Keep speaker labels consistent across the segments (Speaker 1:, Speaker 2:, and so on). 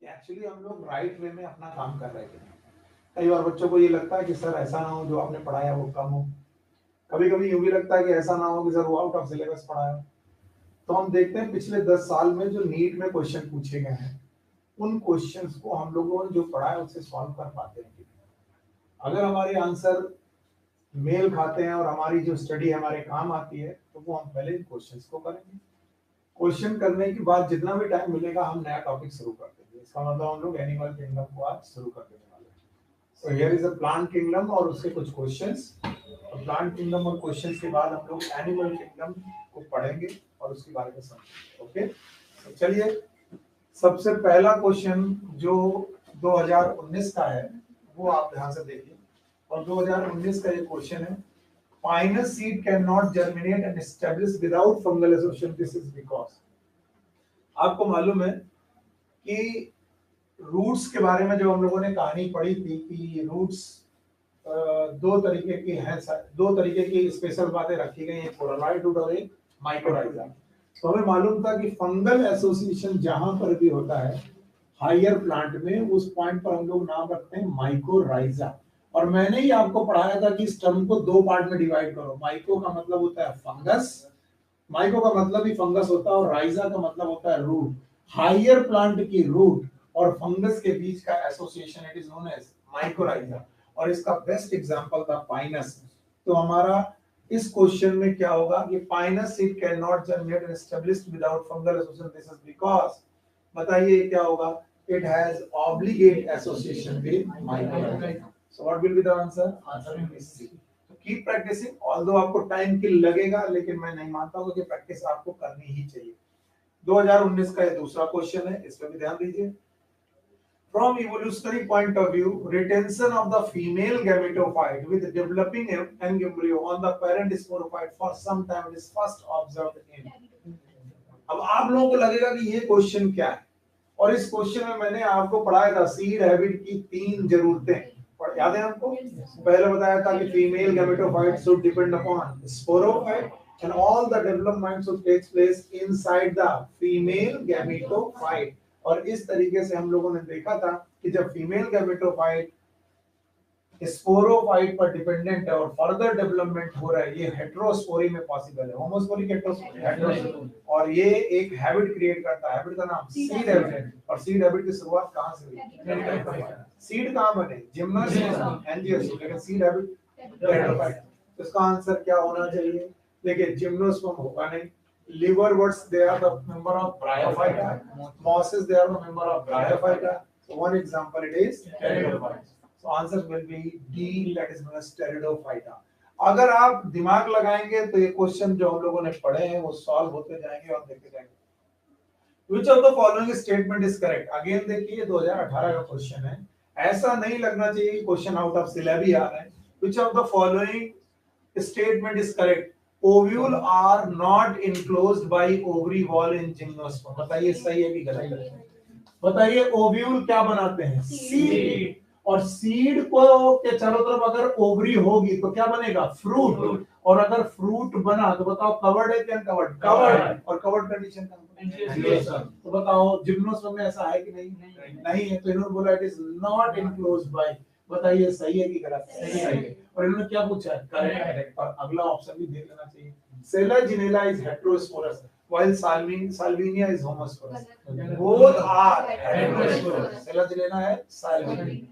Speaker 1: कि एक्चुअली हम लोग राइट वे में अपना काम कर रहे थे। कई बार बच्चों को ये लगता है कि सर ऐसा ना हो जो आपने पढ़ाया वो कम हो, कभी कभी यूं भी लगता है कि ऐसा ना हो कि सर वो आउट ऑफ सिलेबस पढ़ाया। तो हम देखते हैं पिछले 10 साल में जो नीट में क्वेश्चन पूछे गए हैं उन क्वेश्चंस को हम लोगों ने जो पढ़ा है उससे सॉल्व कर पाते हैं। अगर हमारे आंसर मेल खाते हैं और हमारी जो स्टडी हमारे काम आती है तो वो हम पहले इन क्वेश्चंस को करेंगे। क्वेश्चन करने के बाद जितना भी टाइम मिलेगा हम नया टॉपिक शुरू कर देंगे। इसका मतलब हम लोग एनिमल किंगडम को आज शुरू कर देने वाले हैं। So here is a plant kingdom और उसके कुछ क्वेश्चंस। प्लांट किंगडम और क्वेश्चंस के बाद हम लोग एनिमल किंगडम को पढ़ेंगे और उसके बारे में समझेंगे। ओके, तो चलिए सबसे पहला क्वेश्चन जो 2019 का है वो आप ध्यान से देखिए। और 2019 का ये क्वेश्चन है, Pinus seed cannot germinate and establish without fungal association. This is because आपको मालूम है कि रूट्स के बारे में जो हम लोगों ने कहानी पढ़ी थी कि रूट्स दो तरीके की हैं, दो तरीके की स्पेशल बातें रखी गई हैं, कोरोनॉइड रूट और एक माइक्रोराइजा। तो हमें मालूम था कि फंगल एसोसिएशन जहां पर भी होता है हायर प्लांट में उस पॉइंट पर हम लोग नाम रखते हैं माइक्रोराइजा। और मैंने ही आपको पढ़ाया था कि इस टर्म को दो पार्ट में डिवाइड करो। माइको का मतलब होता है फंगस, माइको का मतलब ही फंगस होता है, और राइजा का मतलब होता है रूट। हायर प्लांट की रूट और फंगस के बीच का association it is known as mycorrhiza. और इसका बेस्ट एग्जांपल था पाइनस। तो हमारा इस क्वेश्चन में क्या होगा कि Pinus seed can not germinate and established without fungal association. This is because, बताइए क्या होगा, it has obligate association with mycorrhiza. So what will be the answer? Answer is C. So keep practicing. Although आपको time की लगेगा, लेकिन मैं नहीं मानता हूँ कि प्रैक्टिस आपको करनी ही चाहिए। 2019 का ये दूसरा क्वेश्चन है, इस पे भी ध्यान दीजिए। From evolutionary point of view, retention of the female gametophyte with developing embryo on the parent sporophyte for some time is first observed in. अब आप लोगों को लगेगा कि ये क्वेश्चन क्या है, और इस क्वेश्चन में मैंने आपको पढ़ाया था सीड हैबिट की 3 जरूरतें। याद है आपको? पहले बताया था कि female gametophyte should depend upon sporophyte and all the development should takes place inside the female gametophyte. और इस तरीके से हम लोगों ने देखा था कि जब फीमेल गैमेटोफाइट स्पोरोफाइट पर डिपेंडेंट है और फर्दर डेवलपमेंट हो रहा है, ये हेटेरोस्पोरी में पॉसिबल है। होमोस्पोरी हेटेरोस्पोरी, और ये एक हैबिट क्रिएट करता है। हैबिट का नाम सीड हैबिट। और सीड हैबिट की शुरुआत कहां से हुई? सीड कहां बने? जिम्नोस्पर्म, एंजियोस्पर्म, लेकिन सीड हैबिट हेटेरोफाइट। तो इसका आंसर क्या होना चाहिए? देखिए जिम्नोस्पर्म होगा नहीं, liverworts they are the member of Bryophyta, mosses they are the member of Bryophyta. So one example it is Pteridophyta. So answer will be D, that is known as Pteridophyta. अगर आप दिमाग लगाएंगे तो ये question जो हम लोगों ने पढ़े हैं वो सॉल्व होते जाएंगे और देखते जाएंगे। Which of the following statement is correct? Again देखिए 2018 का क्वेश्चन है, ऐसा नहीं लगना चाहिए कि क्वेश्चन आउट ऑफ सिलेबस आ रहा है। Which of the following statement is correct? Ovule are not enclosed by ovary wall in gymnosperm. बताइए सही है कि गलत है? बताइए ओव्यूल क्या बनाते हैं? सीड। और सीड को के चारों तरफ अगर ओवरी होगी तो क्या बनेगा? फ्रूट। और अगर फ्रूट बना तो बताओ कवर्ड है क्या अनकवर्ड? कवर्ड। और कवर्ड कंडीशन का तो बताओ जिम्नोस्पर्म में ऐसा है कि नहीं? नहीं है। तो इन्होंने बोला it is not enclosed bye. बताइए सही है कि गलत है? सही है। और इन्होंने क्या पूछा है? करेक्ट। पर अगला ऑप्शन भी देख लेना चाहिए। Selaginella is heterosporous while Salvinia is homosporous. Both are heterosporous. Selaginella है Salvinia.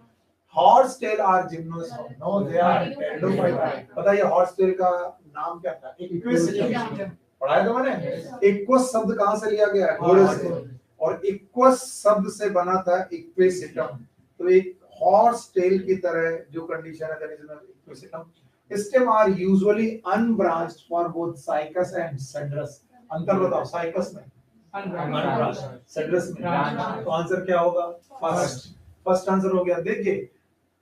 Speaker 1: Horsetail are gymnosperm. No, they are pteridophyta. पता है horsetail का नाम क्या था? Equus पढ़ाया था मैंने। Equus शब्द कहाँ से लिया गया है? घोड़े से। और Equus शब्द से बना था Equisetum। तो एक horsetail की तरह जो कंडीशन है that is Equisetum. Stem are usually unbranched for both Cycas and Cedrus. अंतर बताओ, साइकस में सेड्रस में। तो आंसर क्या होगा? फर्स्ट आंसर हो गया। देखिए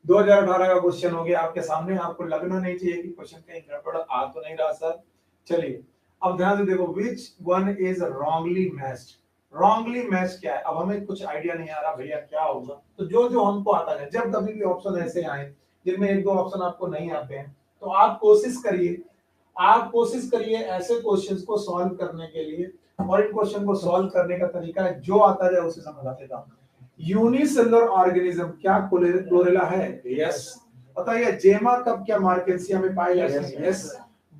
Speaker 1: 2018 का क्वेश्चन हो गया आपके सामने, आपको लगना नहीं चाहिए कि क्वेश्चन कहीं गड़बड़ आ तो नहीं रहा सर। चलिए अब ध्यान से देखो, which one is wrongly matched. Wrongly matched क्या है? अब हमें कुछ आइडिया नहीं आ रहा भैया क्या होगा, तो जो जो हमको आता है, जब कभी भी ऑप्शन ऐसे आए जिनमें एक दो ऑप्शन आपको नहीं आते हैं तो आप कोशिश करिए ऐसे क्वेश्चंस को सॉल्व करने के लिए। और इन क्वेश्चन को सॉल्व करने का तरीका है जो आता है उसे समझाते जाओ। यूनिसेलुलर ऑर्गेनिज्म क्या क्लोरेला है? यस। बताइए जेमा कब क्या मार्केंसिया में पाए जाते हैं? Yes.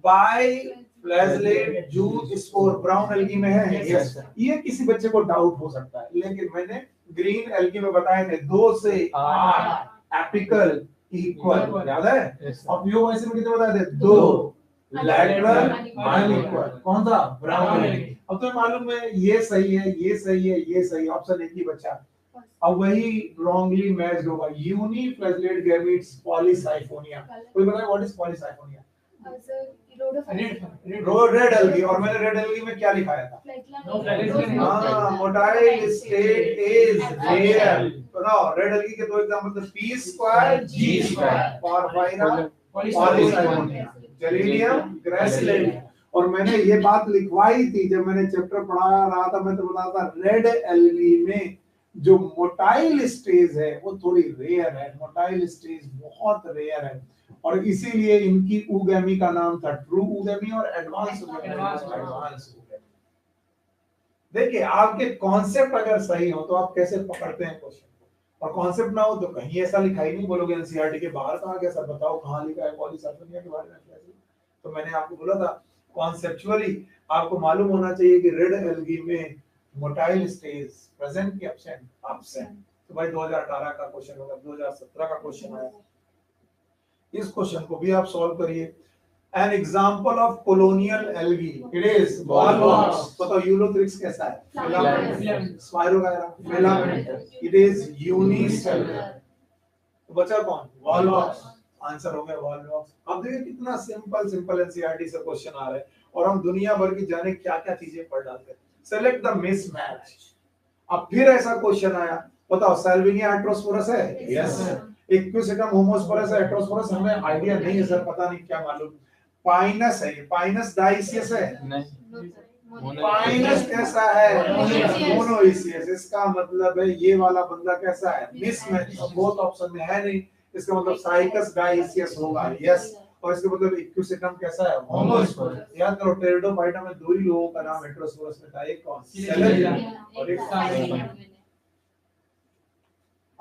Speaker 1: Biflagellate zoospore brown algae में है? यस। ये किसी बच्चे को डाउट हो सकता है, लेकिन मैंने ग्रीन एल्गी में बताए थे 2 से 8 एपिकल इक्वल, याद है? और प्यूमाइसिन में कितने बताए थे? 2 लैटरल अनइक्वल। कौन सा? Brown algae. अब तुम्हें मालूम है ये सही है, ये सही है, ये सही, ऑप्शन एक ही बचा। अब वही रॉन्गली मैच्ड होगा। यूनिफ्लैजलेट गैमीट्स पॉलीसाइफोनिया। कोई बताए what is Polysiphonia? Red algae. और मैंने रेड एल्गी में क्या लिखाया था? हाँ, मोटाइल स्टेट इज रेयर। बताओ रेड एल्गी के 2 एग्जांपल थे, पी स्क्वायर जी स्क्वायर, पॉरफाइरा पॉलीसाइफोनिया, जेलिडियम ग्रेसिलेडियम। और मैंने ये बात लिखवाई थी जब मैंने चैप्टर पढ़ा रहा था, मैं तो बताता था रेड एल्गी में जो मोटाइल स्टेज है वो थोड़ी रेयर है, मोटाइल स्टेज बहुत रेयर है, और इसीलिए इनकी उगैमी का नाम था ट्रू उगैमी और एडवांस उगैमी। देखिए आपके कॉन्सेप्ट अगर सही हो तो आप कैसे पकड़ते हैं क्वेश्चन को, और कॉन्सेप्ट ना हो तो कहीं ऐसा लिखा ही नहीं, बोलोगे एनसीईआरटी के बाहर कहा गया, सर बताओ कहां लिखा है पॉलीसाइफोनिया के बारे में कैसे। तो मैंने आपको बोला था कॉन्सेप्चुअली आपको मालूम होना चाहिए कि रेड एल्गी में मोटाइल स्टेज प्रेजेंट की एब्सेंट एब्सेंट। तो भाई 2018 का क्वेश्चन होगा, 2017 का क्वेश्चन है, इस क्वेश्चन को भी आप सॉल्व करिए। An example of colonial algae, it is Walvox। बताओ यूलोथ्रिक्स कैसा है? Filamentous। Spirogyra filamentous, it is unicellular। तो बचा कौन? Walvox। आंसर हो गया Walvox। अब देखिए कितना सिंपल एनसीईआरटी से क्वेश्चन आ रहे हैं और हम दुनिया भर की जाने क्या-क्या चीजें पढ़ डालते हैं। Select the mismatch. अब फिर ऐसा क्वेश्चन आया, बताओ साल्विनिया हेटेरोस्पोरस है? यस। इक्विसेटम होमोस्पोरस है? हेटेरोस्पोरस हमें आईडिया नहीं है सर, पता नहीं क्या मालूम। पाइनस है, पाइनस डाइसियस है? नहीं। पाइनस कैसा है? मोनोइसियस। इसका मतलब है ये वाला बंदा कैसा है? मिसमैच। बोथ ऑप्शन में है नहीं, इसका मतलब साइकस डाइसियस होगा। यस। और इसका मतलब इक्विसेटम कैसा है? होमोस्पोरस। याद करो टेरिडोफाइटा में 2 ही लोगों का नाम हेटेरोस्पोरस में था, एक कौन? सेलेरिया और एक साइक्लोपिया।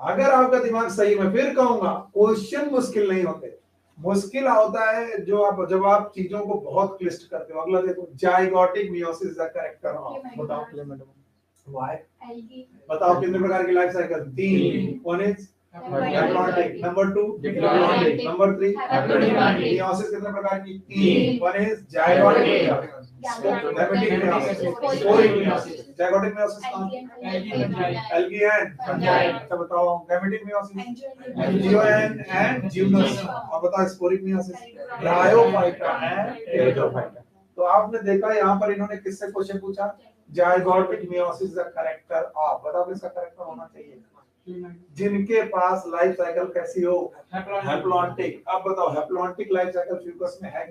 Speaker 1: अगर आपका दिमाग सही, मैं फिर कहूंगा क्वेश्चन मुश्किल नहीं होते, मुश्किल होता है जब आप चीजों को बहुत क्लिष्ट करते हो। अगला देखो, zygotic meiosis is the correct term. बताओ व्हाई? बताओ कितने प्रकार की life cycle? 3। One is haplontic, number 2 diplontic, number 3 haplodiplontic. Meiosis कितने प्रकार की? 3। One is zygotic, gametic meiosis, sporic meiosis. Zygotic meiosis कौन? Algae and fungi. अच्छा बताओ gametic meiosis? Angios and gymnos. और बताओ sporic meiosis? Bryophyta and pteridophyta. तो आपने देखा यहाँ पर इन्होंने किससे क्वेश्चन पूछा? Zygotic meiosis the character of. बताओ किसका करेक्टर होना चाहिए? जिनके पास लाइफ साइकिल कैसी हो? हैप्लॉन्टिक। अब बताओ हैप्लॉन्टिक लाइफ साइकिल फ्यूकस में है?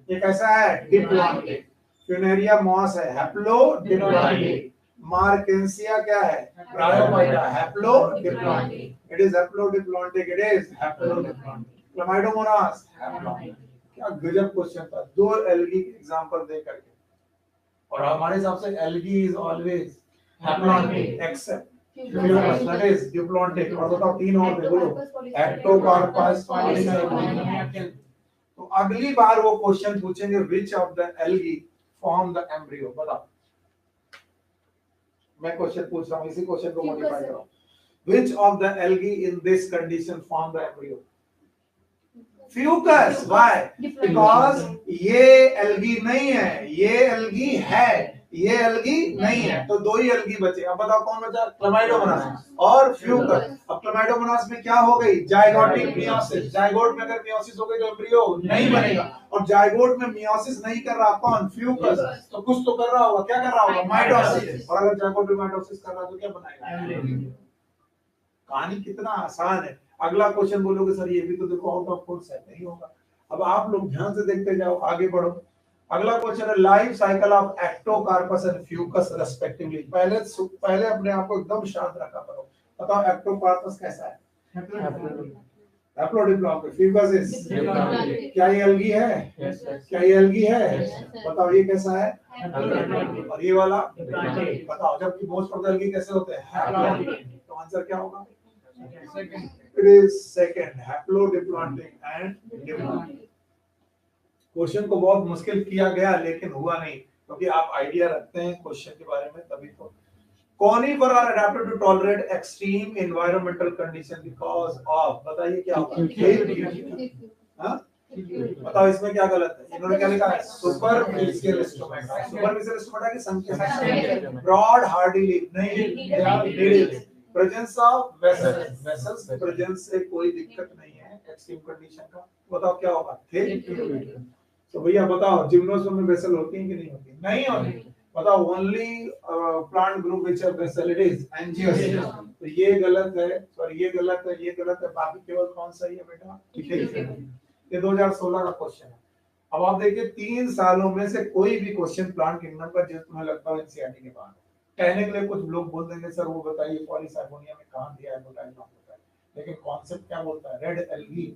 Speaker 1: ये कैसा है? डिप्लॉन्टिक। फ्यूनेरिया मॉस है हैप्लोडिप्लॉन्टिक। मार्केंसिया क्या है? Bryophyta haplodiplontic. It is haplodiplontic, it is haplodiplontic. Chlamydomonas haplontic. क्या गजब क्वेश्चन था, 2 एल्गी एग्जांपल दे करके। और हमारे हिसाब से algae is always haplontic except Fucus that is diplontic. और बताओ 3 और दे, बोलो एक्टोकार्पस, पॉलीसाइफोनिया। तो अगली बार वो क्वेश्चन पूछेंगे which of the algae form the embryo. बताओ, मैं क्वेश्चन पूछ रहा हूं, इसी क्वेश्चन को मॉडिफाई करो। Which of the algae in this condition form the embryo? Fucus. Why? Because ये एल्गी नहीं है, ये एल्गी है, ये एल्गी नहीं है, तो 2 ही एल्गी बचे। अब बताओ कौन बचा? क्लामाइडोमोनास और फ्यूकस। अब क्लामाइडोमोनास में क्या हो गई? Zygotic meiosis. जाइगोट में अगर मियोसिस हो गई तो एम्ब्रियो नहीं बनेगा, और जाइगोट में मियोसिस नहीं कर रहा कौन? फ्यूकस। तो कुछ तो कर रहा होगा, क्या कर रहा होगा? माइटोसिस। और अगर जाइगोट में माइटोसिस कर रहा तो क्या बनाएगा? कहानी कितना आसान है। अगला क्वेश्चन बोलोगे सर ये भी तो देखो आउट ऑफ कोर्स है, नहीं होगा। अब आप लोग ध्यान से देखते जाओ, आगे बढ़ो। अगला क्वेश्चन है life cycle of Ectocarpus and Fucus respectively. पहले अपने आप को एकदम शांत रखा करो। बताओ एक्टोकार्पस कैसा है? हैप्लोडिप्लॉन्टिक। Fucus is diplontic. क्या ये एल्गी है? क्या ये एल्गी है? बताओ ये कैसा है? और ये वाला? बताओ जबकि मोस्ट ऑफ द एल्गी कैसे होते हैं? हैप्लॉन्टिक। तो आंसर क्या होगा? It is second, haplodiploidic and diploidic. Question को बहुत मुश्किल किया गया लेकिन हुआ नहीं, क्योंकि आप आइडिया रखते हैं क्वेश्चन के बारे में, तभी तो। Conifer are adapted to tolerate extreme environmental condition because of, बताइए क्या होगा? हाँ? बताओ इसमें क्या गलत है? इन्होंने क्या लिखा है? Superficial stomata. सुपरफिशियल स्टोमेटा की संख्या ब्रॉड हार्डी लीफ नहीं, they are leaves. Presence of vessels, vessels presence से कोई दिक्कत नहीं है एक्सट्रीम कंडीशन का। बताओ क्या होगा? थिक। तो भैया बताओ जिम्नोस्पर्म में वेसल होती है कि नहीं होती? नहीं होती। बताओ only plant group which have vessel it is angiosperm. तो ये गलत है, सॉरी ये गलत है, ये गलत है, बाकी केवल कौन सही है बेटा? ठीक है। ये 2016 का क्वेश्चन है। अब आप देखिए 3 सालों में से कोई भी क्वेश्चन प्लांट किंगडम का जो तुम्हें लगता है एनसीईआरटी के बाहर कहने के लिए कुछ लोग बोल देंगे सर वो बताइए पॉलीसाइफोनिया में कहां दिया है, बताइए ना बताइए, लेकिन कॉन्सेप्ट क्या बोलता है? रेड एल्गी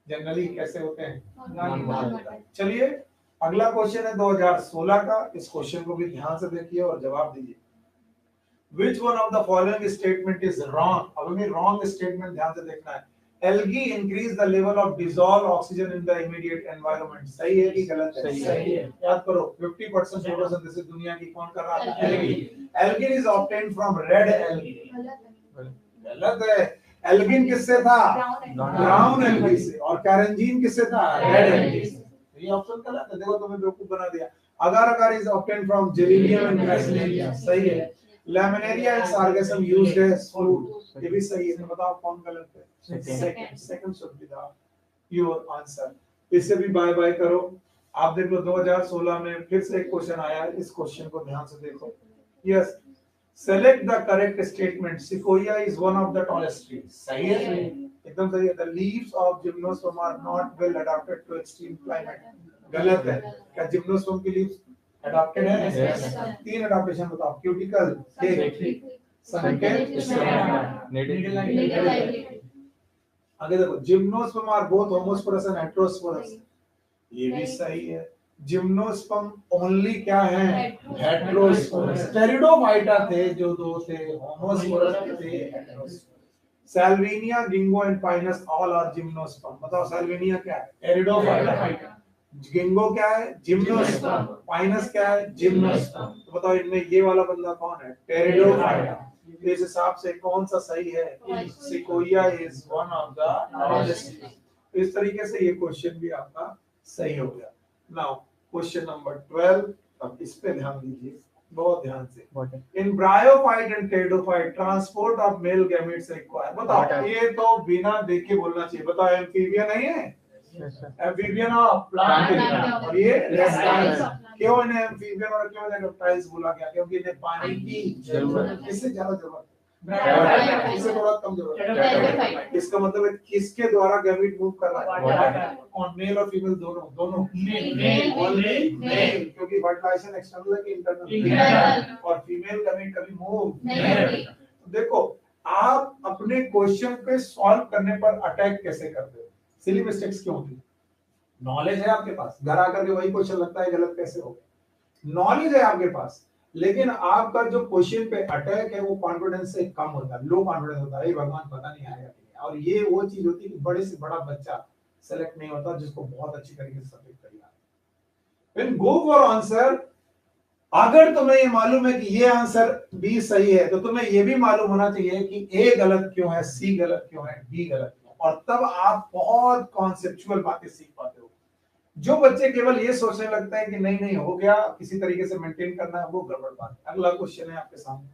Speaker 1: जनरली कैसे होते हैं? चलिए अगला क्वेश्चन है 2016 का। इस क्वेश्चन को भी ध्यान से देखिए और जवाब दीजिए। Which one of the following statement is wrong? अब हमें wrong statement ध्यान से देखना है। Algae increase the level of dissolved oxygen in the immediate environment। सही है कि गलत है? सही है। याद करो 50% फोटोसिंथेसिस दुनिया की कौन कर रहा है? Algae। Algae is obtained from red algae। गलत है। एल्गिन किससे था? ब्राउन एल्गी से। और कैरेंजीन किससे था? रेड एल्गी से। ये ऑप्शन गलत है, देखो तुम्हें बेवकूफ बना दिया। Agar agar is obtained from Gelidium and Gracilaria, सही है। Laminaria and Sargassum used as food, ये भी सही है। बताओ कौन गलत है? Second. Second should be the your answer. इससे भी बाय बाय करो। आप देख लो 2016 में फिर से एक क्वेश्चन आया है, इस क्वेश्चन को ध्यान से देखो। Yes, select the correct statement। Sequoia is one of the tallest trees। सही है, एकदम सही है। The leaves of gymnosperm are not well adapted to extreme climate। गलत है। क्या gymnosperm की leaves adapted है? 3 adaptation बताओ। क्यूटिकल, संकेत, आगे देखो gymnosperm are both homosporous and heterosporous, ये भी सही है। जिम्नोस्पर्म ओनली क्या है? हेटेरोस्पोरस। टेरिडोफाइटा थे जो दो थे, होमोस्पोरस थे, heterosporous. Salvinia, ginkgo and pinus all are gymnosperm. बताओ सैल्विनिया क्या है? टेरिडोफाइटा। गिंगो क्या है? जिम्नोस्पर्म। पाइनस क्या है? जिम्नोस्पर्म। तो बताओ इनमें ये वाला बंदा कौन है? टेरिडोफाइटा। इस हिसाब से कौन सा सही है? Sequoia is one of the tallest. इस तरीके से ये क्वेश्चन भी आपका सही हो गया। नाउ क्वेश्चन नंबर 12, अब इस पे ध्यान दीजिए बहुत ध्यान से। In bryophyte and pteridophyte transport of male gametes required. बताओ ये तो बिना देख के बोलना चाहिए। बताओ एम्फीबियन नहीं है? Amphibian of plant. और ये रेप्टाइल्स। क्यों इन्हें एम्फीबियन और क्यों इन्हें रेप्टाइल्स बोला गया? क्योंकि इन्हें पानी की जरूरत, इससे ज्यादा जरूरत, इससे थोड़ा कम जरूरत। इसका मतलब है किसके द्वारा गैमेट मूव कर रहा है? और मेल और फीमेल दोनों, दोनों मेल, क्योंकि फर्टिलाइजेशन एक्सटर्नल है कि इंटरनल, और फीमेल गैमेट कभी मूव नहीं होती। देखो आप अपने क्वेश्चन पे सॉल्व करने पर अटैक कैसे करते हो? सिली मिस्टेक्स क्यों होती? नॉलेज है आपके पास, घर आकर के वही क्वेश्चन लगता है गलत कैसे हो गया। नॉलेज है आपके पास, लेकिन आपका जो क्वेश्चन पे अटैक है वो कॉन्फिडेंस से कम होता है, लो कॉन्फिडेंस होता है। भगवान पता नहीं आएगा कि नहीं। और ये वो चीज होती है कि बड़े से बड़ा बच्चा सेलेक्ट नहीं होता जिसको बहुत अच्छी तरीके से सब्जेक्ट तैयार। व्हेन गो फॉर आंसर, अगर तुम्हें ये मालूम है कि ये आंसर बी सही है तो तुम्हें ये भी मालूम होना चाहिए कि ए गलत क्यों है, सी गलत क्यों है, डी गलत क्यों, और तब आप बहुत कॉन्सेप्चुअल बातें सीख पाते हो। जो बच्चे केवल ये सोचने लगते हैं कि नहीं नहीं हो गया, किसी तरीके से मेंटेन करना है, वो गड़बड़ बात है। अगला क्वेश्चन है आपके सामने।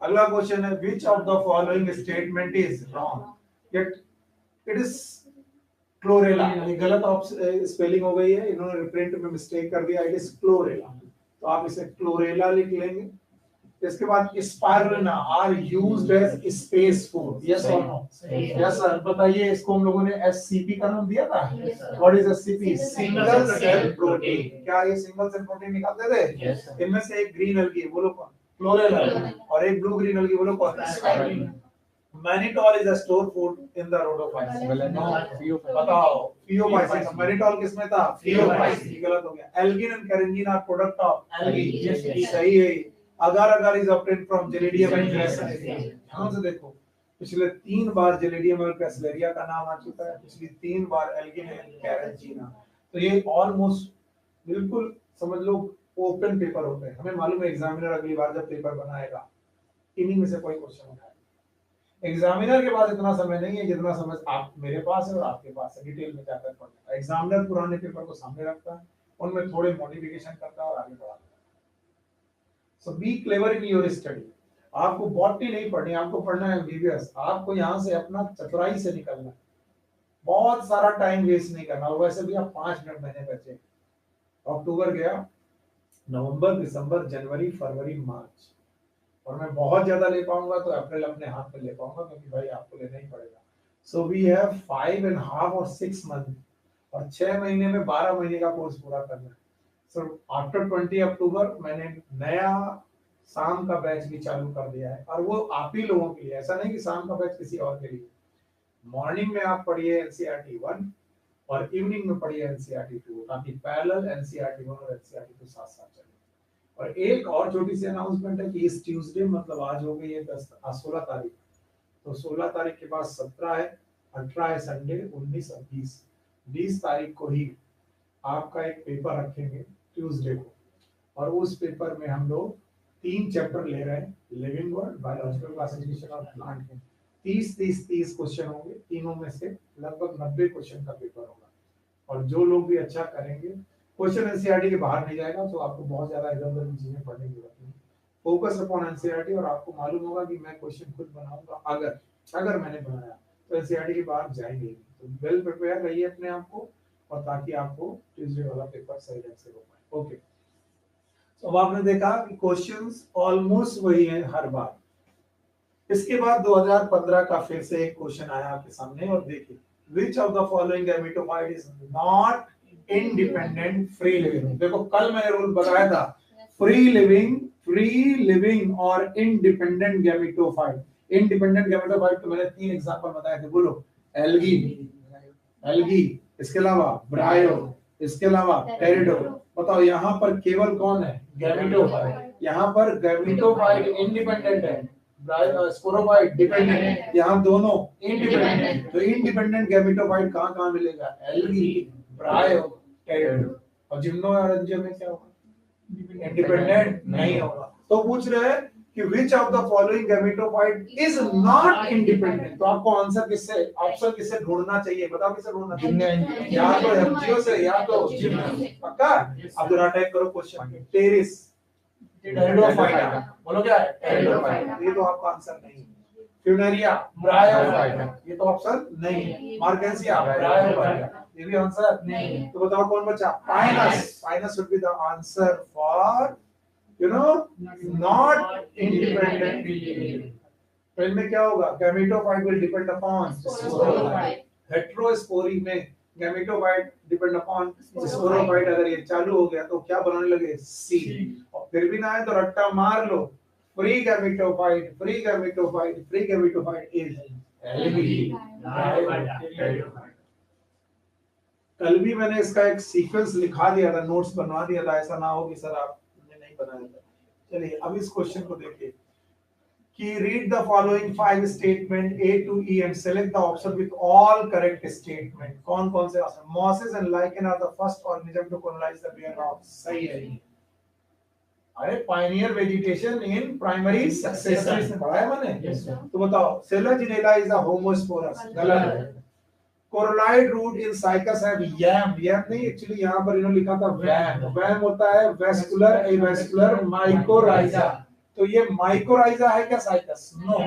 Speaker 1: अगला क्वेश्चन है which of the following statement is wrong? It is chlorella. ये गलत स्पेलिंग हो गई है, इन्होंने प्रिंट में मिस्टेक कर दिया। इट इज क्लोरेला, तो आप इसे क्लोरेला लिख लेंगे। इसके बाद Spirulina are used as space food. Yes और नो? Yes sir. बताइए इसको हम लोगों ने एससीपी का नाम दिया था। What is SCP? Single cell protein. क्या ये सिंगल सेल प्रोटीन निकालते थे? इनमें से एक ग्रीन एल्गी, बोलो कौन? क्लोरेला। और एक ब्लू ग्रीन एल्गी, बोलो कौन? Spirulina. Mannitol is a store food in the rhodophytes. बताओ फियोफाइट्स। मैनिटोल किसमें था? फियोफाइट्स। गलत हो गया। Algin and carrageenan are product of algae. सही है। Agar agar is obtained from gelidium and gracilaria. ध्यान से देखो, पिछले 3 बार जेलिडियम और ग्रासिलेरिया का नाम आ चुका है, पिछली 3 बार एल्गिन एंड कैरेंटीना। तो ये ऑलमोस्ट बिल्कुल समझ लो ओपन पेपर होते हैं। हमें मालूम है एग्जामिनर अगली बार जब पेपर बनाएगा इन्हीं में से कोई क्वेश्चन उठाएगा। एग्जामिनर के पास इतना समय नहीं है जितना समय आप मेरे पास है और आपके पास है डिटेल में जाकर पढ़ने। एग्जामिनर पुराने पेपर को सामने रखता है, उनमें थोड़े मॉडिफिकेशन करता है और आगे बढ़ाता है। So be clever in your study. आपको बॉटनी नहीं पढ़नी, आपको पढ़ना है एमबीबीएस। आपको यहाँ से अपना चतुराई से निकलना है, बहुत सारा टाइम वेस्ट नहीं करना। और वैसे भी आप 5 मिनट महीने बचे। अक्टूबर गया, नवंबर, दिसंबर, जनवरी, फरवरी, मार्च, और मैं बहुत ज्यादा ले पाऊंगा तो अप्रैल अपने हाथ में ले पाऊंगा, क्योंकि भाई आपको लेना ही पड़ेगा। सो वी हैव 5.5 और 6 मंथ, और 6 महीने में 12 महीने का कोर्स पूरा करना है। सो आफ्टर 20 अक्टूबर मैंने नया शाम का बैच भी चालू कर दिया है, और वो आप ही लोगों के लिए, ऐसा नहीं कि शाम का बैच किसी और के लिए। मॉर्निंग में आप पढ़िए एनसीईआरटी 1 और इवनिंग में पढ़िए एनसीईआरटी 2, ताकि पैरेलल एनसीईआरटी 1 और एनसीईआरटी 2 साथ साथ चले। और एक और छोटी सी अनाउंसमेंट है कि इस ट्यूसडे, मतलब आज हो गई है 16 तारीख, तो 16 तारीख के बाद 17 है, 18 है संडे, 19 और 20 तारीख को ही आपका एक पेपर रखेंगे ट्यूसडे को। और उस पेपर में हम लोग 3 चैप्टर ले रहे हैं, लिविंग वर्ल्ड, बायोलॉजिकल क्लासिफिकेशन और प्लांट के। 30 क्वेश्चन होंगे, तीनों में से लगभग 90 क्वेश्चन का पेपर होगा। और जो लोग भी अच्छा करेंगे, क्वेश्चन एनसीईआरटी के बाहर नहीं जाएगा, तो आपको बहुत ज्यादा इधर उधर की चीजें पढ़ने की जरूरत नहीं। फोकस अपॉन एनसीईआरटी, और आपको मालूम होगा कि मैं क्वेश्चन खुद बनाऊंगा। अगर मैंने बनाया तो एनसीईआरटी के बाहर जाएंगे। तो वेल प्रिपेयर रहिए अपने आप को, और ताकि आपको ट्यूसडे वाला पेपर सही ढंग से हो पाए। ओके, तो अब आपने देखा कि क्वेश्चंस ऑलमोस्ट वही है हर बार। इसके बाद 2015 का फिर से एक क्वेश्चन आया आपके सामने, और देखिए, which of the following gametophyte is not independent free living। देखो कल मैंने रूल बताया था, फ्री लिविंग और इंडिपेंडेंट गैमेटोफाइट। इंडिपेंडेंट गैमेटोफाइट तो मैंने 3 एग्जांपल बताए थे, बोलो। एल्गी, इसके अलावा ब्रायो, इसके अलावा टेरिडो। बताओ यहाँ पर केवल कौन है? गैमेटोफाइट। यहाँ पर गैमेटोफाइट इंडिपेंडेंट है, स्पोरोफाइट डिपेंडेंट। यहाँ दोनों इंडिपेंडेंट। तो इंडिपेंडेंट गैमेटोफाइट कहाँ मिलेगा? एल्गी, ब्रायो, टेरिडो। और जिम्नो और एंजियो में क्या होगा? इंडिपेंडेंट नहीं होगा। तो पूछ रहे हैं कि which of the following gametophyte is not independent। तो आपको आंसर किससे, ऑप्शन किससे ढूंढना चाहिए? बताओ किससे ढूंढना चाहिए? या तो एमजीओ से या तो जिम्नो। पक्का? अब जरा टाइप करो क्वेश्चन, टेरिस, टेरिडोफाइटा, बोलो क्या है? टेरिडोफाइटा। ये तो आपका आंसर नहीं है। फ्यूनेरिया, ब्रायोफाइटा, ये तो ऑप्शन नहीं है। मार्केंसिया, ब्रायोफाइटा, ये भी आंसर नहीं। तो बताओ कौन बचा? Pinus. Pinus should be the answer for not independent living। तो इनमें क्या होगा? Gametophyte will depend upon sporophyte. Heterospory में गैमेटोफाइट डिपेंड अपॉन स्पोरोफाइट। अगर ये चालू हो गया तो क्या बनाने लगे? सीड। और फिर भी ना है तो रट्टा मार लो, फ्री गैमेटोफाइट इज एल्गी। कल भी मैंने इसका एक सीक्वेंस लिखा दिया था, नोट्स बनवा दिया था, ऐसा ना हो कि सर आपने नहीं बनाया था। चलिए अब इस क्वेश्चन को देखिए कि read the following 5 statement A to E and select the option with all correct statement। कौन कौन से option? mosses and lichen are the first organism to colonize the bare rocks। सही है। अरे Pioneer vegetation in primary succession पढ़ा है मैंने। तो बताओ, सेलोजिनेला इज अ होमोस्पोरस। गलत है। कोरोलाइड रूट इन साइकस है यम नहीं, एक्चुअली यहाँ पर इन्होंने लिखा था वैम होता है वेस्कुलर एवेस्कुलर माइकोराइजा। तो ये माइकोराइजा है क्या साइकस? नो,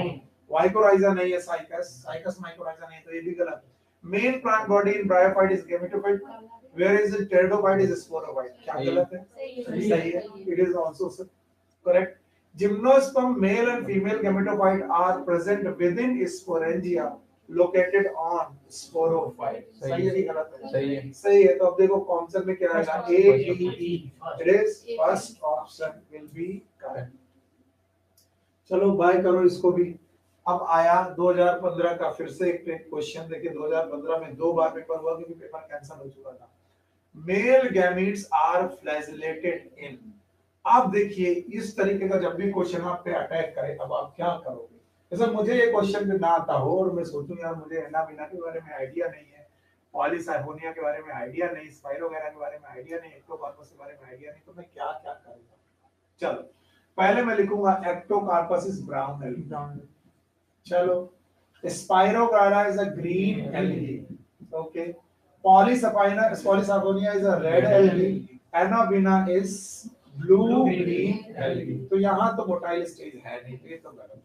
Speaker 1: माइकोराइजा नहीं है साइकस माइकोराइजा नहीं, तो ये भी गलत है। Main plant body in bryophyte is gametophyte, where is pteridophyte is sporophyte. क्या गलत है? सही है, it is also correct. Gymnosperm male and female gametophyte are present within sporangia located on sporophyte। सही है कि गलत है? सही है। तो अब देखो कॉन्सेप्ट में क्या आएगा? A B E। It is first option will be correct. चलो बाय करो इसको भी। अब आया 2015 का फिर से एक क्वेश्चन। देखिए 2015 में 2 बार पेपर हुआ क्योंकि पेपर कैंसिल हो चुका था। मेल गैमीट्स आर फ्लैजिलेटेड इन आप देखिए इस तरीके का जब भी क्वेश्चन आप पे अटैक करे, अब आप क्या करोगे? जैसे मुझे ये क्वेश्चन भी ना आता हो और मैं सोचूं यार मुझे एना बिना के बारे में आइडिया नहीं है, पॉलीसाइफोनिया के बारे में आइडिया नहीं, स्पाइरोगैरा के बारे में आइडिया नहीं, एक्टोकार्पस के बारे में आइडिया नहीं, तो मैं क्या क्या करूंगा? चलो पहले मैं लिखूंगा एक्टोकार्पस इज ब्राउन एल्गी। चलो spirogyra is a green algae, okay. Polysiphonia is a red algae, anabaena is blue green algae. तो यहाँ तो मोटाइल स्टेज है नहीं, ये तो गलत।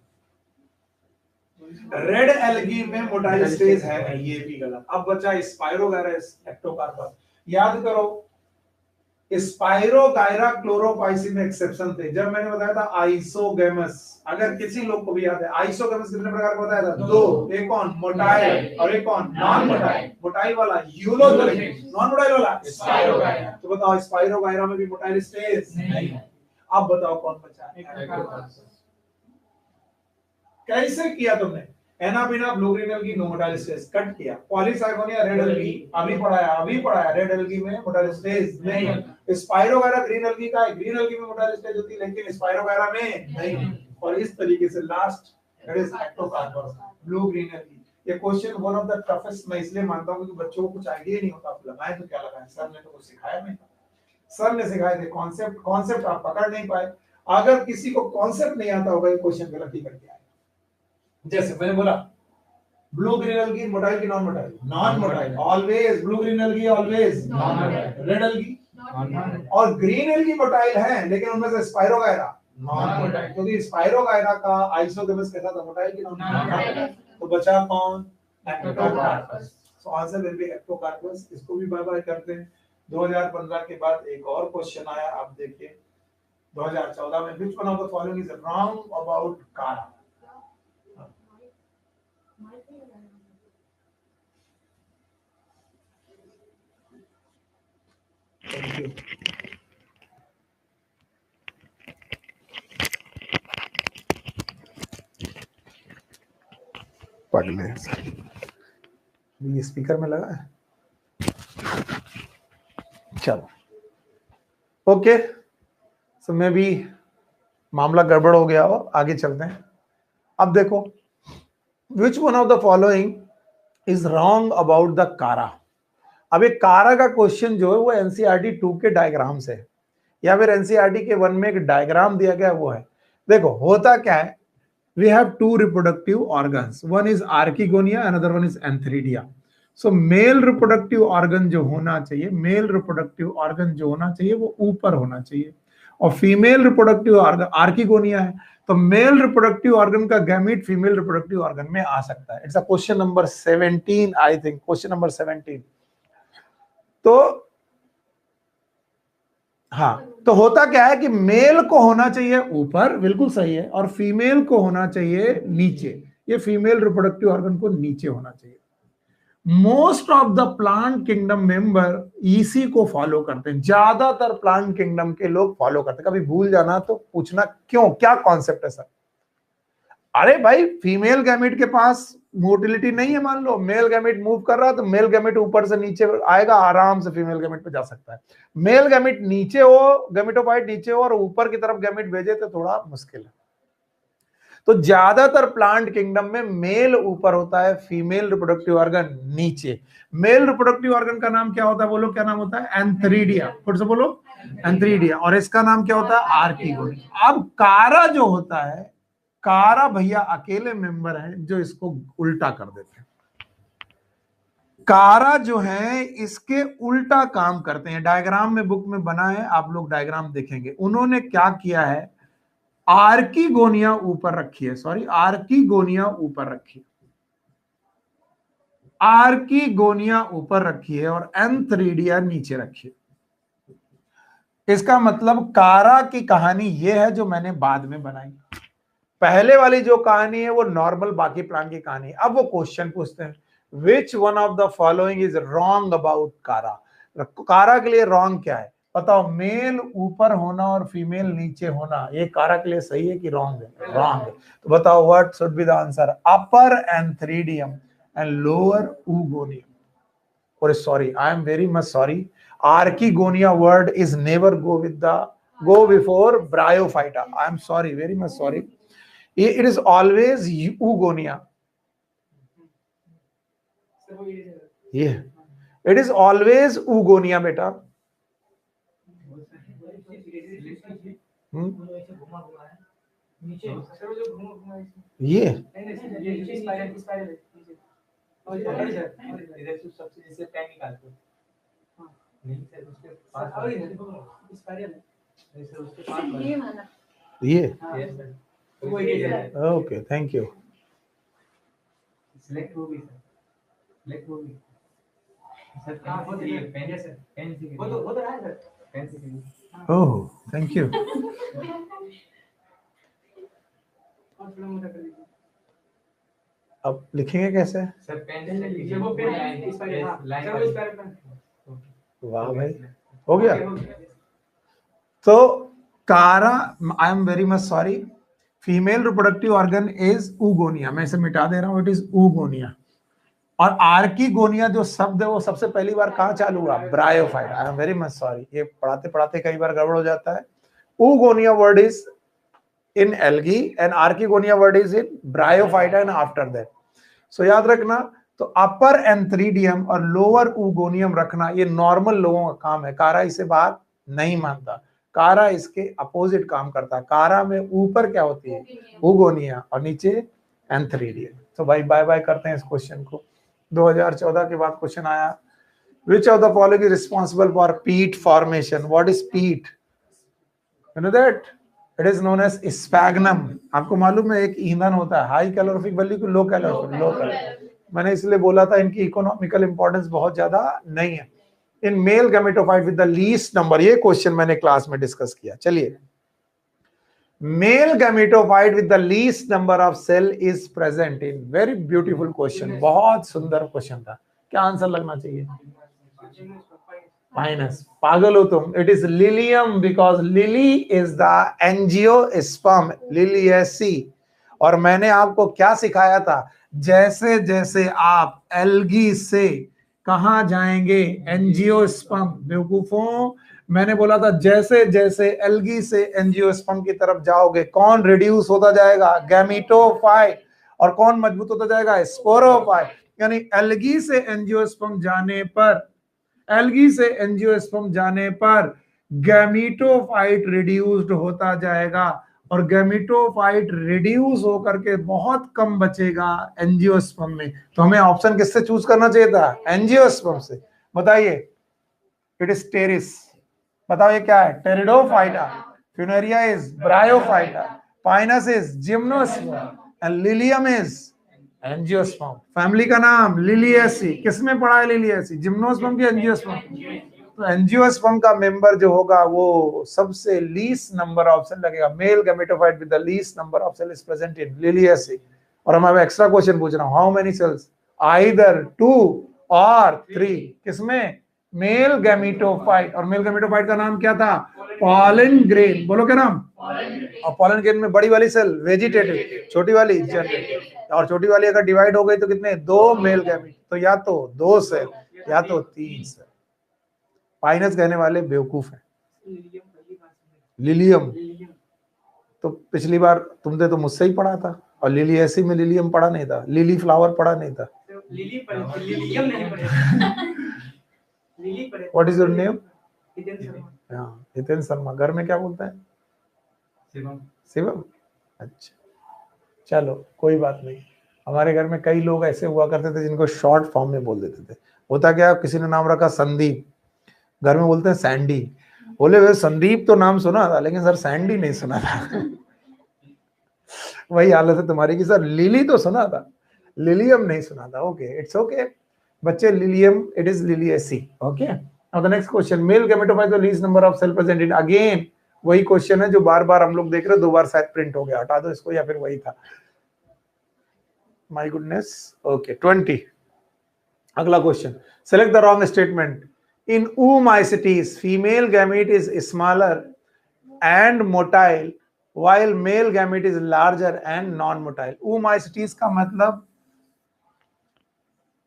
Speaker 1: रेड एल्गी में मोटाइल स्टेज है नहीं, ये भी गलत। अब बचा स्पाइरोगैरस एक्टोकार्पस। याद करो स्पाइरोगायरा क्लोरोपाइसिन में एक्सेप्शन थे, जब मैंने बताया था आइसोगेमस। अगर किसी लोग को भी याद है आइसोगेमस कितने प्रकार का बताया था? दो, एक कौन? मोटाइल और एक कौन? Non motile. मोटाइल वाला यूलोथेरिक, नॉन मोटाइल वाला स्पाइरोगायरा। तो बताओ स्पाइरोगायरा में भी मोटाइल स्टेज नहीं है। अब बताओ कौन बचा? कैसे किया तुमने? Anabaena blue green algae no motile stage cut किया। पॉलीसाइफोनिया रेड एल्गी अभी पढ़ाया रेड एल्गी में मोटाइल स्टेज नहीं। स्पाइरोगैरा ग्रीन एल्गी का है, ग्रीन एल्गी में मोटाइल स्टेज होती है लेकिन स्पाइरोगैरा में नहीं। और इस तरीके से last that is ectocarpus blue green algae. ये question one of the toughest मैं इसलिए मानता हूं क्योंकि बच्चों को कुछ आईडिया ही नहीं होता। आप लगाए तो क्या लगाए, सर ने तो कुछ सिखाया नहीं। सर ने सिखाए थे कॉन्सेप्ट आप पकड़ नहीं पाए। अगर किसी को कॉन्सेप्ट नहीं आता होगा ये क्वेश्चन गलत ही करके आए। जैसे मैंने बोला ब्लू ग्रीन एल्गी मोटाइल की non motile? Non motile. Always blue green algae always non motile. Red algae और ग्रीन एल्गी मोटाइल है लेकिन उनमें से स्पाइरोगायरा नॉन मोटाइल, क्योंकि स्पाइरोगायरा का आइसोगेमस कैसा था? मोटाइल की नॉन मोटाइल। तो बचा कौन? Ectocarpus. So answer will be Ectocarpus. इसको भी बाय बाय करते हैं। 2015 के बाद एक और क्वेश्चन आया, आप देखिए 2014 में which one of the following is wrong about कारा? Thank you. पढ़ ले ये स्पीकर में लगा है। चलो ओके, सो मैं भी मामला गड़बड़ हो गया हो, आगे चलते हैं। अब देखो विच one of the following is wrong about the कारा। अब एक कारा का क्वेश्चन जो है वो एनसीईआरटी 2 के डायग्राम से या फिर एनसीईआरटी के 1 में एक डायग्राम दिया गया वो है। देखो होता क्या है, we have two reproductive organs, one is archegonia, another one is antheridia. So male reproductive organ जो होना चाहिए, male reproductive organ जो होना चाहिए वो ऊपर होना चाहिए, और फीमेल रिप्रोडक्टिव ऑर्गन आर्किगोनिया है, तो मेल रिप्रोडक्टिव ऑर्गन का गैमीट फीमेल रिप्रोडक्टिव ऑर्गन में आ सकता है। It's a question number 17 I think, question number 17। तो हाँ, तो होता क्या है कि मेल को होना चाहिए ऊपर, बिल्कुल सही है, और फीमेल को होना चाहिए नीचे। ये फीमेल रिप्रोडक्टिव ऑर्गन को नीचे होना चाहिए। Most of the plant kingdom member इसी को फॉलो करते हैं, ज्यादातर प्लांट किंगडम के लोग फॉलो करते हैं। कभी भूल जाना तो पूछना क्यों, क्या कॉन्सेप्ट है सर? अरे भाई फीमेल गैमेट के पास मोटिलिटी नहीं है, मान लो मेल गैमेट मूव कर रहा है तो मेल गैमेट ऊपर से नीचे आएगा, आराम से फीमेल गैमेट पे जा सकता है। मेल गैमेट नीचे हो, गैमेटोफाइट नीचे हो और ऊपर की तरफ गैमेट भेजे तो थोड़ा मुश्किल है। तो ज्यादातर प्लांट किंगडम में मेल ऊपर होता है, फीमेल रिप्रोडक्टिव ऑर्गन नीचे। मेल रिप्रोडक्टिव ऑर्गन का नाम क्या होता है? बोलो क्या नाम होता है? एंथरीडिया। फिर से बोलो एंथरीडिया। और इसका नाम क्या होता है? आर्किगोनिया। अब कारा जो होता है, कारा भैया अकेले मेंबर है जो इसको उल्टा कर देते हैं। कारा जो है इसके उल्टा काम करते हैं। डायग्राम में बुक में बना है, आप लोग डायग्राम देखेंगे। उन्होंने क्या किया है, आर्किगोनिया ऊपर रखी है, सॉरी आर्किगोनिया ऊपर रखी है, आर्किगोनिया ऊपर रखी है और एंथरीडिया नीचे रखी है। इसका मतलब कारा की कहानी यह है जो मैंने बाद में बनाई। पहले वाली जो कहानी है वो नॉर्मल बाकी प्लांट की कहानी है। अब वो क्वेश्चन पूछते हैं विच one of the following is wrong about कारा। कारा के लिए रॉन्ग क्या है बताओ? मेल ऊपर होना और फीमेल नीचे होना, ये कारा के लिए सही है कि रॉन्ग है? रॉन्ग है। तो बताओ what should be the answer? Upper antheridium and lower oogonia. और sorry, I am very much sorry, archegonia word is never go with the go before Bryophyta. I am sorry, very much sorry. It is always oogonia. Yeah, it is always oogonia, beta. ये ये okay, thank you. Oh, thank you. अब लिखेंगे कैसे? वाह भाई, हो गया. तो कारा, I am very much sorry, female reproductive organ is oogonia. मैं इसे मिटा दे रहा हूं, इट इज ऊगोनिया. और आर्कीगोनिया जो शब्द है वो सबसे पहली बार कहां चालू हुआ? Bryophyta. I am very much sorry, ये पढ़ाते पढ़ाते कई बार गड़बड़ हो जाता है. Oogonia word is in algae and archegonia word is in bryophyta and after that. So याद रखना, तो अपर एंथ्रीडियम और लोअर ऊगोनियम रखना ये नॉर्मल लोगों का काम है. कारा इसे बात नहीं मानता. कारा इसके अपोजिट काम करता है. कारा में ऊपर क्या होती है? ऊगोनिया, और नीचे एंथ्रीडियम. तो भाई बाय बाय करते हैं इस क्वेश्चन को. 2014 के बाद क्वेश्चन आया, which of the following is responsible for peat formation? What is peat? You know that? It is known as sphagnum. आपको मालूम है एक ईंधन होता है हाई कैलोरीफिक वैल्यू को लो कैलोरीफिक, लो कैलोरीफिक. मैंने इसलिए बोला था इनकी इकोनॉमिकल इंपॉर्टेंस बहुत ज्यादा नहीं है. In male gametophyte with the least number, ये क्वेश्चन मैंने क्लास में डिस्कस किया. चलिए, male gametophyte with the least number of cell is present in. Very beautiful question, बहुत सुंदर क्वेश्चन था. क्या आंसर लगना चाहिए? माइनस. पागल हो तुम. It is lilium, because lily is the angiosperm, Liliaceae. और मैंने आपको क्या सिखाया था? जैसे जैसे आप एल्गी से कहां जाएंगे? एंजियोस्पर्म. बेवकूफों, मैंने बोला था जैसे जैसे एल्गी से एंजियोस्पर्म की तरफ जाओगे, कौन रिड्यूस होता जाएगा? गैमेटोफाइट. और कौन मजबूत होता जाएगा? स्पोरोफाइट. यानी एल्गी से एंजियोस्पर्म जाने पर, एल्गी से एंजियोस्पर्म जाने पर गैमेटोफाइट रिड्यूस्ड होता जाएगा, और गैमेटोफाइट रिड्यूस होकर के बहुत कम बचेगा एंजियोस्पर्म में. तो हमें ऑप्शन किससे चूज करना चाहिए था? एंजियोस्पर्म से. बताइए. It is Pteris. बताओ ये क्या है? Pteridophyta. Funaria is Bryophyta. Pinus is gymnosperm and Lilium is angiosperm. Family का नाम लिलियेसी. किसमें पढ़ा है लिलियेसी? जिम्नोस्पर्म की एंजियोस्पर्म? तो एंजियोस्पर्म का मेंबर जो होगा वो सबसे लीस्ट नंबर ऑप्शन लगेगा. Male gametophyte with the least number of cell is present in Liliaceae. और हम अब एक्स्ट्रा क्वेश्चन पूछ रहा हूं, हाउ मेनी सेल्स? आइदर 2 और 3. किसमें? Male gametophyte. और मेल गैमेटोफाइट का नाम क्या था? Pollen grain. बोलो क्या नाम? और पॉलन ग्रेन में बड़ी वाली सेल वेजिटेटिव, छोटी वाली जनरेटिव. और छोटी वाली अगर डिवाइड हो गई तो कितने? 2 मेल गैमेट. तो या तो 2 सेल या तो 3 सेल. पाइनस कहने वाले बेवकूफ है. लिलियम तो पिछली बार तुमने तो मुझसे ही पढ़ा था, और लिलियेसी में लिलियम पढ़ा नहीं था, लिली फ्लावर पढ़ा नहीं था. What is your name? Hiten Sharma. घर में क्या बोलता है? शिवम. शिवम. अच्छा, चलो कोई बात नहीं. हमारे घर में कई लोग ऐसे हुआ करते थे जिनको शॉर्ट फॉर्म में बोल देते थे. होता क्या, किसी ने नाम रखा संदीप, घर में बोलते हैं सैंडी. बोले वे संदीप तो नाम सुना था लेकिन सर सैंडी नहीं सुना था. वही हालत है तुम्हारी कि सर लिली तो सुना था, लिलियम नहीं सुना था. ओके, इट्स ओके बच्चे. Lilium, it is Liliaceae. Okay, now the next question. Male gametophyte the least number of cell present in. Again वही क्वेश्चन है जो बार बार हम लोग देख रहे हैं. 2 बार शायद प्रिंट हो गया, हटा दो इसको, या फिर वही था. My goodness. ओके, 20. अगला question. Select the wrong statement. In oomycetes, female gamete is smaller and motile, while male gamete is larger and non-motile. Oomycetes का मतलब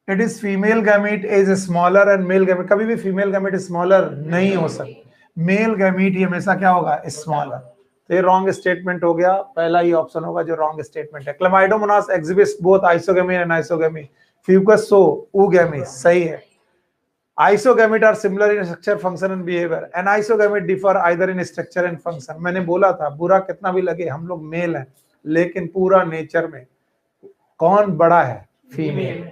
Speaker 1: it is female gamete is smaller and male gamete. कभी भी female gamete smaller नहीं हो सकती. Male gamete ही हमेशा क्या होगा, स्मॉलर। तो ये रॉन्ग स्टेटमेंट हो गया, पहला ही ऑप्शन होगा जो रॉन्ग स्टेटमेंट है। Chlamydomonas exhibits both isogamy and anisogamy, fucus so oogamete, सही है। Isogamete are similar in structure, function and behaviour, and isogamete differ either in structure and function. मैंने बोला था बुरा कितना भी लगे हम लोग मेल हैं, लेकिन पूरा नेचर में कौन बड़ा है, फीमेल।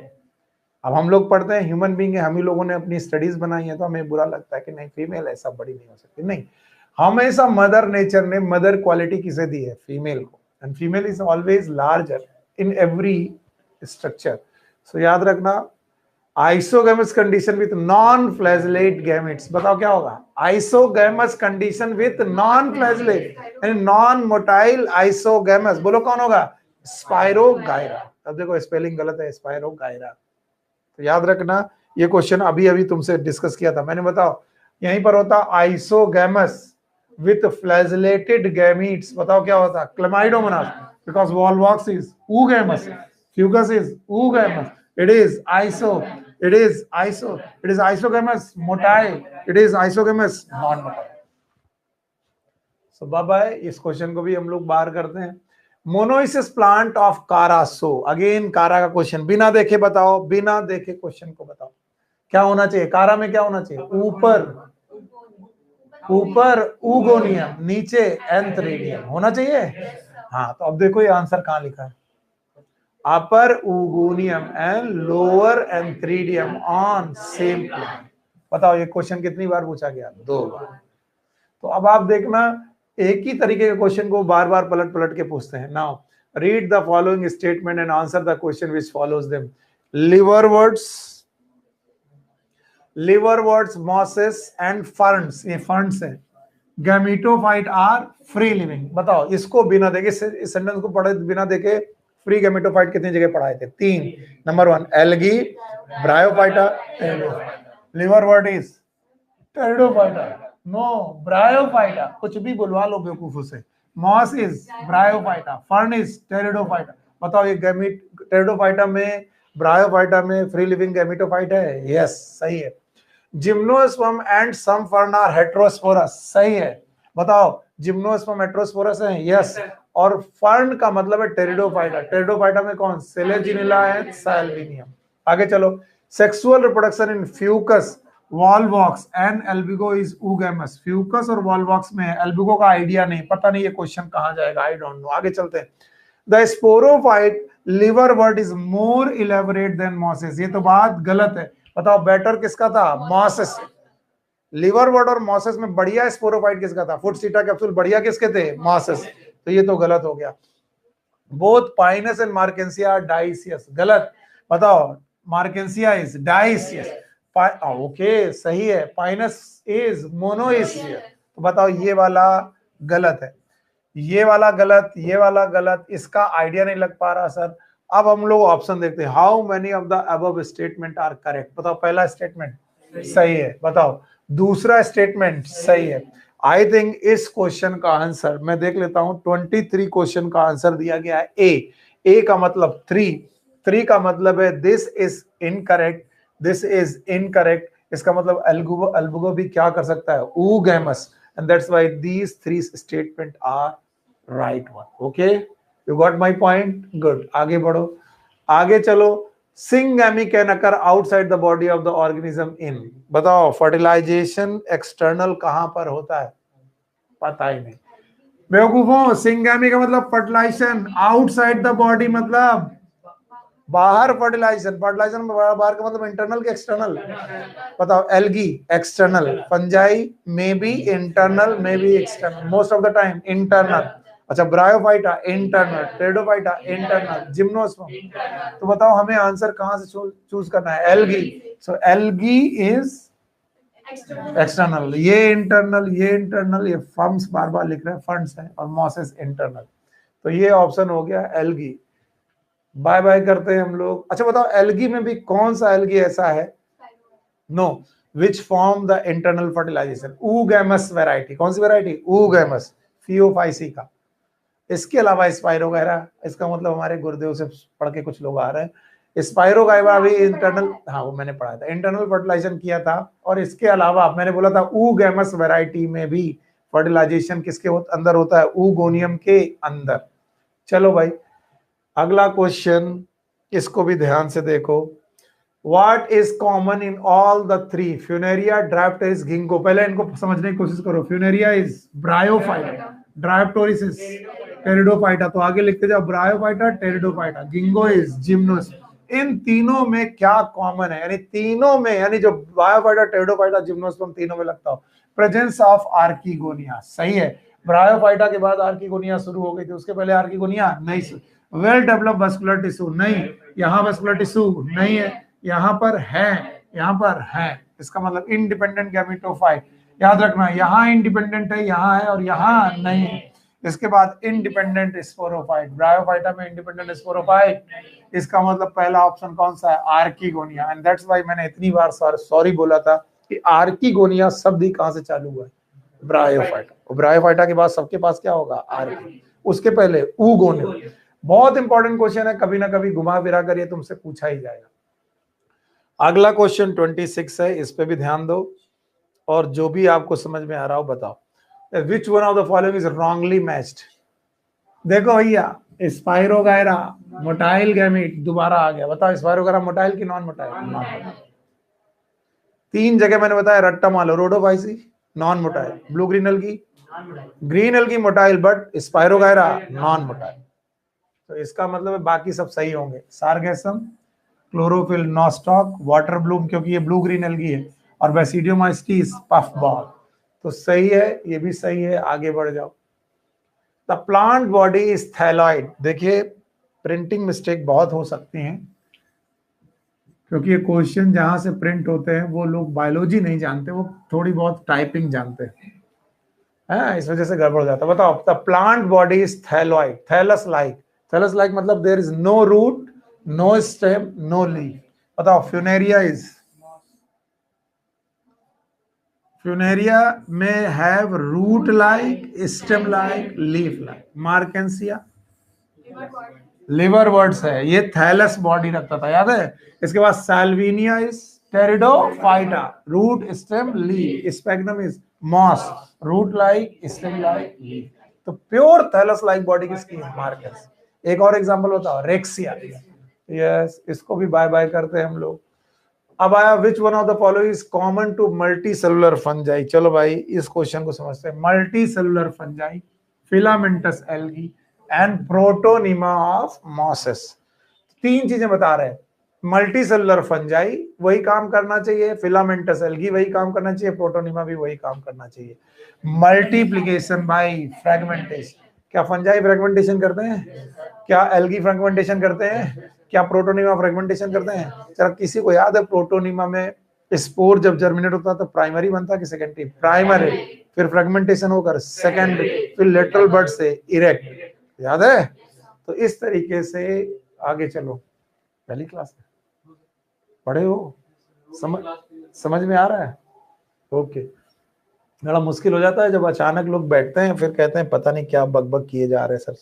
Speaker 1: अब हम लोग पढ़ते हैं ह्यूमन बीइंग है, हम ही लोगों ने अपनी स्टडीज बनाई है, तो हमें बुरा लगता है कि नहीं फीमेल ऐसा बड़ी नहीं हो सकती, नहीं, हमेशा मदर नेचर ने मदर क्वालिटी किसे दी है, फीमेल को, and female is always larger in every structure. So याद रखना, isogamous condition with non flagellate gametes, बताओ क्या होगा, isogamous condition with non flagellate यानी नॉन मोटाइल आइसोगेमस, बोलो कौन होगा, स्पाइरोगायरा। अब देखो स्पेलिंग गलत है, स्पाइरोगायरा। तो याद रखना ये क्वेश्चन अभी अभी तुमसे डिस्कस किया था मैंने, बताओ यहीं पर होता आइसोगेमस विथ फ्लैजलेटेड गैमीट्स, बताओ क्या होता, Chlamydomonas, because Volvox is oogamous, Fucus is oogamous, it is isogamous motile, it is isogamous non motile। So by, इस क्वेश्चन को भी हम लोग बाहर करते हैं। मोनोइसिस प्लांट ऑफ कारा, सो अगेन कारा का क्वेश्चन, बिना देखे बताओ, बिना देखे क्वेश्चन को बताओ क्या होना चाहिए, कारा में क्या होना चाहिए, ऊपर ऊगोनियम, नीचे एंथ्रेडियम होना चाहिए। हाँ, तो अब देखो ये आंसर कहां लिखा है, upper oogonium and lower antheridium on same plant. बताओ ये क्वेश्चन कितनी बार पूछा गया, 2 बार। तो अब आप देखना एक ही तरीके के क्वेश्चन को बार बार पलट पलट के पूछते हैं। Now read the following statement and answer the question which follows them. Liverworts, mosses and ferns, ये फर्न्स है, गैमेटोफाइट आर फ्री लिविंग। बताओ इसको बिना देखे, इस सेंटेंस को पढ़े बिना देखे, फ्री गैमेटोफाइट कितनी जगह पढ़ाए थे, 3। Number 1 algae, Bryophyta, liverwort is Pteridophyta, no Bryophyta, कुछ भी बुलवा लो बेवकूफों से, moss is Bryophyta, fern is Pteridophyta. बताओ ये गैमेट टेरिडोफाइटा में, ब्रायोफाइटा में फ्री लिविंग गैमेटोफाइट है, यस सही है। Gymnosperm and some fern are heterosporous, सही है। बताओ जिम्नोस्पर्म हेटेरोस्पोरस है, यस। और फर्न का मतलब है टेरिडोफाइटा, टेरिडोफाइटा में कौन, सेलेजिनिला एंड साल्विनियम। आगे चलो, sexual reproduction in Fucus, Volvox and Albugo is oogamous। Fucus और वॉलवॉक्स में, एल्बिगो का आइडिया नहीं, पता नहीं ये क्वेश्चन कहां जाएगा, आई डोंट नो। आगे चलते हैं, the sporophyte liverwort is more elaborate than mosses, ये तो बात गलत है। बताओ बेटर किसका था, मॉसेस। लिवरवर्ट और मॉसेस में बढ़िया स्पोरोफाइट किसका था, फुटसीटा कैप्सूल बढ़िया किसके थे, मॉसेस। तो ये तो गलत हो गया। बोथ पाइनस एंड मार्केंसिया डाइसियस, गलत। बताओ मार्केंसिया इज डाइसियस, ओके सही है, पाइनस इज मोनोइसियस। तो बताओ ये वाला गलत है, ये वाला गलत, ये वाला गलत, इसका आइडिया नहीं लग पा रहा सर। अब हम लोग ऑप्शन देखते हैं, how many of the above statement are correct. बताओ पहला स्टेटमेंट सही है, बताओ दूसरा स्टेटमेंट सही है। आई थिंक इस क्वेश्चन का आंसर मैं देख लेता हूं, 23 क्वेश्चन का आंसर दिया गया है ए का मतलब 3 का मतलब है this is incorrect, this is incorrect, इसका मतलब एल्बुगो भी क्या कर सकता है, oogamous, and that's why these 3 statement are right one। okay, you got my point, good। आगे बढ़ो, आगे चलो। Syngamy can occur outside the body of the organism in, बताओ फर्टिलाइजेशन एक्सटर्नल कहां पर होता है, पता ही नहीं बेवकूफों। सिंगैमी का मतलब फर्टिलाइजेशन, आउटसाइड द बॉडी मतलब बाहर, फर्टिलाइजेशन फर्टिलाइजेशन बाहर का मतलब इंटरनल के एक्सटर्नल। बताओ algae external, fungi may be internal may be external, most of the time internal. अच्छा Bryophyta internal, Pteridophyta internal, gymnosperm. तो बताओ हमें आंसर कहां से चूज करना है, algae. So algae is external, ये इंटरनल, ये फर्म्स बार बार लिख रहे हैं, फंड्स है, और मॉसेस इंटरनल। तो ये ऑप्शन हो गया एल्गी। बाय बाय करते हैं हम लोग। अच्छा बताओ एल्गी में भी कौन सा एल्गी ऐसा है, no, which form the internal fertilization, oogamous variety, कौन सी वैरायटी, oogamous फियोफाइसी का। इसके अलावा स्पाइरोगायरा, इसका मतलब हमारे गुरुदेव से पढ़ के कुछ लोग आ रहे हैं, स्पाइरोगाइवा भी इंटरनल, हाँ वो मैंने पढ़ा था, इंटरनल फर्टिलाइजेशन किया था। और इसके अलावा मैंने बोला था ऊगैमस वैरायटी में भी फर्टिलाइजेशन किसके अंदर होता है, ऊगोनियम के अंदर। चलो भाई अगला क्वेश्चन, इसको भी ध्यान से देखो। What is common in all the three? Funaria, Diapteris, Ginkgo. पहले इनको समझने की कोशिश करो। Funaria is Bryophyta, Diapteris is Pteridophyta। तो आगे लिखते जाओ, Bryophyta, Pteridophyta, Ginkgo is Gymnosperm। इन तीनों में क्या कॉमन है, यानी तीनों में, यानी जो Bryophyta, Pteridophyta, Gymnosperm तीनों में लगता हो, प्रेजेंस ऑफ आर्किगोनिया। सही है, ब्रायोफाइटा के बाद आर्किगोनिया शुरू हो गई थी, उसके पहले आर्किगोनिया नहीं। वेल डेवलप्ड मस्कुलर टिश्यू नहीं, यहाँ मस्कुलर टिश्यू नहीं है, यहाँ पर है, यहाँ पर है। इसका मतलब इंडिपेंडेंट गैमेटोफाइट। याद रखना, यहाँ इंडिपेंडेंट है, यहाँ है, और यहाँ नहीं है। इसके बाद इंडिपेंडेंट स्पोरोफाइट, ब्रायोफाइटा में इंडिपेंडेंट स्पोरोफाइट। इसका मतलब पहला ऑप्शन कौन सा है, आर्किगोनिया। एंड दैट्स व्हाई मैंने इतनी बार सॉरी बोला था कि आर्किगोनिया शब्द ही कहां से चालू हुआ है, ब्रायोफाइटा। और ब्रायोफाइटा के बाद सबके पास क्या होगा, आर्की, उसके पहले ऊगोनियम। बहुत इंपॉर्टेंट क्वेश्चन है, कभी ना कभी घुमा फिरा कर ये तुमसे पूछा ही जाएगा। अगला क्वेश्चन 26 है, इस पे भी ध्यान दो और जो भी आपको समझ में आ रहा हो बताओ। विच one of the following is wrongly matched. देखो भैया, स्पाइरोगायरा मोटाइल गैमीट दोबारा आ गया, बताओ स्पाइरोगायरा मोटाइल की नॉन मोटाइल। तीन जगह मैंने बताया, रट्टा मालो, Rhodophyceae non motile, blue green algae motile, but spirogyra non motile. तो इसका मतलब है बाकी सब सही होंगे। सारगेसम, क्लोरोफिल, नॉस्टॉक, वाटर ब्लूम क्योंकि ये ब्लू ग्रीन एल्गी है, और बेसिडियोमाइस्टीस पफ बॉल। तो सही है, ये भी सही है। आगे बढ़ जाओ। The plant body is thalloid. देखिए प्रिंटिंग मिस्टेक बहुत हो सकती हैं, क्योंकि ये क्वेश्चन जहां से प्रिंट होते हैं वो लोग बायोलॉजी नहीं जानते, वो थोड़ी बहुत टाइपिंग जानते हैं, इस वजह से गड़बड़ हो जाता है। बताओ, the plant body is thalloid, thallus like मतलब there is no root, no stem, no leaf. बताओ, फ्यूनेरिया में have root like, stem like, leaf like. Marchantia liverworts है, ये थैलस बॉडी रखता था, याद है। इसके बाद Salvinia is Pteridophyta, root stem leaf. Sphagnum is moss, root like, stem like, leaf. तो प्योर थैलस लाइक बॉडी किसकी है, मार्केंस। एक और एग्जांपल बताओ, रेक्सिया। यस, इसको भी बाय बाय करते हैं हम लोग। अब आया, which one of the following is common to multi cellular fungi. चलो भाई इस क्वेश्चन को समझते हैं। Multi cellular fungi, filamentous algae and protonema of mosses. तीन चीजें बता रहे हैं। मल्टी सेलुलर फंजाई वही काम करना चाहिए, फिलामेंटस एल्गी वही काम करना चाहिए, प्रोटोनिमा भी वही काम करना चाहिए। मल्टीप्लीकेशन बाय फ्रेगमेंटेशन, क्या फंजाई फ्रेगमेंटेशन करते हैं, क्या एल्गी फ्रेगमेंटेशन करते हैं, क्या प्रोटोनिमा फ्रेगमेंटेशन करते हैं। चलो किसी को याद है प्रोटोनिमा में स्पोर जब जर्मिनेट होता है तो प्राइमरी बनता है कि सेकेंडरी, प्राइमरी, फिर फ्रेगमेंटेशन होकर सेकेंडरी, फिर लेटरल बड से इरेक्ट, याद है। तो इस तरीके से आगे चलो, पहली क्लास में पढ़े हो, समझ में आ रहा है। ओके, बड़ा मुश्किल हो जाता है जब अचानक लोग बैठते हैं फिर कहते हैं पता नहीं क्या बकबक किए जा रहे हैं सर।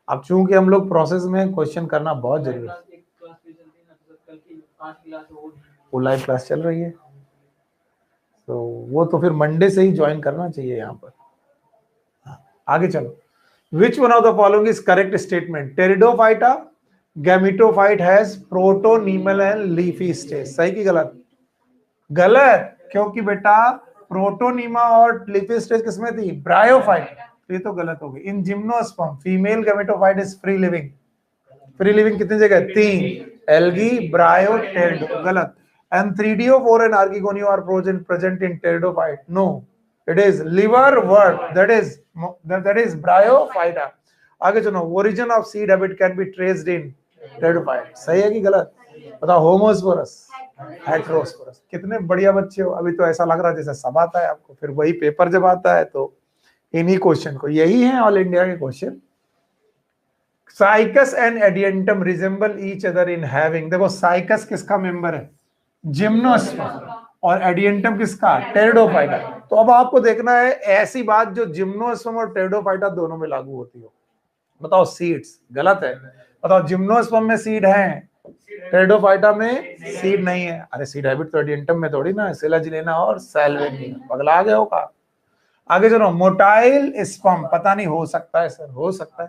Speaker 1: अब चूंकि हम लोग प्रोसेस में क्वेश्चन करना बहुत जरूरी है। वो लाइव क्लास चल रही है, तो वो तो फिर मंडे से ही ज्वाइन करना चाहिए यहाँ पर। आगे चलो। Which one of the following is correct statement. Pteridophyta gametophyte has protonemal and leafy stage. सही की गलत? गलत, क्योंकि बेटा प्रोटोनीमा और लीफी स्टेज किसमें थी, ब्रायोफाइट। ये तो गलत हो गई। इन gymnosperm female gametophyte is free living. Free living कितनी जगह, तीन, एल्गी, ब्रायो, टेरिडो। गलत। And 3DO4 and archegonium are present in pteridophyte. No, it is liverwort. That is bryophyta. आगे चलो। Origin of seed habit can be traced in pteridophyte. सही है कि गलत? बताओ। Homosporous, heterosporous. कितने बढ़िया बच्चे हो। अभी तो ऐसा लग रहा है जैसे सब आता है आपको, फिर वही पेपर जब आता है तो इन्हीं क्वेश्चन को, यही है ऑल इंडिया के question. Cycas and Adiantum resemble each other in having. देखो साइकस किसका मेंबर है, जिम्नोस्पर्म, और एडियंटम किसका, टेरिडोफाइटा। तो अब आपको देखना है ऐसी बात जो जिम्नोस्पर्म और टेरिडोफाइटा दोनों में लागू होती हो। बताओ सीड्स, गलत है। बताओ जिम्नोस्पर्म में सीड है, टेरिडोफाइटा में सीड नहीं है। अरे सीड हैबिट तो एडियंटम में थोड़ी ना, सिलाजिलेना और सैल्विनिया। पगला गए हो का? आगे चलो, मोटाइल स्पर्म, पता नहीं, हो सकता है सर, हो सकता है।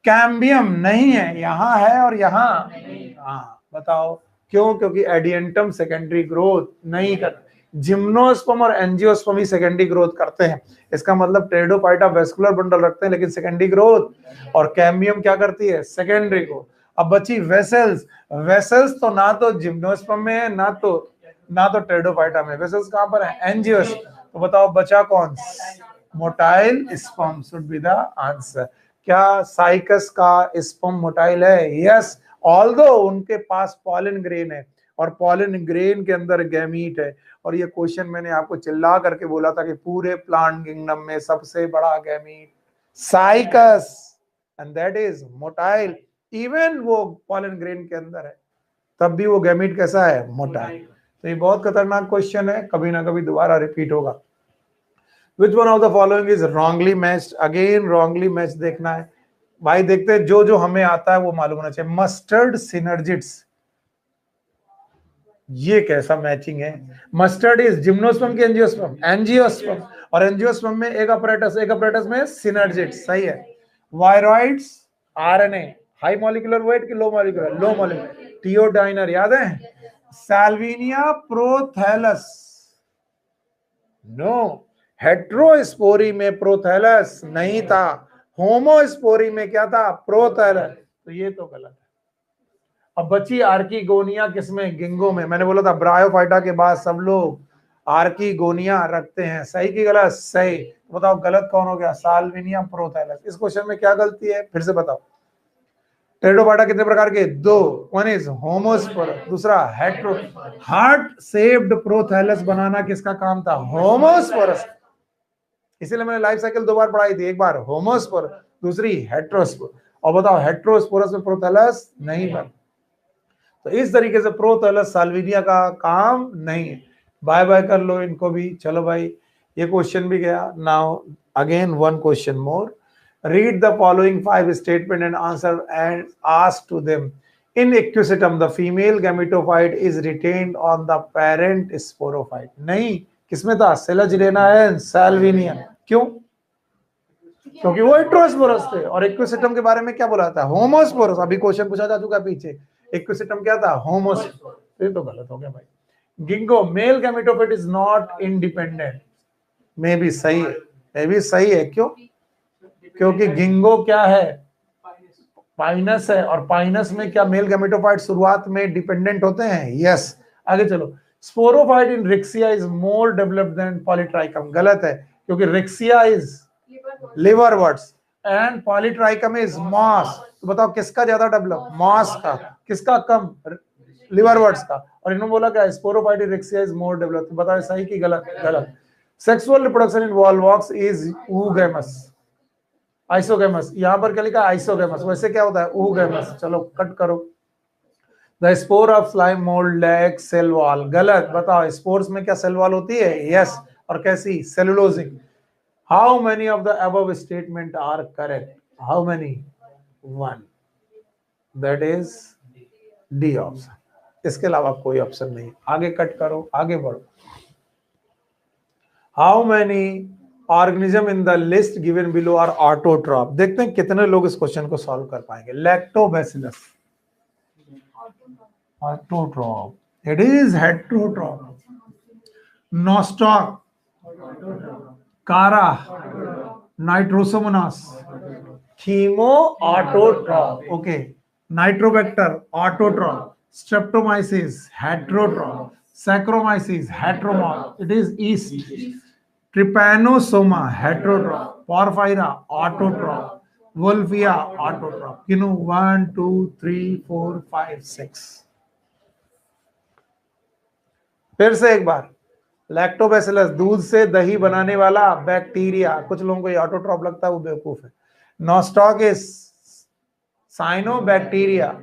Speaker 1: कैम्बियम नहीं है, यहाँ है और यहाँ, हाँ बताओ क्यों? क्योंकि एडियंटम सेकेंडरी ग्रोथ नहीं कर, जिम्नोस्पर्म और एंजियोस्पर्म ही सेकेंडरी ग्रोथ करते हैं। इसका मतलब टेरिडोफाइटा वेस्कुलर बंडल रखते हैं लेकिन सेकेंडरी ग्रोथ, और कैम्बियम क्या करती है? Secondary growth. अब बची वेसल्स। वेसल्स तो ना तो जिम्नोस्पर्म में है ना तो टेरिडोफाइटा में। वेसल्स कहां पर है? एंजियोस्पर्म। तो बताओ बचा कौन? Motile sperm should be the answer. क्या साइकस का स्पर्म मोटाइल है? यस, ऑल्दो उनके पास पॉलन ग्रेन है और पॉलन ग्रेन के अंदर गैमीट है। और ये क्वेश्चन मैंने आपको चिल्ला करके बोला था कि पूरे प्लांट किंगडम में सबसे बड़ा gamete cycas, and that is motile. Even वो पॉलन ग्रेन के अंदर है तब भी वो गैमीट कैसा है? मोटाइल। तो ये बहुत खतरनाक क्वेश्चन है, कभी ना कभी दोबारा रिपीट होगा। Which one of the following is wrongly matched? Again wrongly matched देखना है भाई। देखते हैं जो हमें आता है वो मालूम होना चाहिए। मस्टर्ड सिनर्जिट्स, ये कैसा मैचिंग है? मस्टर्ड इज जिम्नोस्पर्म की एंजियोस्पर्म? एंजियोस्पर्म। और एंजियोस्पर्म में एक अपरेटस में सिनर्जिट्स, सही है। Viroids RNA, high molecular weight की लो मॉलिक्यूलर? Low molecular. टियोडाइनर याद है? Salvinia prothallus, no. हेट्रोस्पोरी में प्रोथैलस नहीं था, होमोस्पोरी में क्या था? प्रोथैलस। तो ये तो गलत है। अब बची आर्कीगोनिया, किसमें? गिंगो में। मैंने बोला था ब्रायोफाइटा के बाद सब लोग आर्कीगोनिया रखते हैं, सही की गलत? सही। बताओ गलत कौन हो गया? Salvinia prothallus. इस क्वेश्चन में क्या गलती है फिर से बताओ? टेरिडोफाइटा कितने प्रकार के? दो। वन इज होमोस्पोरस, दूसरा हेट्रो। हार्ट शेप्ड प्रोथैलस बनाना किसका काम था? होमोस्पोरस। इसीलिए मैंने लाइफ साइकिल दो बार पढ़ाई थी, एक बार होमोस्पोरस, दूसरी हेट्रोस्पोरस। और बताओ हेट्रोस्पोरस में प्रोथैलस नहीं बन। तो इस तरीके से प्रोथैलस साल्विनिया का काम नहीं है। बाय बाय कर लो इनको भी। चलो भाई, ये क्वेश्चन भी गया। Now again one question more. Read the following 5 statement and answer and ask to them. In equisetum, the female gametophyte is retained on the parent sporophyte. नहीं, किसमें था? सेलाजिलेना एंड सैल्विनिया। क्यों? क्योंकि वो हेट्रोस्पोरस थे। और इक्विसेटम के बारे में क्या बोला था? होमोस्पोरस। अभी क्वेश्चन पूछा जा चुका पीछे, इक्विसेटम क्या था? होमोस्पोरस। ये तो गलत हो गया भाई। गिंगो, male gametophyte is not independent, में भी सही है, में भी सही है। क्यों? क्योंकि गिंगो क्या है? पाइनस है, और पाइनस में क्या मेल गैमेटोफाइट शुरुआत में डिपेंडेंट होते हैं? यस। आगे चलो, sporophyte in Riccia is more developed than Polytrichum. गलत है, क्योंकि Riccia is liverworts and Polytrichum is moss. तो बताओ किसका ज्यादा डेवलप? मॉस का। किसका कम? लिवरवर्ट्स का। और इन्होंने बोला क्या? Sporophyte in Riccia is more developed. तो बताओ सही की गलत? गलत। Sexual reproduction in Volvox is oogamous, isogamous. यहां पर क्या लिखा? आइसोगेमस। वैसे क्या होता है? oogamous। चलो कट करो। The spore of slime mould lack cell wall. गलत। बताओ स्पोर्स में क्या सेल वॉल होती है? यस। और कैसी? Cellulosic. How many of the above statement are correct? How many? 1, that is D option. इसके अलावा कोई ऑप्शन नहीं। आगे कट करो, आगे बढ़ो। How many organism in the list given below are autotroph? देखते हैं कितने लोग इस क्वेश्चन को सॉल्व कर पाएंगे। Lactobacillus autotroph, it is heterotroph. Nostoc, Chara, Nitrosomonas, chemo autotroph. Okay, Nitrobacter autotroph, Streptomyces heterotroph, Saccharomyces heteromorph, it is yeast. Trypanosoma heterotroph, Porphyra autotroph, Wolffia autotroph. किनो 1 2 3 4 5 6। फिर से एक बार, लैक्टोबैसिलस दूध से दही बनाने वाला बैक्टीरिया। कुछ लोगों को ये ऑटोट्रॉप लगता है, वो बेवकूफ है। नॉस्टॉकिस साइनोबैक्टीरिया,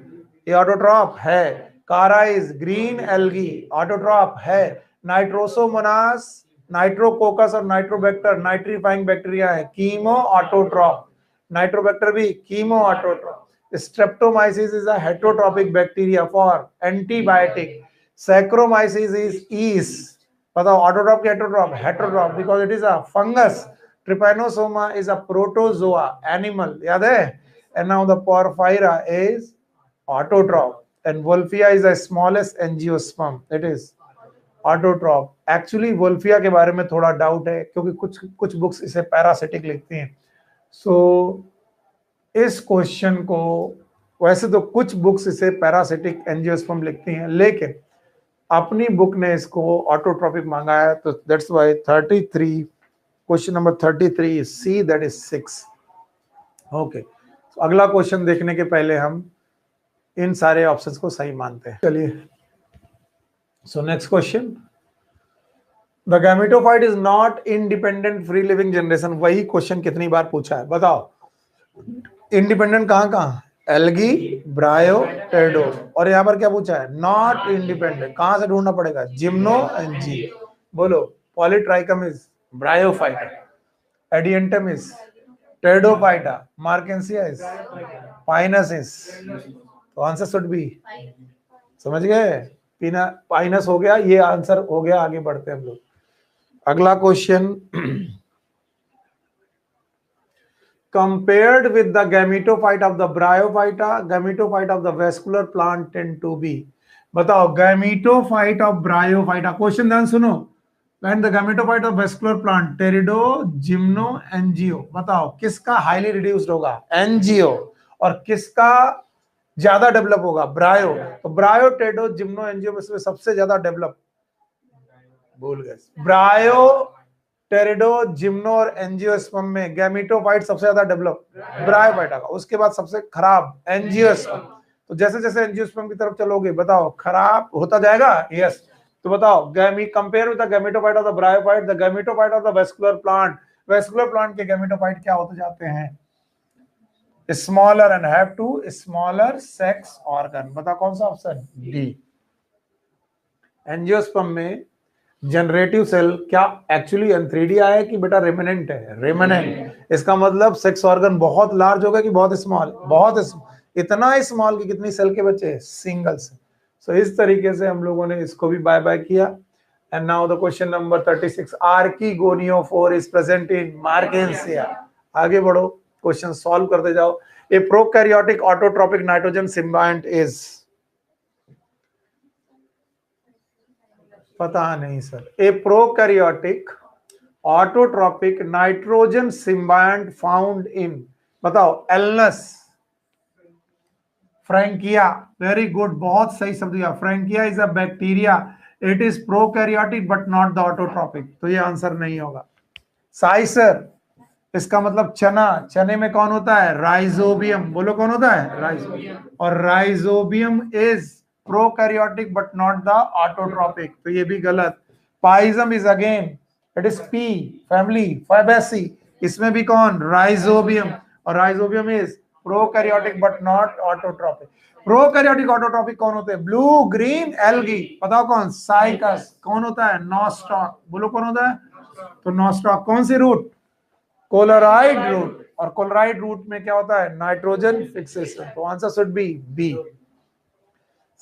Speaker 1: ये ऑटोट्रॉप है। कारा इज ग्रीन एल्गी, ऑटोट्रॉप है। नाइट्रोसोमोनास, नाइट्रोकोकस और नाइट्रोबैक्टर नाइट्रीफाइंग बैक्टीरिया है, कीमो ऑटोट्रॉप। नाइट्रोबैक्टर भी chemo autotroph. Streptomyces is a heterotrophic bacteria for antibiotic. Saccharomyces is yeast. बताओ ऑटोट्रॉप क्या हेटरोट्रॉप? हेटरोट्रॉप because it is a fungus. Trypanosoma is a protozoa animal. याद है? And now the Porphyra is autotroph. And Wolffia is the smallest angiosperm. It is autotroph. Actually Wolffia के बारे में थोड़ा doubt है क्योंकि कुछ बुक्स इसे पैरासिटिक लिखती हैं. सो इस क्वेश्चन को वैसे तो कुछ बुक्स इसे पैरासिटिक एंजियोस्पर्म लिखती हैं, लेकिन अपनी बुक ने इसको ऑटोट्रॉपिक मांगा है, तो that's why 33 question number 33 C, that is 6. Okay, तो अगला क्वेश्चन देखने के पहले हम इन सारे ऑप्शंस को सही मानते हैं. चलिए, so next question, the gametophyte is not independent free living generation. वही क्वेश्चन कितनी बार पूछा है बताओ. इंडिपेंडेंट कहाँ? एल्गी, ब्रायो, टेडो. और यहाँ पर क्या पूछा है? Not independent. कहां से ढूंढना पड़ेगा? जिम्नो एंड जी. बोलो. Polytrichum is bryophyta, Adiantum is Pteridophyta, मार्केंसिया is Pinus. तो आंसर शुड बी, समझ गए? पाइनस हो गया, ये आंसर हो गया. आगे बढ़ते हैं हम लोग. अगला question, compared with the gametophyte of the bryophyta, gametophyte of the vascular plant tend to be. बताओ, gametophyte of bryophyta. क्वेश्चन ध्यान सुनो. And the gametophyte of vascular plant, pterido, gymno, angio. बताओ किसका हाईली रिड्यूस्ड होगा? Angio. और किसका ज्यादा develop होगा? ब्रायो. तो ब्रायो, टेडो, जिम्नो, एंजियो में सबसे ज्यादा डेवलप, भूल गए, ब्रायो, टेरिडो, जिम्नो और एंजियोस्पर्म में गैमेटोफाइट सबसे ज्यादा डेवलप ब्रायोफाइटा का. उसके बाद सबसे खराब एंजियोस्पर्म. तो जैसे जैसे एंजियोस्पर्म की तरफ चलोगे बताओ खराब होता जाएगा. यस. तो बताओ, compare with the gametophyte of the bryophyte, the gametophyte of the vascular plant. Vascular plant के गैमेटोफाइट क्या होते जाते हैं? Smaller and have to smaller sex organ. बताओ कौन सा ऑप्शन? डी. एंजियोस्पर्म में जनरेटिव सेल क्या एक्चुअली एंथ्रीडिया है कि बेटा रेमिनेंट है? रेमिनेंट. इसका मतलब सेक्स ऑर्गन बहुत लार्ज होगा कि बहुत स्मॉल? बहुत इतना स्मॉल कि कितनी सेल के बच्चे? Single cell. सो इस तरीके से हम लोगों ने इसको भी बाय बाय किया. And now the question number 36, archegoniophore is present in Marchantia. आगे बढ़ो, क्वेश्चन सॉल्व करते जाओ. A prokaryotic autotrophic nitrogen symbiont is, पता नहीं sir. A prokaryotic autotrophic nitrogen symbiont found in, बताओ, एल्नस, फ्रैंकिया. वेरी गुड, बहुत सही शब्द दिया. Frankia is a bacteria. It is prokaryotic but not the autotrophic. तो ये आंसर नहीं होगा. साइसर, इसका मतलब चना. चने में कौन होता है? राइजोबियम. बोलो कौन होता है? राइजोबियम. और Rhizobium is prokaryotic but not the autotrophic. तो ये भी गलत. Pisum is again, it is pea family, Fabaceae. इसमें भी कौन? राइजोबियम. और Rhizobium is prokaryotic but not autotrophic. Prokaryotic autotrophic कौन होते हैं? Blue green algae. बताओ कौन? साइकस. कौन होता है? नॉस्टॉक. बोलो कौन होता है? तो नॉस्टॉक. कौन सी रूट? Coralloid root. और कोलोराइड रूट में क्या होता है? Nitrogen fixation. तो आंसर शुड बी बी.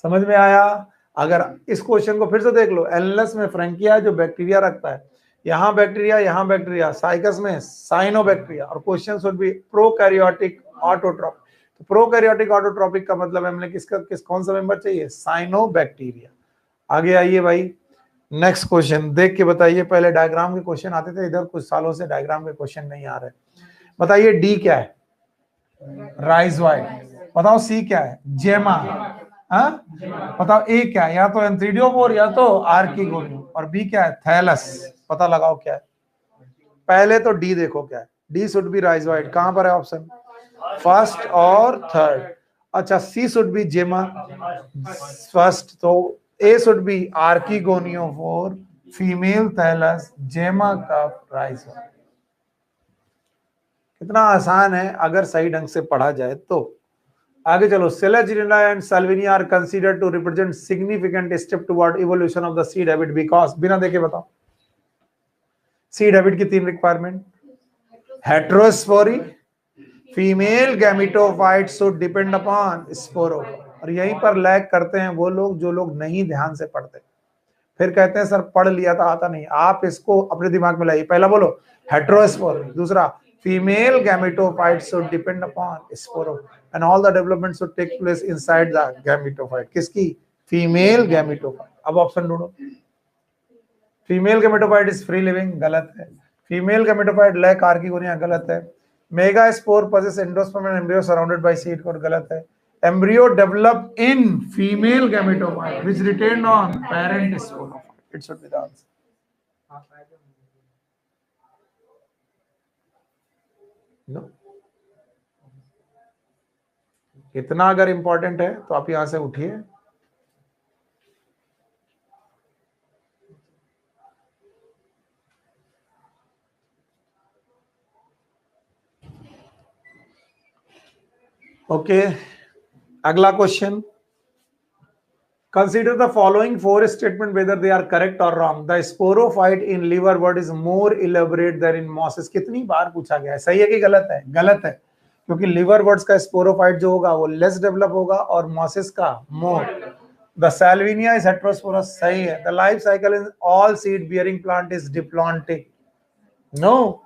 Speaker 1: समझ में आया? अगर इस क्वेश्चन को फिर से देख लो, एल्नस में फ्रैंकिया जो बैक्टीरिया रखता है, यहाँ बैक्टीरिया, साइकस में साइनोबैक्टीरिया. और question should be prokaryotic autotrophic. तो प्रोकैरियोटिक ऑटोट्रोपिक का मतलब हमने कौन सा मेंबर चाहिए? साइनोबैक्टीरिया. आगे आइए भाई, नेक्स्ट क्वेश्चन देख के बताइए. पहले डायग्राम के क्वेश्चन आते थे, इधर कुछ सालों से डायग्राम के क्वेश्चन नहीं आ रहे. बताइए डी क्या है? राइजोइड. बताओ सी क्या है? जेमा. हाँ, बताओ ए क्या है? या तो एंथ्रीडियोफोर या तो आर्कीगोनियो. और बी क्या है? थैलस. पता लगाओ क्या है. पहले तो डी देखो क्या है. D should be rhizoid. कहां पर है ऑप्शन? फर्स्ट और थर्ड. अच्छा, सी शुड बी जेमा फर्स्ट. तो ए शुड बी आर्कीगोनियोफोर, फीमेल थैलस, जेमा कफ, राइजोइड. कितना आसान है अगर सही ढंग से पढ़ा जाए तो. आगे चलो. Selaginella and Salvinia are considered to represent significant step toward evolution of the seed habit because. बिना देखे बताओ. सीड हैबिट की 3 requirement: heterospory, female gametophyte should depend upon sporo. और यहीं पर लैग करते हैं वो लोग जो लोग नहीं ध्यान से पढ़ते, फिर कहते हैं सर पढ़ लिया था आता नहीं। आप इसको अपने दिमाग में लाइए। पहला बोलो हेटेरोस्पोर, दूसरा female gametophyte should depend upon sporo and all the development should take place inside the gametophyte. किसकी? Female gametophyte. अब ऑप्शन ढूंढो। Female gametophyte is free living, गलत है। फीमेल गैमेटोफाइट लैक आर्किगोनिया, गलत है। Megaspore possess endosperm and embryo surrounded by seed coat, गलत है। Embryo develop in female gametophyte which retained on parent sporophyte. It should be the answer. No. इतना अगर important है तो आप यहां से उठिए। ओके, अगला question. Consider the following four statements whether they are correct or wrong. The sporophyte in liverwort is more elaborate than in mosses. कितनी बार पूछा गया है, सही है कि गलत है? गलत है, क्योंकि liverworts का sporophyte जो होगा वो less develop होगा और mosses का more. The salvinia is heterosporous, सही है। The life cycle in all seed bearing plant is diplontic. No.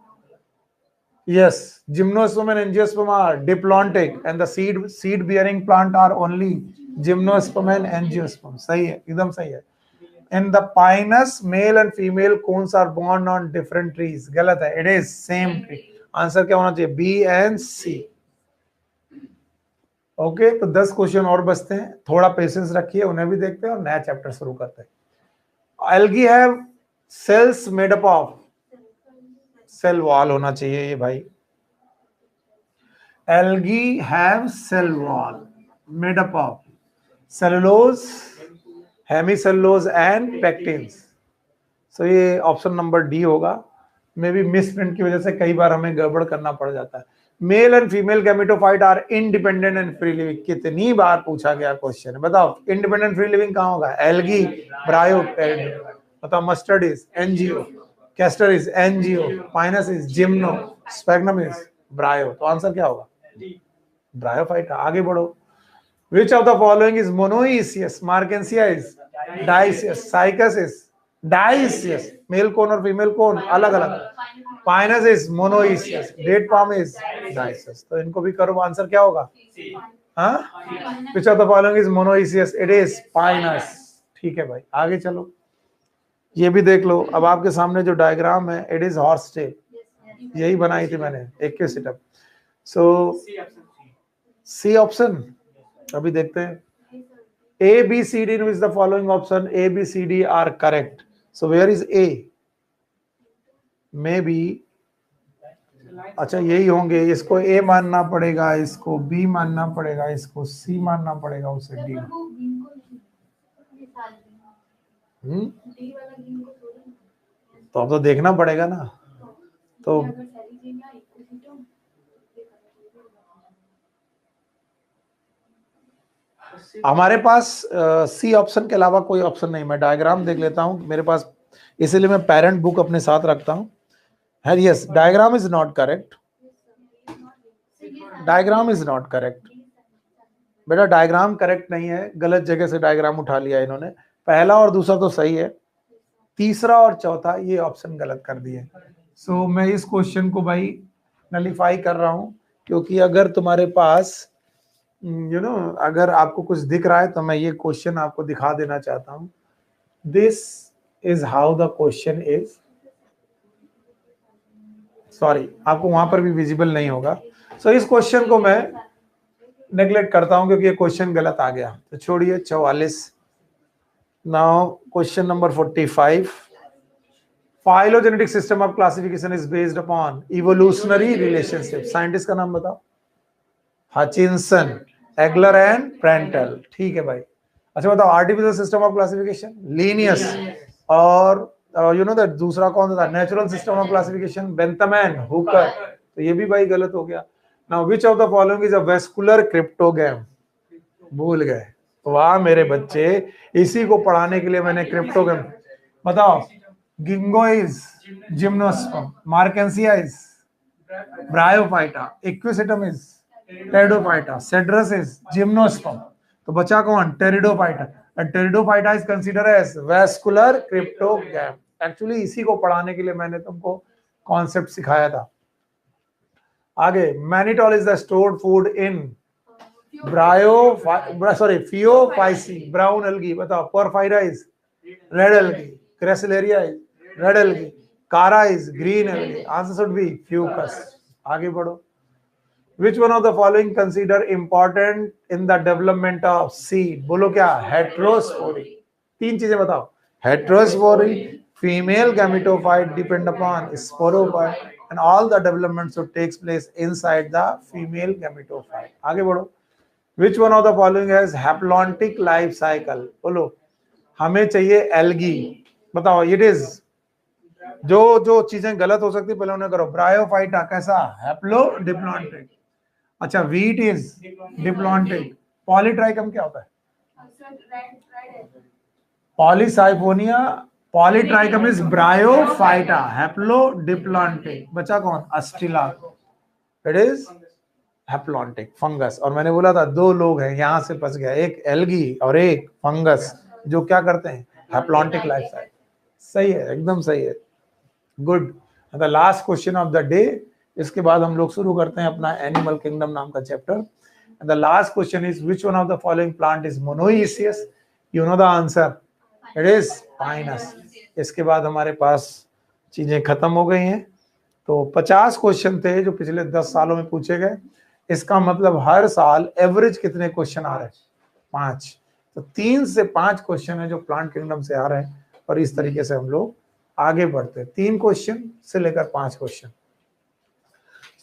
Speaker 1: Yes, gymnosperm and angiosperm are diplontic and the seed bearing plant are only gymnosperm and angiosperm. सही है, एकदम सही है। In the pinus, male and female cones are born on different trees. गलत है, it is same tree. Answer क्या होना चाहिए? B and C. ओके, तो 10 क्वेश्चन और बचते हैं, थोड़ा पेशेंस रखिए, उन्हें भी देखते हैं और नया चैप्टर शुरू करते हैं। Algae have cells made up of, cell wall होना चाहिए ये भाई। Algae have cell wall made up of cellulose, hemicellulose and pectins. So ये ऑप्शन नंबर डी होगा। मे बी मिसप्रिंट की वजह से कई बार हमें गड़बड़ करना पड़ जाता है। Male and female gametophyte are independent and free living. कितनी बार पूछा गया क्वेश्चन है, बताओ इंडिपेंडेंट फ्री लिविंग कहाँ होगा? एल्गी, ब्रायो, बताओ mustard is angio, castor is angio, Pinus is gymno, Sphagnum is bryo. तो आंसर क्या होगा? ब्रायोफाइट। आगे बढ़ो। Which of the following is monoecious? Markensia is dioecious. Cycas is dioecious. Male cone और female cone अलग अलग। Pinus is monoecious. Date palm is dioecious. तो इनको भी करो, आंसर क्या होगा? हाँ? Which of the following is monoecious? It is Pinus. ठीक है भाई, आगे चलो। ये भी देख लो। अब आपके सामने जो डायग्राम है, it is horsetail. यही बनाई थी मैंने, एक के सेटअप। So C ऑप्शन अभी देखते हैं। A, B, C, D is the following option. A, B, C, D are correct. So where is A? Maybe. अच्छा यही होंगे। इसको A मानना पड़ेगा, इसको B मानना पड़ेगा, इसको C मानना पड़ेगा, उसे D। तो अब तो देखना पड़ेगा ना। तो हमारे पास सी ऑप्शन के अलावा कोई ऑप्शन नहीं। मैं डायग्राम देख लेता हूं मेरे पास, इसीलिए मैं पेरेंट बुक अपने साथ रखता हूं। Yes, diagram is not correct. Diagram is not correct बेटा, डायग्राम करेक्ट नहीं है, गलत जगह से डायग्राम उठा लिया इन्होंने। पहला और दूसरा तो सही है, तीसरा और चौथा ये ऑप्शन गलत कर दिए। सो मैं इस क्वेश्चन को भाई नलीफाई कर रहा हूं, क्योंकि अगर तुम्हारे पास अगर आपको कुछ दिख रहा है तो मैं ये क्वेश्चन आपको दिखा देना चाहता हूं। This is how the question is. Sorry, आपको वहां पर भी विजिबल नहीं होगा। सो इस क्वेश्चन को मैं नेग्लेक्ट करता हूं क्योंकि ये क्वेश्चन गलत आ गया, तो छोड़िए। 44। Now question number 45। Phylogenetic system of classification is based upon evolutionary relationship. Scientist का नाम बताओ। Hutchinson, Engler and Prantl. ठीक है भाई। अच्छा बताओ, artificial system of classification Linnaeus, और दैट दूसरा कौन था? Natural system of classification Bentham and Hooker. तो ये भी भाई गलत हो गया। Now which of the following is a vascular cryptogam? भूल गए? वाह मेरे बच्चे, इसी को पढ़ाने के लिए मैंने क्रिप्टोगैम। बताओ, Ginkgo is gymnosperm, Marchantia is Bryophyta, Equisetum is Pteridophyta, Cedrus is gymnosperm. तो बचा कौन? Pteridophyta. And Pteridophyta is consider as vascular cryptogam. Actually इसी को पढ़ाने के लिए मैंने तुमको कॉन्सेप्ट सिखाया था। आगे, mannitol is the stored food in Phaeophyceae, brown algae. बताओ, Porphyra is red algae, Gracilaria is red algae, Chara is green algae. Answer should be Fucus. आगे बढ़ो। Which one of the following consider important in the development of seed? बोलो क्या? Heterospory. तीन चीजें बताओ। Heterospory, female gametophyte depend upon sporophyte, and all the development should takes place inside the female gametophyte. आगे बढ़ो। Which one of the following has haplontic life cycle? बोलो। हमें चाहिए एल्गी। बताओ, it is जो चीजें गलत हो सकती पहले उन्हें करो। ब्रायोफाइटा कैसा? Haplo diplontic. अच्छा, वीट इज डिप्लॉन्टिक। पॉलीट्राइकम क्या होता है? Polysiphonia. Polytrichum is bryophyta, haplo diplontic. बचा कौन? अस्टिला, इट इज हैप्लॉन्टिक, फंगस। और मैंने बोला था दो लोग हैं, यहां से फंस गया, एक एल्गी और एक फंगस, जो क्या करते हैं? Haplontic life cycle. सही है, एकदम सही है, good. The last question of the day, इसके बाद हम लोग शुरू करते हैं अपना एनिमल किंगडम नाम का chapter. The last question is which one of the following plant is monoecious? You know the answer, it is Pinus. इसके बाद हमारे पास चीजें खत्म हो गई हैं। तो 50 क्वेश्चन थे जो पिछले 10 सालों में पूछे गए। इसका मतलब हर साल एवरेज कितने क्वेश्चन आ रहे हैं? 5। तो 3 से 5 क्वेश्चन है जो प्लांट किंगडम से आ रहे हैं, और इस तरीके से हम लोग आगे बढ़ते हैं, 3 क्वेश्चन से लेकर 5 question.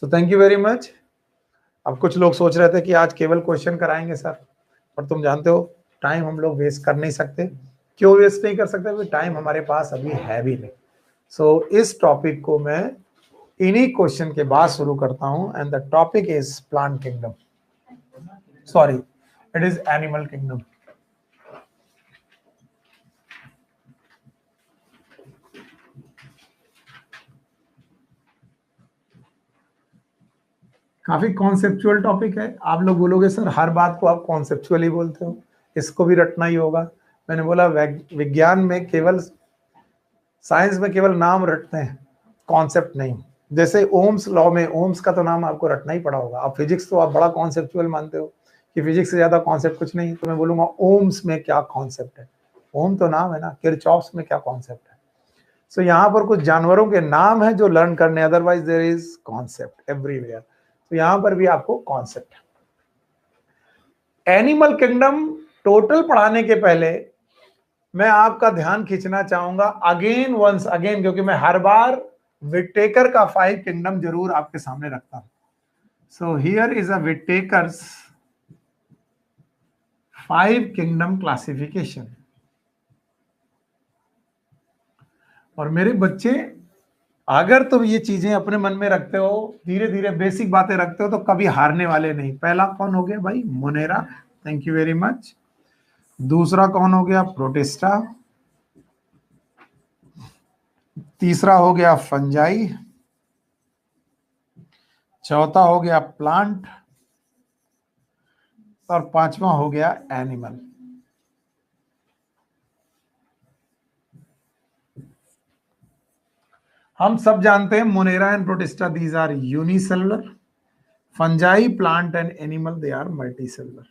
Speaker 1: So thank you very much. अब कुछ लोग सोच रहे थे कि आज केवल क्वेश्चन कराएंगे सर, पर तुम जानते हो टाइम हम लोग वेस्ट कर नहीं सकते। क्यों वेस्ट नहीं कर सकते? क्योंकि टाइम हमारे पास अभी है भी नहीं। सो इस टॉपिक को मैं इन्हीं क्वेश्चन के बाद शुरू करता हूं। And the topic is plant kingdom, sorry, it is animal kingdom. काफी कॉन्सेप्चुअल टॉपिक है। आप लोग बोलोगे सर हर बात को आप कॉन्सेप्चुअली बोलते हो, इसको भी रटना ही होगा। मैंने बोला विज्ञान में केवल, साइंस में केवल नाम रटते हैं, कॉन्सेप्ट नहीं। जैसे ओम्स लॉ में ओम्स का तो नाम आपको रटना ही पड़ा होगा। आप फिजिक्स तो आप बड़ा कॉन्सेप्चुअल मानते हो कि फिजिक्स से ज्यादा कॉन्सेप्ट कुछ नहीं, तो मैं बोलूंगा ओम्स में क्या कॉन्सेप्ट है? ओम तो नाम है ना। किरचॉफ्स में क्या कॉन्सेप्ट है? सो यहाँ पर कुछ जानवरों के नाम है जो लर्न करने, otherwise there is concept everywhere. तो यहां पर भी आपको कॉन्सेप्ट है। एनिमल किंगडम टोटल पढ़ाने के पहले मैं आपका ध्यान खींचना चाहूंगा अगेन, वंस अगेन, क्योंकि मैं हर बार विटेकर का 5 किंगडम जरूर आपके सामने रखता हूं। So here is a Whittaker's 5 kingdom classification. और मेरे बच्चे, अगर तुम ये चीजें अपने मन में रखते हो, धीरे धीरे बेसिक बातें रखते हो, तो कभी हारने वाले नहीं। पहला कौन हो गया भाई? Monera, thank you very much. दूसरा कौन हो गया? प्रोटिस्टा। तीसरा हो गया फंजाई। चौथा हो गया प्लांट। और पांचवा हो गया एनिमल। हम सब जानते हैं Monera and Protista, these are unicellular. Fungi, plant and animal, they are multicellular.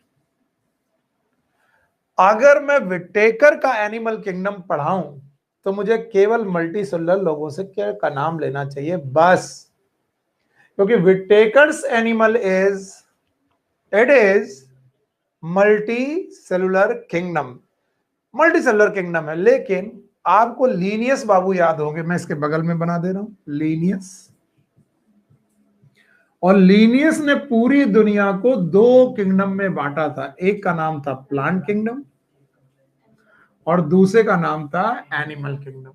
Speaker 1: अगर मैं विटेकर का एनिमल किंगडम पढ़ाऊं तो मुझे केवल मल्टीसेलुलर लोगों से क्या का नाम लेना चाहिए बस, क्योंकि Whittaker's animal is, it is multi cellular kingdom. Multi cellular kingdom है, लेकिन आपको लीनियस बाबू याद होंगे, मैं इसके बगल में बना दे रहा हूं, लीनियस। और लीनियस ने पूरी दुनिया को 2 किंगडम में बांटा था। एक का नाम था प्लांट किंगडम और दूसरे का नाम था एनिमल किंगडम।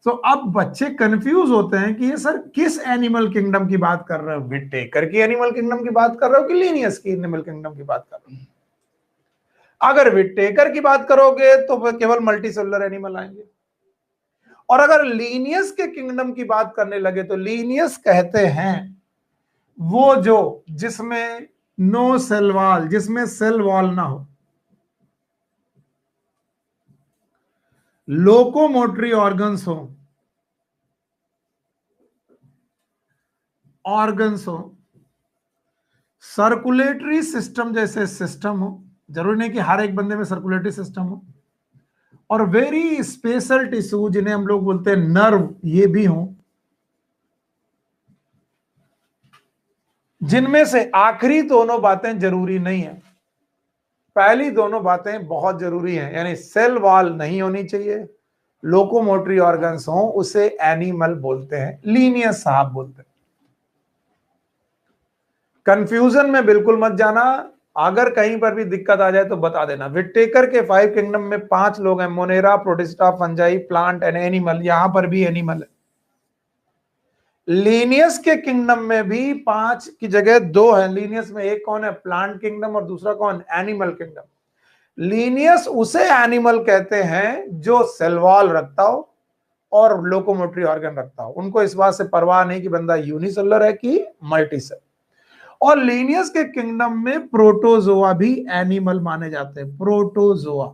Speaker 1: तो अब बच्चे कंफ्यूज होते हैं कि ये सर किस एनिमल किंगडम की बात कर रहे हो? विटेकर की एनिमल किंगडम की बात कर रहे हो कि लीनियस की एनिमल किंगडम की बात कर रहे हो? अगर विटेकर की बात करोगे तो केवल मल्टी सेलुलर एनिमल आएंगे, और अगर लीनियस के किंगडम की बात करने लगे तो लीनियस कहते हैं वो जो जिसमें नो सेल वॉल, जिसमें सेल वॉल ना हो, लोकोमोटरी ऑर्गन्स हो, सर्कुलेटरी सिस्टम जैसे सिस्टम हो, जरूरी नहीं कि हर एक बंदे में सर्कुलेटरी सिस्टम हो, और वेरी स्पेशल टिश्यू जिन्हें हम लोग बोलते हैं नर्व, ये भी हो, जिनमें से आखिरी दोनों बातें जरूरी नहीं है, पहली दोनों बातें बहुत जरूरी हैं, यानी सेल वॉल नहीं होनी चाहिए, लोकोमोटरी ऑर्गन्स हो, उसे एनिमल बोलते हैं, लीनियस साहब बोलते हैं। कंफ्यूजन में बिल्कुल मत जाना, अगर कहीं पर भी दिक्कत आ जाए तो बता देना। विटेकर के 5 किंगडम में 5 लोग हैं, Monera, protista, fungi, plant and animal, यहां पर भी एनिमल है। लीनियस के किंगडम में भी 5 की जगह 2 है, लीनियस में एक कौन है, प्लांट किंगडम, और दूसरा कौन, एनिमल किंगडम। लीनियस उसे एनिमल कहते हैं जो सेल वॉल रखता हो और लोकोमोटरी ऑर्गन रखता हो, उनको इस बात से परवाह नहीं कि बंदा यूनिसेलुलर है कि मल्टीसेल। और लीनियस के किंगडम में प्रोटोजोआ भी एनिमल माने जाते हैं, प्रोटोजोआ।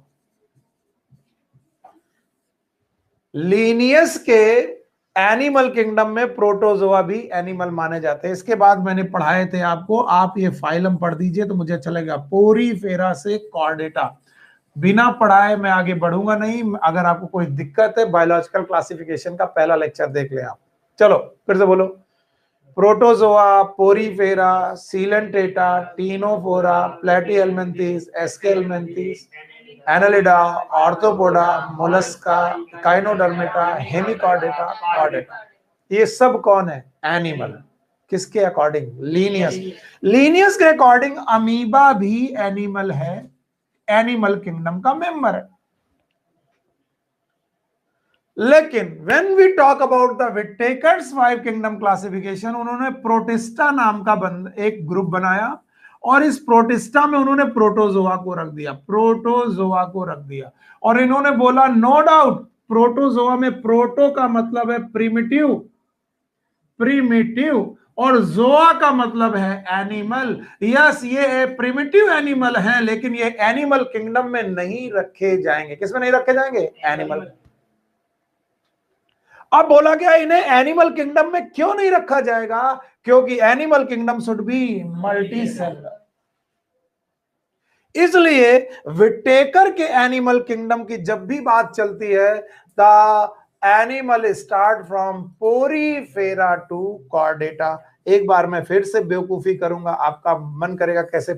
Speaker 1: लीनियस के एनिमल किंगडम में प्रोटोजोआ भी एनिमल माने जाते हैं। इसके बाद मैंने पढ़ाए थे आपको, आप ये फाइलम पढ़ दीजिए तो मुझे अच्छा लगेगा, पोरीफेरा से कॉर्डेटा। बिना पढ़ाए मैं आगे बढ़ूंगा नहीं। अगर आपको कोई दिक्कत है, बायोलॉजिकल क्लासिफिकेशन का पहला लेक्चर देख ले आप। चलो फिर से बोलो, Protozoa, Porifera, Coelenterata, Ctenophora, Platyhelminthes, Aschelminthes, Annelida, Arthropoda, Mollusca, Echinodermata, Hemichordata, Chordata, ये सब कौन है, एनिमल। किसके अकॉर्डिंग, लीनियस। लीनियस के अकॉर्डिंग अमीबा भी एनिमल है, एनिमल किंगडम का मेंबर है। लेकिन when we talk about the Whittaker's 5 kingdom classification, उन्होंने प्रोटिस्टा नाम का एक ग्रुप बनाया, और इस प्रोटिस्टा में उन्होंने प्रोटोजोआ को रख दिया, प्रोटोजोआ को रख दिया। और इन्होंने बोला नो डाउट प्रोटोजोआ में प्रोटो का मतलब है प्रिमिटिव, प्रिमिटिव, और जोआ का मतलब है एनिमल। यस, ये प्रिमिटिव एनिमल है, लेकिन ये एनिमल किंगडम में नहीं रखे जाएंगे। किसमें नहीं रखे जाएंगे, एनिमल। अब बोला गया इन्हें एनिमल किंगडम में क्यों नहीं रखा जाएगा, क्योंकि animal kingdom should be multi cellular. इसलिए विटेकर के एनिमल किंगडम की जब भी बात चलती है, the animal start from Porifera to Chordata. एक बार मैं फिर से बेवकूफी करूंगा, आपका मन करेगा कैसे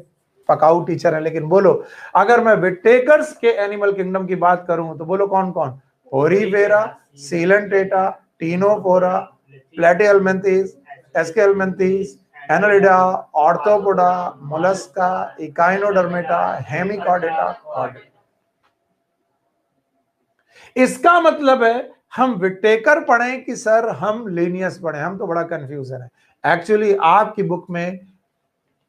Speaker 1: पकाऊ टीचर है, लेकिन बोलो, अगर मैं विटेकर्स के एनिमल किंगडम की बात करूं तो बोलो कौन कौन, Porifera, Coelenterata, Ctenophora, Platyhelminthes, Aschelminthes, Annelida, Arthropoda, Mollusca, Echinodermata, Hemichordata, Chordata. इसका मतलब है हम विटेकर पढ़ें कि सर हम लीनियस पढ़ें, हम तो बड़ा कंफ्यूजन है। एक्चुअली आपकी बुक में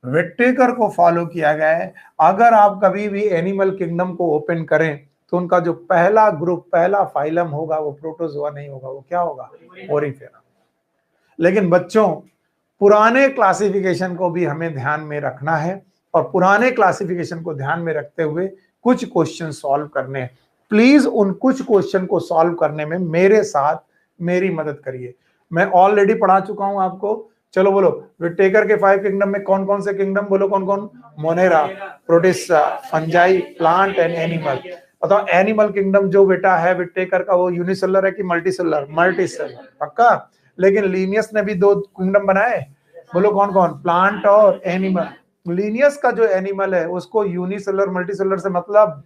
Speaker 1: विटेकर को फॉलो किया गया है। अगर आप कभी भी एनिमल किंगडम को ओपन करें तो उनका जो पहला ग्रुप, पहला फाइलम होगा वो प्रोटोजोआ नहीं होगा, वो क्या होगा, पोरीफेरा। लेकिन बच्चों, पुराने क्लासिफिकेशन को भी हमें ध्यान में रखना है, और पुराने क्लासिफिकेशन को ध्यान में रखते हुए कुछ क्वेश्चन सॉल्व करने हैं। प्लीज उन कुछ क्वेश्चन को सॉल्व करने में मेरे साथ मेरी मदद करिए। मैं ऑलरेडी पढ़ा चुका हूं आपको। चलो बोलो, विटेकर के 5 किंगडम में कौन कौन से किंगडम, बोलो कौन कौन, Monera, protista, fungi, plant and animal. बताओ एनिमल किंगडम जो बेटा है विटेकर का, वो यूनिसेलुलर है कि मल्टीसेलुलर, मल्टीसेलुलर, पक्का। लेकिन लीनियस ने भी 2 किंगडम बनाए, बोलो कौन कौन, प्लांट और एनिमल। लीनियस का जो एनिमल है उसको यूनिसेलुलर मल्टीसेलुलर से मतलब,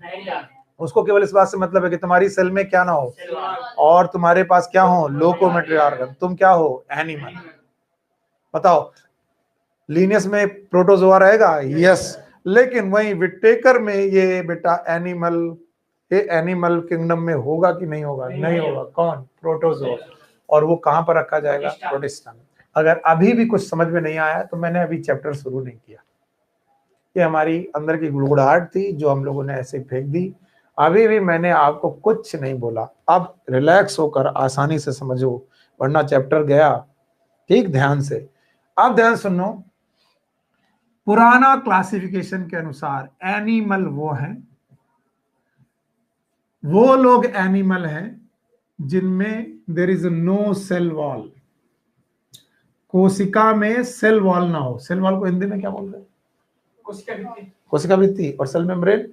Speaker 1: उसको केवल इस बात से मतलब है कि तुम्हारी सेल में क्या ना हो और तुम्हारे पास क्या हो, लोकोमोटरी ऑर्गन, तुम क्या हो, एनिमल। बताओ लीनियस में प्रोटोजोआ रहेगा, यस, लेकिन वहीं विटेकर में ये बेटा एनिमल, ये एनिमल किंगडम में होगा कि नहीं होगा, नहीं होगा। कौन, प्रोटोजोआ। और वो कहां पर रखा जाएगा, प्रोटिस्टा में। अगर अभी भी कुछ समझ में नहीं आया तो मैंने अभी चैप्टर शुरू नहीं किया, ये हमारी अंदर की गुड़गुड़ाहट थी जो हम लोगों ने ऐसे फेंक दी। अभी भी मैंने आपको कुछ नहीं बोला, अब रिलैक्स होकर आसानी से समझो, वरना चैप्टर गया। ठीक, ध्यान से अब ध्यान सुनो। पुराना क्लासिफिकेशन के अनुसार एनिमल वो लोग एनिमल हैं जिनमें there is no cell wall, कोशिका में सेल वॉल ना हो। सेल वॉल को हिंदी में क्या बोलते हैं? कोशिका भित्ति। और सेल मेम्ब्रेन?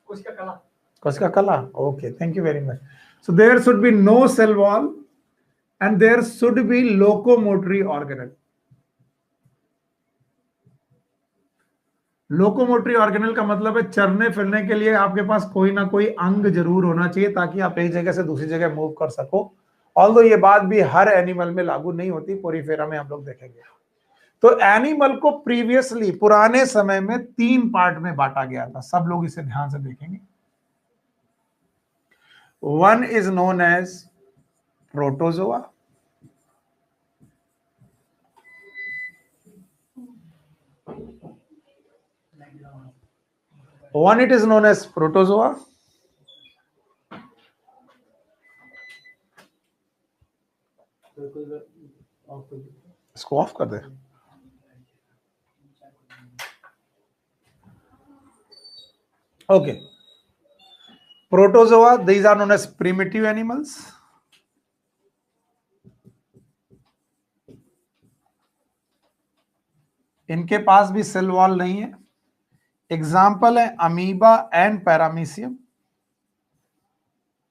Speaker 1: कोशिका कला। Okay, thank you very much. So there should be no cell wall and there should be locomotory organelle. Locomotory organelle का मतलब है चलने फिरने के लिए आपके पास कोई ना कोई अंग जरूर होना चाहिए ताकि आप एक जगह से दूसरी जगह मूव कर सको। ऑल्दो ये बात भी हर एनिमल में लागू नहीं होती, पोरीफेरा में हम लोग देखेंगे। तो एनिमल को प्रीवियसली पुराने समय में 3 पार्ट में बांटा गया था, सब लोग इसे ध्यान से देखेंगे। One is known as protozoa, one it is known as protozoa, इसको ऑफ कर दे। Okay, protozoa, these are known as primitive animals. इनके पास भी सेल वॉल नहीं है। एग्जाम्पल है अमीबा एंड पैरामीशियम।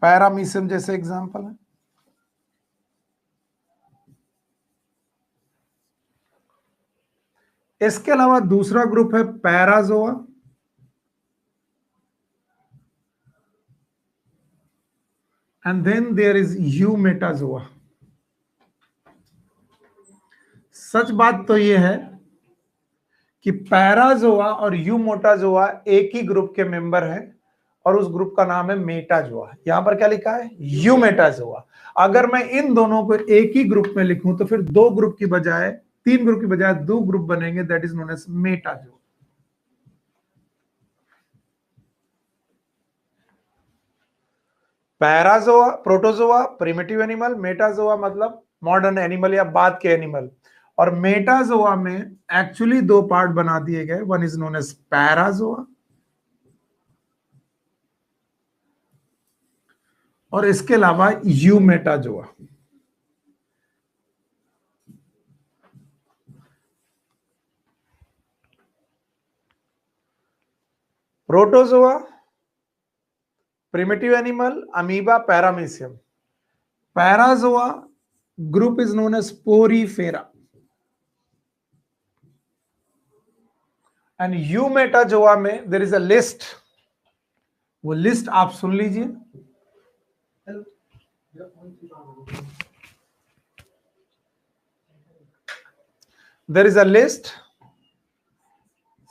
Speaker 1: पैरामीशियम जैसे एग्जाम्पल है। इसके अलावा दूसरा ग्रुप है Parazoa, and then there is Eumetazoa. सच बात तो यह है कि पैराजोआ और यूमोटाजोआ एक ही ग्रुप के मेंबर हैं और उस ग्रुप का नाम है मेटाजोआ। यहां पर क्या लिखा है? यूमेटाजोआ। अगर मैं इन दोनों को एक ही ग्रुप में लिखूं तो फिर 2 ग्रुप की बजाय 3 ग्रुप की बजाय 2 ग्रुप बनेंगे, that is known as metazoa. Parazoa, protozoa primitive animal, metazoa मतलब मॉडर्न एनिमल या बाद के एनिमल। और मेटाजोआ में एक्चुअली 2 पार्ट बना दिए गए, one is known as Parazoa और इसके अलावा Eumetazoa. Protozoa, primitive animal, amoeba, paramecium. Parazoa group is known as Porifera. And Eumetazoa में there is a list. वो लिस्ट आप सुन लीजिए। There is a list.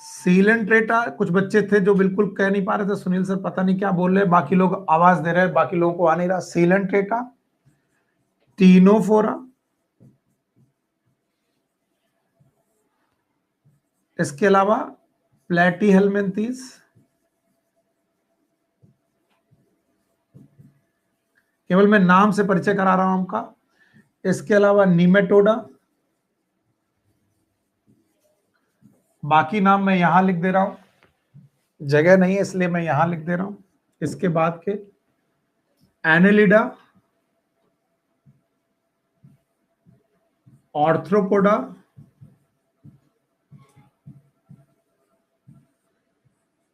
Speaker 1: Coelenterata, कुछ बच्चे थे जो बिल्कुल कह नहीं पा रहे थे, सुनील सर पता नहीं क्या बोल रहे, बाकी लोग आवाज दे रहे हैं, बाकी लोगों को आ नहीं रहा। सीलेंट्रेटा, टीनोफोरा, इसके अलावा प्लेटीहेल्मिन्थीस, केवल मैं नाम से परिचय करा रहा हूं आपका। इसके अलावा निमेटोडा, बाकी नाम मैं यहां लिख दे रहा हूं, जगह नहीं है इसलिए मैं यहां लिख दे रहा हूं। इसके बाद के एनेलिडा, ऑर्थ्रोपोडा,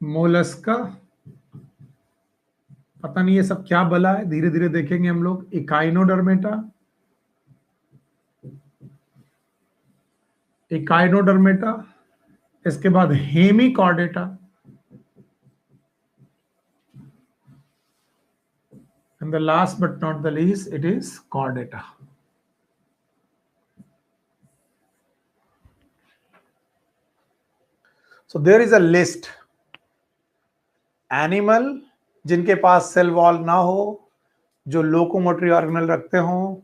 Speaker 1: मोलस्का, पता नहीं ये सब क्या बला है, धीरे धीरे देखेंगे हम लोग। इकाइनोडर्मेटा, इकाइनोडर्मेटा, इसके बाद Hemichordata, and the last but not the least it is chordata. So there is a list. Animal जिनके पास सेल वॉल ना हो, जो लोकोमोटरी ऑर्गेनल रखते हो,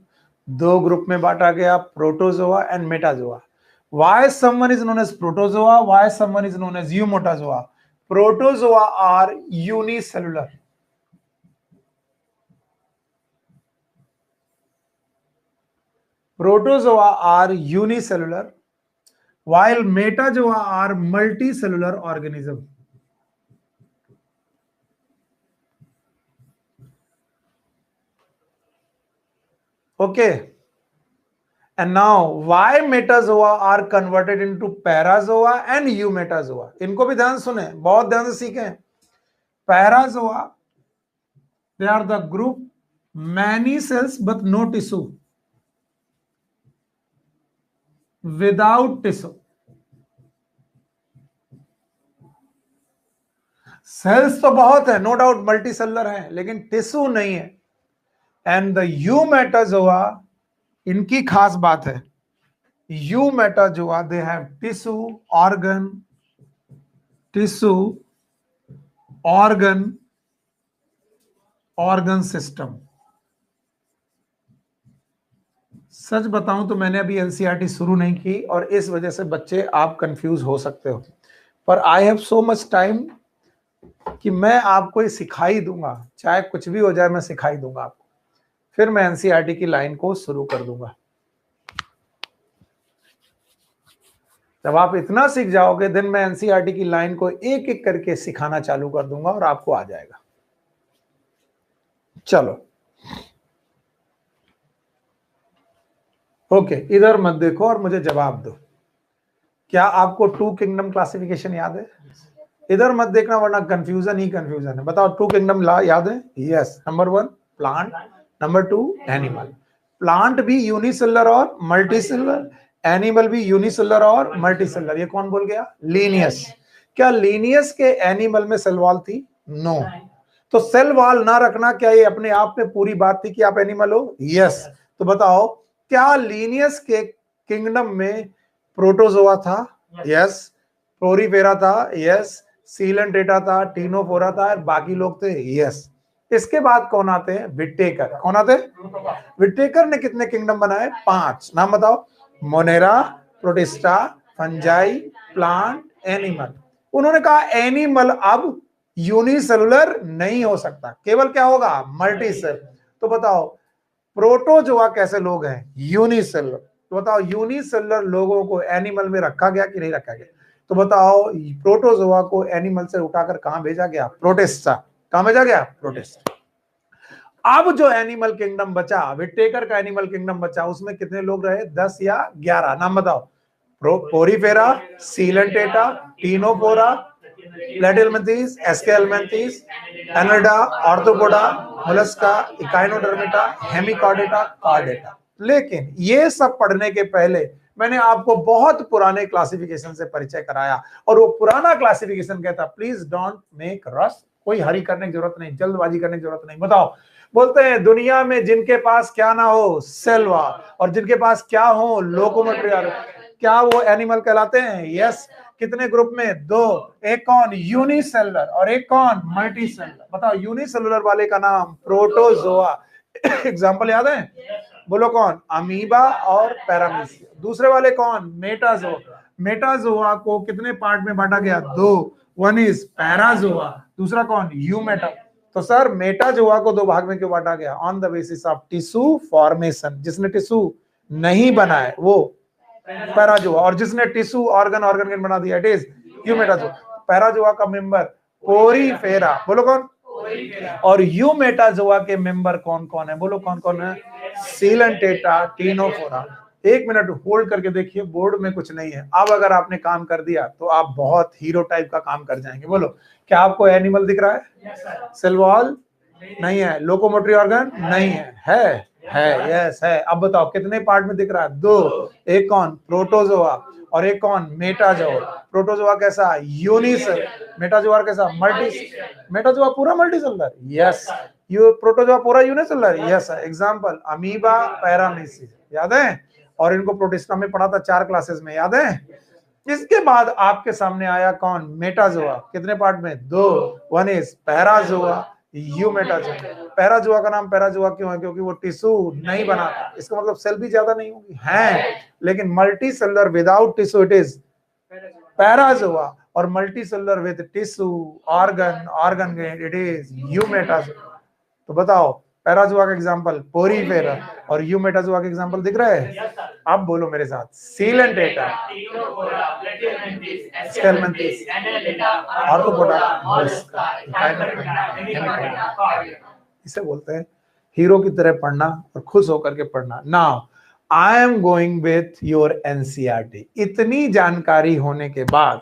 Speaker 1: 2 ग्रुप में बांटा गया, protozoa and Metazoa. Why someone is known as protozoa? Why someone is known as eumotazoa? Protozoa are unicellular. Protozoa are unicellular while metazoa are multicellular organism. Okay. And now why metazoa are converted into parazoa and eumetazoa? इनको भी ध्यान सुने, बहुत ध्यान से सीखें. Parazoa, they are the group many cells but no tissue, without tissue. Cells तो बहुत है, नो डाउट मल्टी सेलुलर है, लेकिन टिश्यू नहीं है. एंड द यूमेटाजोआ, इनकी खास बात है, Eumetazoa they have tissue organ system. सच बताऊं तो मैंने अभी एनसीईआरटी शुरू नहीं की और इस वजह से बच्चे आप कंफ्यूज हो सकते हो, पर I have so much time कि मैं आपको ये सिखाई दूंगा, चाहे कुछ भी हो जाए मैं सिखाई दूंगा आपको, फिर मैं एनसीईआरटी की लाइन को शुरू कर दूंगा. जब आप इतना सीख जाओगे देन मैं एनसीईआरटी की लाइन को एक एक करके सिखाना चालू कर दूंगा और आपको आ जाएगा. चलो ओके, इधर मत देखो और मुझे जवाब दो. क्या आपको टू किंगडम क्लासिफिकेशन याद है? इधर मत देखना वरना कंफ्यूजन ही कंफ्यूजन है. बताओ टू किंगडम याद है? Yes. Number 1 plant, number 2 animal. Plant भी यूनिसेलुलर और मल्टीसेलुलर, एनिमल भी यूनिसेलुलर और मल्टीसेलुलर. ये कौन बोल गया? लीनियस. क्या लीनियस के एनिमल में सेल वॉल थी? नो. तो सेल वॉल ना रखना क्या ये अपने आप में पूरी बात थी कि आप एनिमल हो? यस. तो बताओ क्या लीनियस के किंगडम में प्रोटोजोआ था? यस. प्लोरीफेरा था? यस. सीलेंट्रेटा था, टीनोफोरा था, बाकी लोग थे? यस. इसके बाद कौन आते हैं? विटेकर. कौन आते हैं? विटेकर ने कितने किंगडम बनाए? 5. नाम बताओ. Monera, protista, fungi, plant, animal. उन्होंने कहा एनिमल अब यूनिसेलुलर नहीं हो सकता, केवल क्या होगा? मल्टीसेल. तो बताओ प्रोटोजोआ कैसे लोग हैं? यूनिसेलुलर. तो बताओ यूनिसेलुलर लोगों को एनिमल में रखा गया कि नहीं रखा गया? तो बताओ प्रोटोजोआ को एनिमल से उठाकर कहां भेजा गया? प्रोटिस्टा. कहां भेजा गया? प्रोटिस्टा. अब जो एनिमल किंगडम बचा, विटेकर का एनिमल किंगडम बचा, उसमें कितने लोग रहे? 10 या 11. नाम बताओ. Porifera, Coelenterata, Ctenophora, Platyhelminthes, Aschelminthes, Annelida, Arthropoda, Mollusca, Echinodermata, Hemichordata, Chordata. लेकिन ये सब पढ़ने के पहले मैंने आपको बहुत पुराने क्लासिफिकेशन से परिचय कराया और वो पुराना क्लासिफिकेशन कहता प्लीज डोंट मेक रश. कोई हरी करने की जरूरत नहीं, जल्दबाजी करने की जरूरत नहीं. बताओ, बोलते हैं दुनिया में जिनके पास क्या ना हो? Cell wall. और जिनके पास क्या हो? Locomotory organ. क्या वो एनिमल कहलाते हैं? यस. कितने ग्रुप में? 2. एक कौन? यूनिसेलुलर और एक कौन? मल्टीसेलुलर. बताओ यूनिसेलुलर वाले का नाम प्रोटोजोआ. एग्जांपल याद है? बोलो कौन? अमीबा और पैरामीशिया. दूसरे वाले कौन? मेटाजोआ. मेटाजोआ को कितने पार्ट में बांटा गया? 2. 1 इज पैराजोआ, दूसरा कौन? यूमेटा. तो सर मेटाजोआ को 2 भाग में क्यों बांटा गया? On the basis of tissue formation. जिसने टिश्यू नहीं बनाए वो पैराजोआ, और जिसने टिश्यू ऑर्गन बना दिया इट इज यूमेटाजोआ. पैराजोआ का मेंबर पोरीफेरा. बोलो कौन? और यूमेटाजोआ के मेंबर कौन कौन है? बोलो कौन कौन है? Coelenterata, Ctenophora. 1 मिनट होल्ड करके देखिए, बोर्ड में कुछ नहीं है. अब अगर आपने काम कर दिया तो आप बहुत हीरो टाइप का काम कर जाएंगे. बोलो क्या आपको एनिमल दिख रहा है? सेल वॉल नहीं है. लोकोमोटरी ऑर्गन नहीं है. है यस है. अब बताओ कितने पार्ट में दिख रहा है? 2. एक कौन? प्रोटोजोआ और एक कौन? मेटाजोआ. प्रोटोजोआ कैसा? यूनिसेलुलर. मेटाजोआ कैसा? मल्टी. मेटाजोआ पूरा मल्टीसेलुलर. यस. यू प्रोटोजोआ पूरा यूनिसेलुलर. यस. Example amoeba, पैरामीशिया. याद है? और इनको प्रोटिस्टा में पढ़ा था 4 क्लासेस में. याद है? इसके बाद आपके सामने आया कौन? मेटाजोआ. कितने पार्ट में? 2. 1 इज पैराजोआ, यूमेटाजोआ. पैराजोआ का नाम पैराजोआ क्यों है? क्योंकि वो टिश्यू नहीं बनाता. इसका मतलब सेल भी ज्यादा नहीं होगी है, लेकिन multicellular without tissue it is Parazoa, और multicellular with tissue organ it is Eumetazoa. तो बताओ पैराजुआ का एग्जांपल पोरीफेरा, और यूमेटाजुआ का एग्जांपल दिख रहा है? अब बोलो मेरे साथ, सीलेंट्रेटा, स्केलमेंथिस, आर्थ्रोपोडा, इसे बोलते हैं हीरो की तरह पढ़ना और खुश होकर के पढ़ना। Now I am going with your NCERT. इतनी जानकारी होने के बाद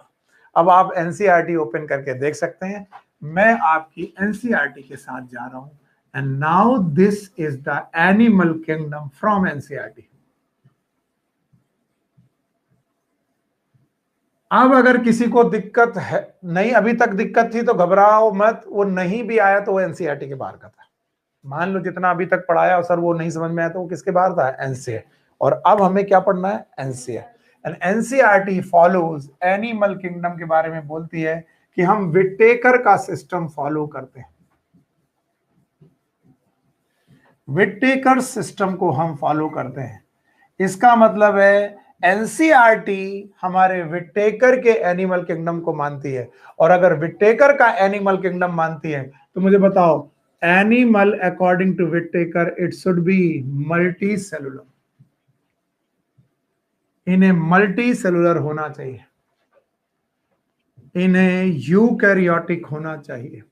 Speaker 1: अब आप एनसीईआरटी ओपन करके देख सकते हैं। मैं आपकी एनसीईआरटी के साथ जा रहा हूं, and now this is the animal kingdom from NCERT. अब अगर किसी को दिक्कत है, नहीं अभी तक दिक्कत थी तो घबराओ मत, वो नहीं भी आया तो वो एनसीईआरटी के बाहर का था। मान लो जितना अभी तक पढ़ाया और सर वो नहीं समझ में आया तो वो किसके बाहर था? एनसीईआरटी। और अब हमें क्या पढ़ना है? NCERT. And NCERT follows animal kingdom के बारे में बोलती है कि हम विटेकर का सिस्टम फॉलो करते हैं। विटेकर सिस्टम को हम फॉलो करते हैं। इसका मतलब है एनसीईआरटी हमारे विटेकर के एनिमल किंगडम को मानती है। और अगर विटेकर का एनिमल किंगडम मानती है तो मुझे बताओ, animal according to Whittaker it should be multi cellular. इन्हें मल्टी सेलुलर होना चाहिए, इन्हें यूकैरियोटिक होना चाहिए।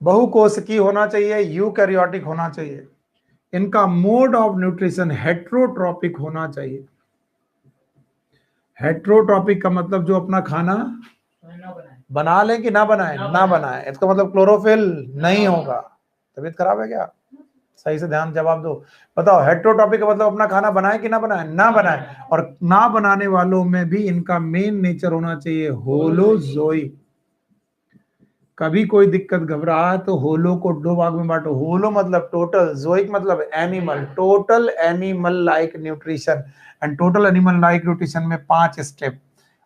Speaker 1: बहुकोशिकी होना चाहिए, यूकैरियोटिक होना चाहिए। इनका मोड ऑफ न्यूट्रिशन हेट्रोट्रॉपिक होना चाहिए। हेट्रोट्रॉपिक का मतलब जो अपना खाना बना ले कि ना बनाए? ना बनाए। इसका मतलब क्लोरोफिल नहीं होगा। तबीयत खराब है क्या? सही से ध्यान जवाब दो। बताओ, हेट्रोट्रॉपिक का मतलब अपना खाना बनाए कि ना बनाए? ना बनाए। और ना बनाने वालों में भी इनका मेन नेचर होना चाहिए होलोजोइक। कभी कोई दिक्कत घबराहट तो होलो को दो भाग में बांटो। होलो मतलब टोटल, जोइक मतलब animal, total animal like nutrition. And total animal like nutrition में 5 स्टेप,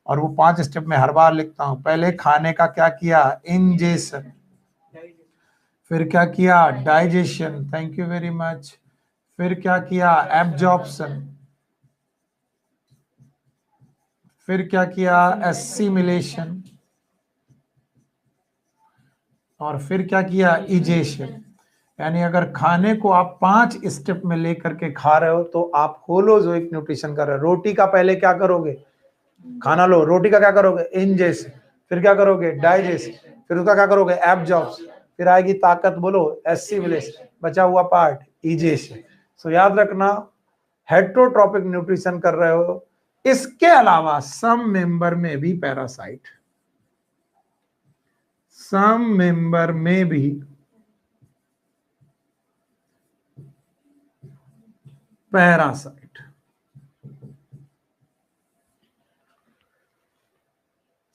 Speaker 1: और वो 5 स्टेप में हर बार लिखता हूं। पहले खाने का क्या किया? इंजेशन। फिर क्या किया? Digestion. Thank you very much. फिर क्या किया? एब्जॉर्प्शन। फिर क्या किया? एसिमिलेशन। और फिर क्या किया? इजेशन। यानी अगर खाने को आप 5 स्टेप में लेकर के खा रहे हो तो आप होलोजोइक न्यूट्रिशन कर रहे हो। रोटी का पहले क्या करोगे? खाना लो, रोटी का क्या करोगे? इंजेशन। फिर क्या करोगे? डाइजेशन। फिर उसका क्या करोगे? एब्जॉर्प्शन। फिर आएगी ताकत, बोलो एसिमिलेशन। बचा हुआ पार्ट इजेशन। सो याद रखना, हेट्रोट्रॉपिक न्यूट्रिशन कर रहे हो। इसके अलावा सम मेंबर में भी पैरासाइट, सम मेंबर में भी पैरासाइट।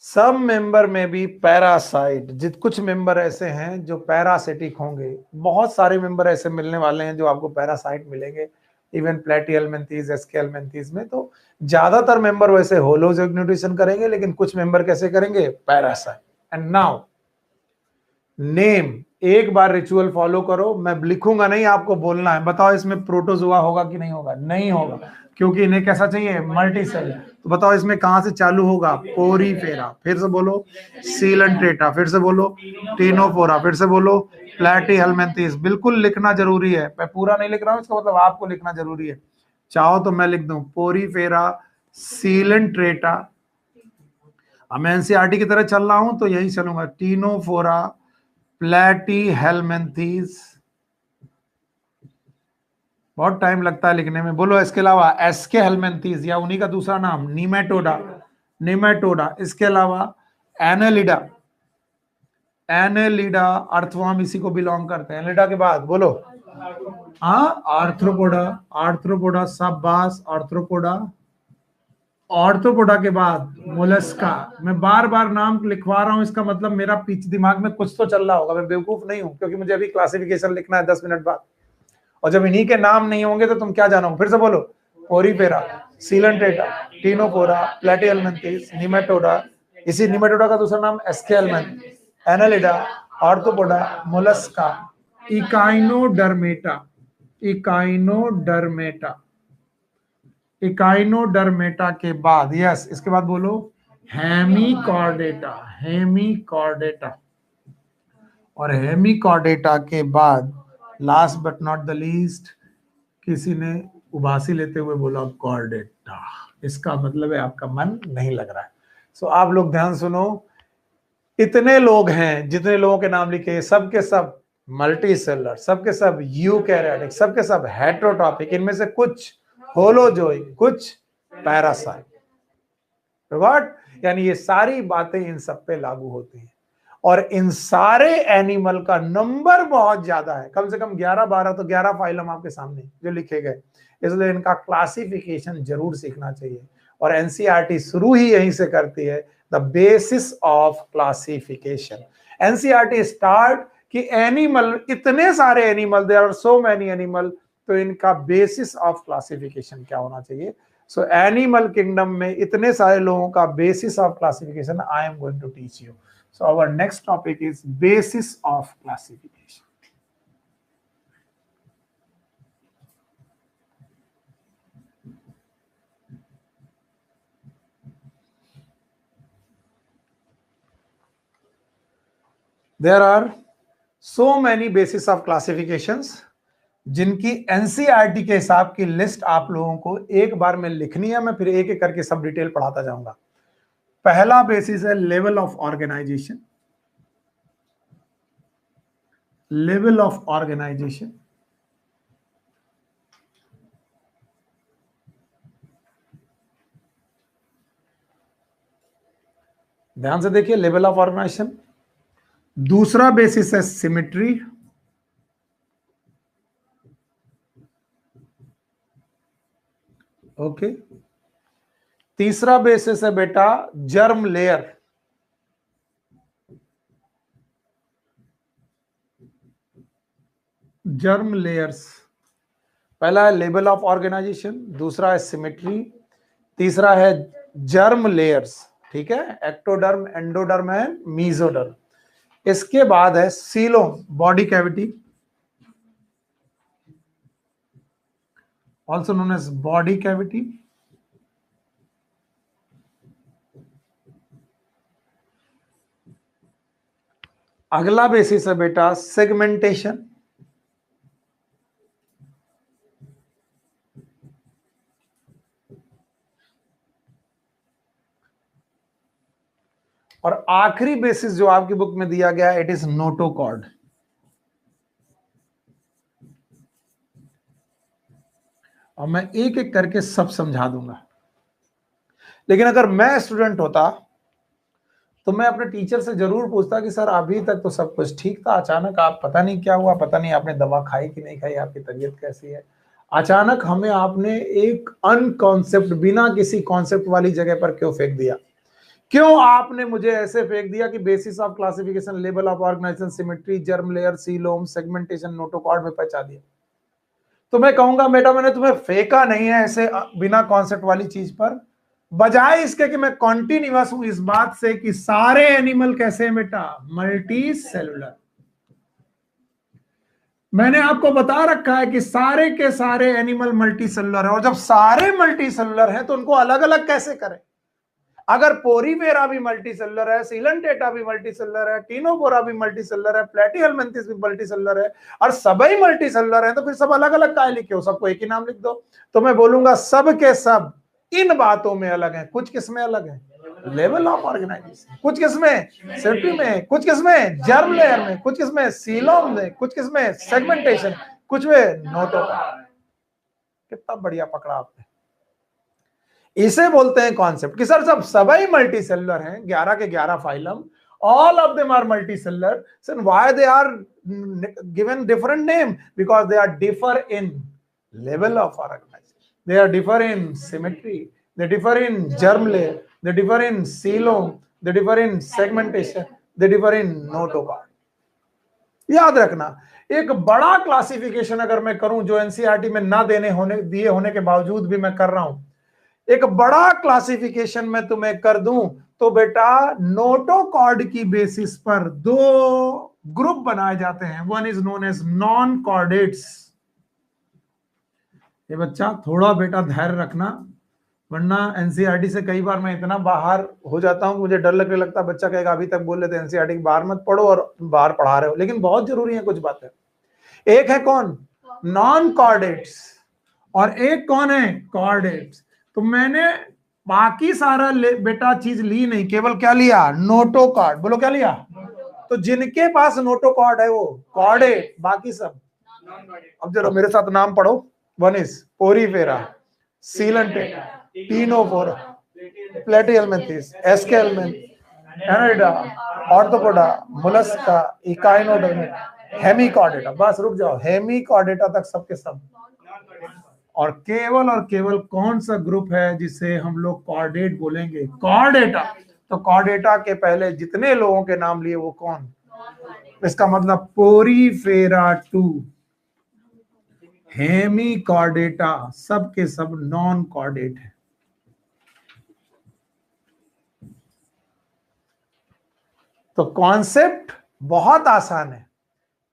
Speaker 1: सब मेंबर में भी पैरासाइट। जित कुछ मेंबर ऐसे हैं जो पैरासिटिक होंगे, बहुत सारे मेंबर ऐसे मिलने वाले हैं जो आपको पैरासाइट मिलेंगे, इवन प्लेटिहेल्मिन्थीज, एस्केल्मिन्थीज में। तो ज्यादातर मेंबर वैसे होलोजोइक न्यूट्रिशन करेंगे, लेकिन कुछ मेंबर कैसे करेंगे? पैरासाइट। एंड नाउ नेम, एक बार रिचुअल फॉलो करो, मैं लिखूंगा नहीं, आपको बोलना है। बताओ इसमें प्रोटोजोआ होगा कि नहीं होगा? नहीं होगा, क्योंकि इन्हें कैसा चाहिए? Multi cell. तो बताओ इसमें कहां से चालू होगा? पोरीफेरा। फिर से बोलो सीलेंट्रेटा। फिर से बोलो टीनोफोरा। फिर से बोलो प्लैटीहेल्मिन्थीज। बिल्कुल लिखना जरूरी है, मैं पूरा नहीं लिख रहा हूं, इसका मतलब आपको लिखना जरूरी है। चाहो तो मैं लिख दूं पोरीफेरा, सीलेंट्रेटा। अब मैं एनसीईआरटी की तरह चल रहा हूं तो यही चलूंगा, टीनोफोरा, प्लैटीहेल्मिन्थीज। बहुत टाइम लगता है लिखने में। बोलो इसके अलावा एस्केहेल्मिन्थीज, या उन्हीं का दूसरा नाम निमेटोडा, निमेटोडा। इसके अलावा एनेलिडा, एनेलिडा अर्थवर्म इसी को बिलोंग करते हैं। एनेलिडा के बाद बोलो हाँ आर्थ्रोपोडा, आर्थ्रोपोडा शाबाश, आर्थ्रोपोडा। ऑर्थोपोडा के बाद मोलस्का। मैं बार बार नाम लिखवा रहा हूं, इसका मतलब मेरा पीछे दिमाग में कुछ तो चल रहा होगा, मैं बेवकूफ नहीं हूं, क्योंकि मुझे अभी क्लासिफिकेशन लिखना है 10 मिनट बाद। और जब इन्हीं के नाम नहीं होंगे तो तुम क्या जानोगे? फिर से बोलो Porifera, Coelenterata, Ctenophora, Platyhelminthes, Nematoda. इसी निमेटोडा का दूसरा नाम Aschelminthes, Annelida, Arthropoda, Mollusca, Echinodermata, Echinodermata. Echinodermata के बाद, यस, इसके बाद बोलो हेमिकॉर्डेटा, हेमिकॉर्डेटा। और हेमिकॉर्डेटा के बाद last but not the least किसी ने उबासी लेते हुए बोला कॉर्डेटा। इसका मतलब है आपका मन नहीं लग रहा है। सो आप लोग ध्यान सुनो, इतने लोग हैं, जितने लोगों के नाम लिखे सबके सब मल्टी सेलुलर, सबके सब यूकैरियोटिक, सबके सब हेटेरोटॉपिक, इनमें से कुछ होलोजोइक, कुछ पैरासाइट। व्हाट, यानी ये सारी बातें इन सब पे लागू होती हैं। और इन सारे एनिमल का नंबर बहुत ज्यादा है, कम से कम 11-12, तो 11 फाइलम आपके सामने जो लिखे गए, इसलिए इनका क्लासिफिकेशन जरूर सीखना चाहिए। और एनसीईआरटी शुरू ही यहीं से करती है, the basis of classification. NCERT start कि एनिमल, इतने सारे animal, there are so many animal, तो इनका बेसिस ऑफ क्लासिफिकेशन क्या होना चाहिए। सो एनिमल किंगडम में इतने सारे लोगों का basis of classification I am going to teach you. So our next topic is basis of classification. There are so many basis of classifications जिनकी एनसीईआरटी के हिसाब की लिस्ट आप लोगों को एक बार में लिखनी है। मैं फिर एक एक करके सब डिटेल पढ़ाता जाऊंगा। पहला बेसिस है level of organization, level of organization. ध्यान से देखिए, लेवल ऑफ ऑर्गेनाइजेशन। दूसरा बेसिस है सिमेट्री, ओके। तीसरा बेसिस है बेटा जर्म लेयर, जर्म लेयर्स। पहला है लेवल ऑफ ऑर्गेनाइजेशन, दूसरा है सिमेट्री, तीसरा है जर्म लेयर्स, ठीक है, एक्टोडर्म, एंडोडर्म एंड मीजोडर्म। इसके बाद है coelom, body cavity, also known as body cavity. अगला बेसिस है बेटा सेगमेंटेशन, और आखिरी बेसिस जो आपकी बुक में दिया गया है, इट इज नोटोकॉर्ड। और मैं एक एक करके सब समझा दूंगा। लेकिन अगर मैं स्टूडेंट होता तो मैं अपने टीचर से जरूर पूछता कि सर अभी तक तो सब कुछ ठीक था, अचानक आप पता नहीं क्या हुआ, पता नहीं आपने दवा खाई कि नहीं खाई, आपकी तबीयत कैसी है, अचानक हमें आपने एक अनकॉन्सेप्ट, बिना किसी कॉन्सेप्ट वाली जगह पर क्यों फेंक दिया? क्यों आपने मुझे ऐसे फेंक दिया कि basis of classification, level of organization, symmetry, germ layer, coelom, segmentation, notochord में पहुंचा दिया? तो मैं कहूंगा बेटा मैंने तुम्हें फेंका नहीं है ऐसे बिना कॉन्सेप्ट वाली चीज पर, बजाय इसके कि मैं कॉन्टिन्यूअस हूं इस बात से कि सारे एनिमल कैसे हैं बेटा, मल्टी सेलुलर। मैंने आपको बता रखा है कि सारे के सारे एनिमल मल्टी सेलुलर है, और जब सारे मल्टी सेलुलर हैं तो उनको अलग अलग कैसे करें? अगर पोरीफेरा भी मल्टी सेलुलर है, सीलेंटेटा भी मल्टी सेलुलर है, टीनोफोरा भी मल्टी सेलुलर है, प्लेटीहेलमिन्थिस भी मल्टी सेलुलर है, और सभी मल्टी सेलुलर है, तो फिर सब अलग अलग काहे लिखे हो? सबको एक ही नाम लिख दो। तो मैं बोलूंगा सब के सब इन बातों में अलग है। कुछ किसमें अलग है? Level of organization. कुछ किसमें? सिमेट्री में। कुछ किसमें? जर्म लेयर में। कुछ किसमें? सीलोम में। कुछ किसमें? सेगमेंटेशन। कुछ में नोटोकॉर्ड। कितना बढ़िया पकड़ा आपने। इसे बोलते हैं कॉन्सेप्ट कि सर सब सभी मल्टी सेलुलर हैं, 11 के 11 phylum, all of them are multicellular. So why they are given different name? Because they are differ in level of organization, they are differ in symmetry, they differ in germ layer, they differ in coelom, they differ in segmentation, they differ in notochord. याद रखना, एक बड़ा classification अगर मैं करूं जो NCERT में ना दिए होने के बावजूद भी मैं कर रहा हूं, एक बड़ा क्लासिफिकेशन में तुम्हें कर दूं, तो बेटा नोटोकॉर्ड की बेसिस पर दो ग्रुप बनाए जाते हैं। One is known as non chordates. ये बच्चा थोड़ा बेटा धैर्य रखना, वरना एनसीईआरटी से कई बार मैं इतना बाहर हो जाता हूँ, मुझे डर लगने लगता है, बच्चा कहेगा अभी तक बोल रहे थे एनसीईआरटी के बाहर मत पढ़ो और बाहर पढ़ा रहे हो, लेकिन बहुत जरूरी है कुछ बातें। एक है कौन, नॉन कॉर्डेट्स, और एक कौन है, कॉर्डेट्स। तो मैंने बाकी सारा बेटा चीज ली नहीं, केवल क्या लिया, नोटोकॉर्ड। बोलो क्या लिया, तो जिनके पास नोटोकॉर्ड है वो कॉर्डेट, बाकी सब। अब जरा मेरे साथ नाम पढ़ो, one is Porifera, Coelenterata, Ctenophora, Platyhelminthes, Aschelminthes, Annelida, Arthropoda, Mollusca, Echinodermata, Hemichordata. बस रुक जाओ, हेमिकॉर्डेटा तक सबके सब। और केवल कौन सा ग्रुप है जिसे हम लोग कॉर्डेट बोलेंगे, कॉर्डेटा। तो कॉर्डेटा के पहले जितने लोगों के नाम लिए वो कौन, इसका मतलब पोरीफेरा टू, हेमिकॉर्डेटा, सब के सब नॉन कॉर्डेट है। तो कॉन्सेप्ट बहुत आसान है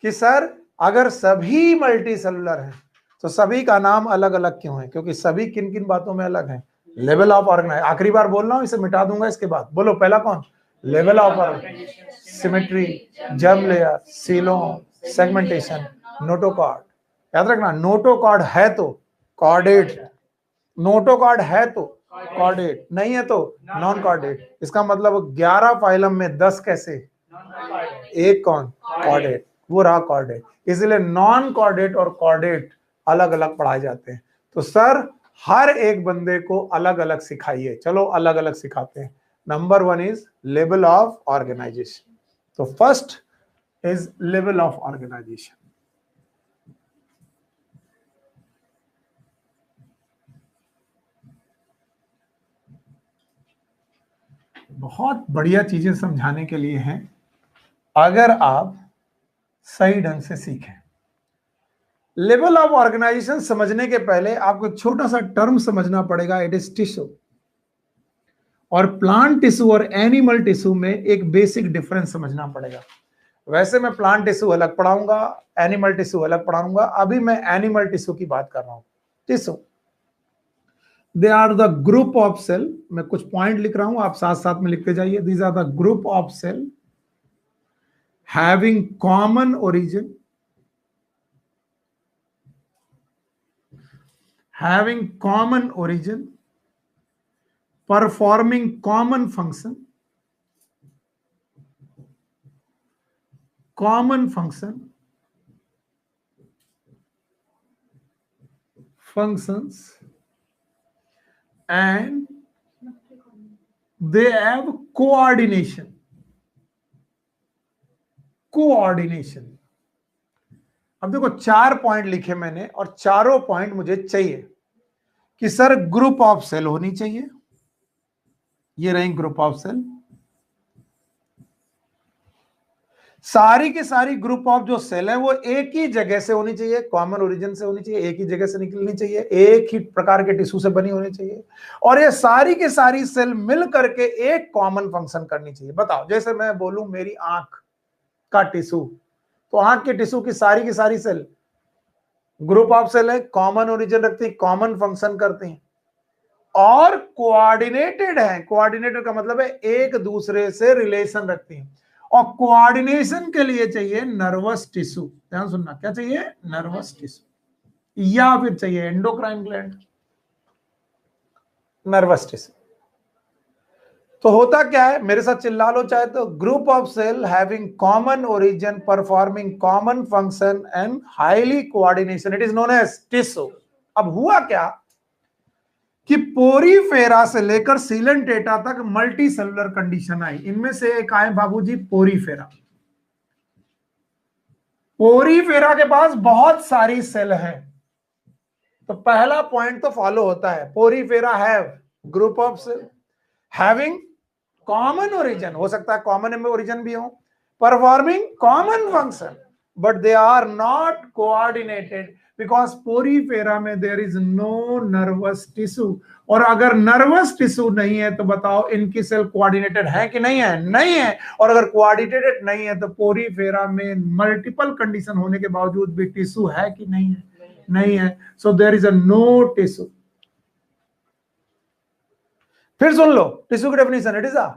Speaker 1: कि सर अगर सभी मल्टी सेलुलर हैं तो सभी का नाम अलग अलग क्यों है, क्योंकि सभी किन किन बातों में अलग है, लेवल ऑफ ऑर्गेनाइजेशन। आखिरी बार बोल रहा हूं, इसे मिटा दूंगा इसके बाद। बोलो पहला कौन, level of organization, symmetry, germ layer, coelom, segmentation, notochord. याद रखना, नोटोकॉर्ड है तो कॉर्डेट, नोटोकॉर्ड है तो कॉर्डेट, नहीं है तो नॉन कॉर्डेट। इसका मतलब 11 फाइलम में 10 कैसे, एक कौन, कॉर्डेट, वो रहा कॉर्डेट। इसलिए नॉन कॉर्डेट और कॉर्डेट अलग अलग पढ़ाए जाते हैं। तो सर हर एक बंदे को अलग अलग सिखाइए। चलो अलग अलग सिखाते हैं। Number 1 is level of organization. तो first is level of organization. बहुत बढ़िया चीजें समझाने के लिए हैं अगर आप सही ढंग से सीखें। लेवल ऑफ ऑर्गेनाइजेशन समझने के पहले आपको एक छोटा सा टर्म समझना पड़ेगा, इट इज टिश्यू। और प्लांट टिश्यू और एनिमल टिश्यू में एक बेसिक डिफरेंस समझना पड़ेगा। वैसे मैं प्लांट टिश्यू अलग पढ़ाऊंगा, एनिमल टिश्यू अलग पढ़ाऊंगा। अभी मैं एनिमल टिश्यू की बात कर रहा हूं। Tissue, they are the group of cell. मैं कुछ पॉइंट लिख रहा हूं, आप साथ साथ में लिखते जाइए। These are the group of cell having common origin, having common origin, performing common function, functions, and they have coordination. अब देखो 4 पॉइंट लिखे मैंने और चारों पॉइंट मुझे चाहिए कि सर ग्रुप ऑफ सेल होनी चाहिए। ये रही ग्रुप ऑफ सेल। सारी की सारी ग्रुप ऑफ जो सेल है वो एक ही जगह से होनी चाहिए, कॉमन ओरिजिन से होनी चाहिए, एक ही जगह से निकलनी चाहिए, एक ही प्रकार के टिश्यू से बनी होनी चाहिए। और ये सारी की सारी सेल मिल करके एक कॉमन फंक्शन करनी चाहिए। बताओ, जैसे मैं बोलूं मेरी आंख का टिश्यू, तो आंख के टिश्यू की सारी सेल ग्रुप ऑफ सेल है, कॉमन ओरिजिन रखती है, कॉमन फंक्शन करती हैं और कोऑर्डिनेटेड है। कोऑर्डिनेटेड का मतलब है एक दूसरे से रिलेशन रखती हैं। और कोऑर्डिनेशन के लिए चाहिए नर्वस टिश्यू। ध्यान सुनना, क्या चाहिए, नर्वस टिश्यू, या फिर चाहिए एंडोक्राइन ग्लैंड, नर्वस टिश्यू। तो होता क्या है, मेरे साथ चिल्ला लो चाहे तो, group of cell having common origin, performing common function and highly coordination, it is known as tissue. अब हुआ क्या कि पोरीफेरा से लेकर सीलेंटेटा तक मल्टी सेलुलर कंडीशन आई। इनमें से एक आए बाबूजी पोरीफेरा। पोरीफेरा के पास बहुत सारी सेल हैं। तो पहला पॉइंट तो फॉलो होता है, Porifera have group of cell having common origin, हो सकता है कॉमन ओरिजिन भी हो, performing common function, but they are not coordinated because Porifera में there is no nervous tissue. और अगर नर्वस टिश्यू नहीं है तो बताओ इनकी सेल कोऑर्डिनेटेड है कि नहीं है, नहीं है। और अगर कोऑर्डिनेटेड नहीं है तो पोरीफेरा में मल्टीपल कंडीशन होने के बावजूद भी टिश्यू है कि नहीं है, नहीं है। So there is a no tissue. फिर सुन लो टिश्यू की definition, it is a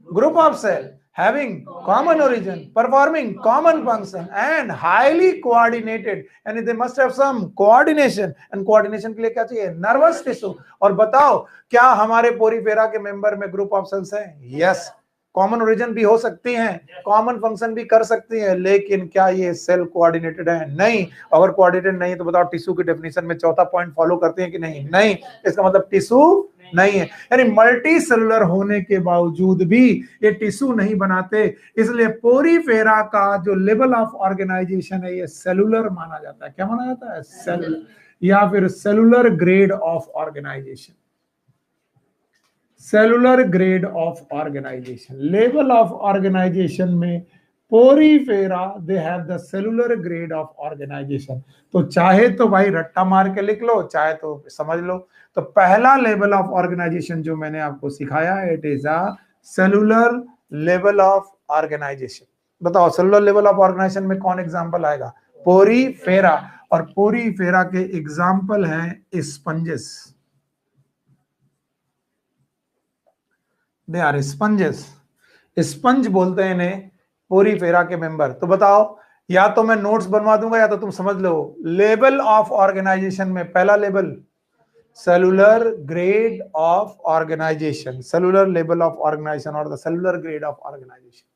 Speaker 1: group of cell having common origin, performing common function and highly coordinated, यानी they must have some coordination, and coordination के लिए क्या चाहिए, nervous tissue। और बताओ क्या हमारे पोरीफेरा के मेंबर में ग्रुप ऑफ सेल्स हैं? यस। कॉमन ओरिजिन भी हो सकती हैं, कॉमन फंक्शन भी कर सकती है, लेकिन क्या ये सेल कोऑर्डिनेटेड है? नहीं। अगर कोऑर्डिनेटेड नहीं तो बताओ टिश्यू की डेफिनेशन में चौथा पॉइंट फॉलो करते हैं कि नहीं? नहीं। इसका मतलब टिश्यू नहीं है, यानी मल्टी सेलुलर होने के बावजूद भी ये टिश्यू नहीं बनाते, इसलिए पोरीफेरा का जो लेवल ऑफ ऑर्गेनाइजेशन है ये सेलुलर माना जाता है। क्या माना जाता है? सेलुलर, या फिर cellular grade of organization. Cellular grade of organization, level of organization में Porifera they have the cellular grade of organization. तो चाहे तो भाई रट्टा मार के लिख लो, चाहे तो समझ लो। तो पहला लेवल ऑफ ऑर्गेनाइजेशन जो मैंने आपको सिखाया, it is a cellular level of organization. बताओ सेलुलर लेवल ऑफ ऑर्गेनाइजेशन में कौन एग्जांपल आएगा? पोरीफेरा। और पोरीफेरा के एग्जांपल हैं sponges, they are sponges. Sponge बोलते हैं इन्हें, पोरीफेरा के मेंबर। तो बताओ, या तो मैं नोट्स बनवा दूंगा या तो तुम समझ लो। लेवल ऑफ ऑर्गेनाइजेशन में पहला level cellular grade of organization, cellular level of organization और the cellular grade of organization.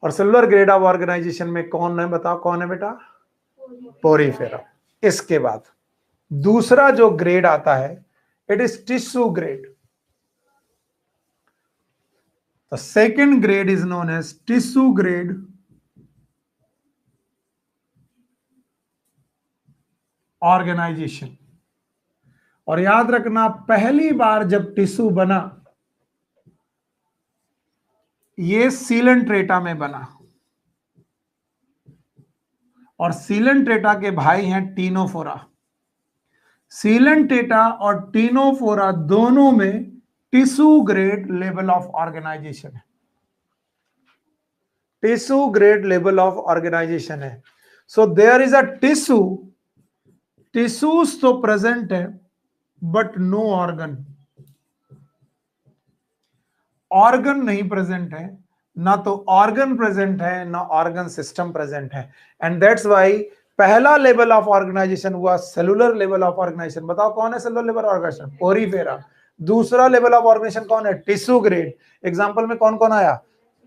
Speaker 1: और सेलुलर ग्रेड ऑफ ऑर्गेनाइजेशन में कौन है? बताओ कौन है बेटा? पोरीफेरा। इसके बाद दूसरा जो ग्रेड आता है, it is tissue grade. The second grade is known as tissue grade organization। और याद रखना, पहली बार जब टिश्यू बना ये सीलेंट्रेटा में बना, और सीलेंट्रेटा के भाई हैं टीनोफोरा। सीलेंट्रेटा और टीनोफोरा दोनों में tissue grade level of organization है, tissue grade level of organization है। So there is a tissue, tissues तो प्रेजेंट है बट नो ऑर्गन, ऑर्गन नहीं प्रेजेंट है, ना तो ऑर्गन प्रेजेंट है ना ऑर्गन सिस्टम प्रेजेंट है। एंड दैट्स व्हाई पहला लेवल ऑफ ऑर्गेनाइजेशन हुआ सेलुलर लेवल ऑफ ऑर्गेनाइजेशन। बताओ कौन है सेलुलर लेवल ऑर्गेनाइजेशन? पोरीफेरा। दूसरा लेवल ऑफ ऑर्गेनाइजेशन कौन है? Tissue grade. एग्जांपल में कौन कौन आया?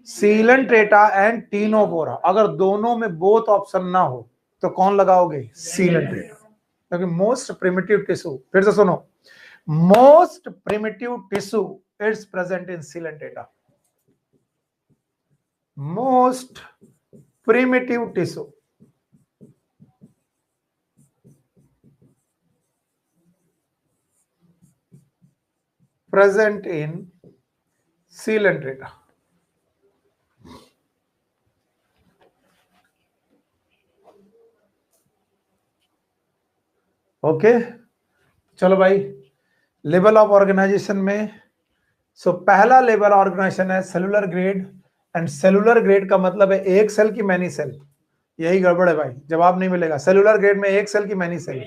Speaker 1: Coelenterata and Ctenophora. अगर दोनों में बोथ ऑप्शन ना हो तो कौन लगाओगे? सीलेंट्रेटा, क्योंकि मोस्ट प्रिमिटिव टिश्यू, फिर से सुनो, most primitive tissue it's present in Coelenterata, most primitive tissue present in Coelenterata। Okay, चलो भाई, लेवल ऑफ ऑर्गेनाइजेशन में पहला लेवल ऑर्गेनाइजेशन है cellular grade. And cellular grade का मतलब है एक सेल की मैनी सेल। यही गड़बड़ है भाई, जवाब नहीं मिलेगा। सेलुलर ग्रेड में एक सेल की मैनी सेल,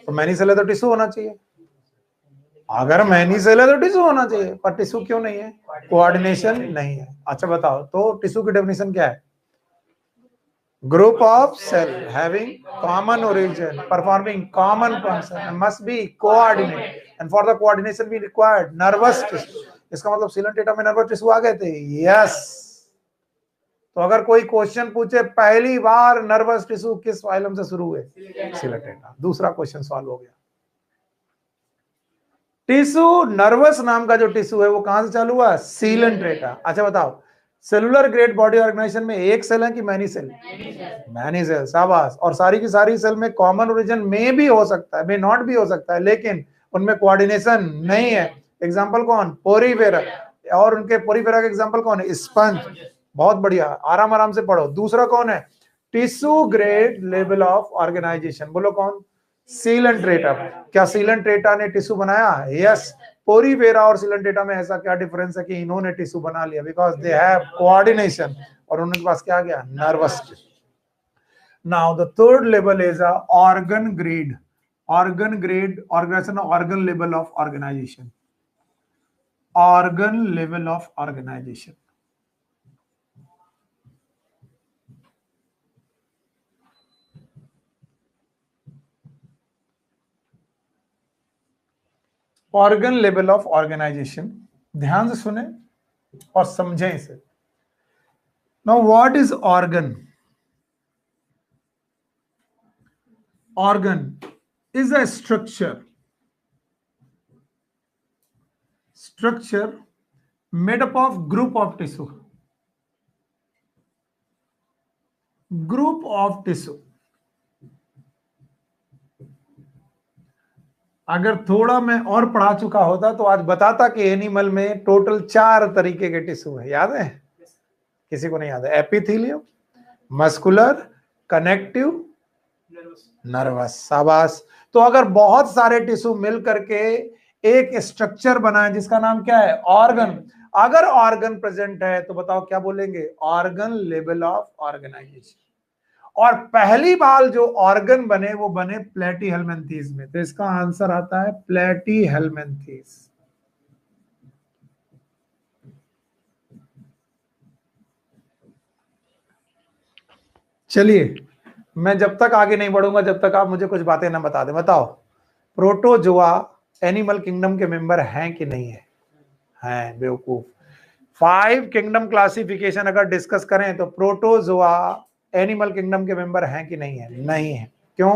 Speaker 1: तो मैनी सेल है तो टिश्यू होना चाहिए। अगर मैनी सेल है तो टिश्यू होना चाहिए, पर टिश्यू क्यों नहीं है? कोऑर्डिनेशन नहीं है। अच्छा बताओ, तो टिश्यू की डेफिनेशन क्या है? Group of cell having common origin, performing common function and must be coordinate, and for the coordination be required nervous tissue. इसका मतलब सीलेंट्रेटा में नर्वस टिश्यू आ गए थे। यस। तो अगर कोई क्वेश्चन पूछे पहली बार नर्वस टिश्यू किस फाइलम से शुरू हुए? सीलेंट्रेटा। दूसरा क्वेश्चन सॉल्व हो गया। टिश्यू, नर्वस नाम का जो टिश्यू है वो कहां से चालू हुआ? सीलेंट्रेटा। अच्छा बताओ, सेलुलर ग्रेड बॉडी ऑर्गेनाइजेशन में एक सेल है कि मैनी सेल? Many cell. शाबाश। और सारी की सारी सेल में कॉमन ओरिजिन में भी हो सकता है, में नॉट भी हो सकता है, लेकिन उनमें कोऑर्डिनेशन नहीं है। एग्जांपल कौन? पोरीफेरा। और उनके पोरीफेरा के एग्जांपल कौन है? स्पंज। बहुत बढ़िया, आराम आराम से पढ़ो। दूसरा कौन है? Tissue grade level of organization. बोलो कौन? सीलेंट्रेटा। क्या सीलेंट्रेटा ने टिश्यू बनाया? यस। पोरीफेरा और सीलेंट्रेटा में ऐसा क्या डिफरेंस है कि इन्होंने टिश्यू बना लिया? बिकॉज दे हैव कोऑर्डिनेशन, और उनके पास क्या गया? Nervous tissue. Now the third level is a organ grade, organ grade organization, organ level of organization. organ level of organization. Organ level of organization, ध्यान से सुने और समझें इसे. Now what is organ? Organ is a structure made up of group of tissue. अगर थोड़ा मैं और पढ़ा चुका होता तो आज बताता कि एनिमल में टोटल 4 तरीके के टिश्यू है. याद है? किसी को नहीं याद है? Epithelium, muscular, connective, nervous. शाबाश. तो अगर बहुत सारे टिश्यू मिल करके एक स्ट्रक्चर बनाए जिसका नाम क्या है? ऑर्गन. अगर ऑर्गन प्रेजेंट है तो बताओ क्या बोलेंगे? Organ level of organization. और पहली बार जो ऑर्गन बने वो बने प्लेटीहेल्मिन्थेस में. तो इसका आंसर आता है प्लेटीहेल्मिन्थेस. चलिए, मैं जब तक आगे नहीं बढ़ूंगा जब तक आप मुझे कुछ बातें ना बता दें. बताओ, प्रोटोजोआ एनिमल किंगडम के मेंबर हैं कि नहीं है? हैं. बेवकूफ. 5 किंगडम क्लासिफिकेशन अगर डिस्कस करें तो प्रोटोजोआ एनिमल किंगडम के मेंबर हैं कि नहीं है? नहीं है. क्यों?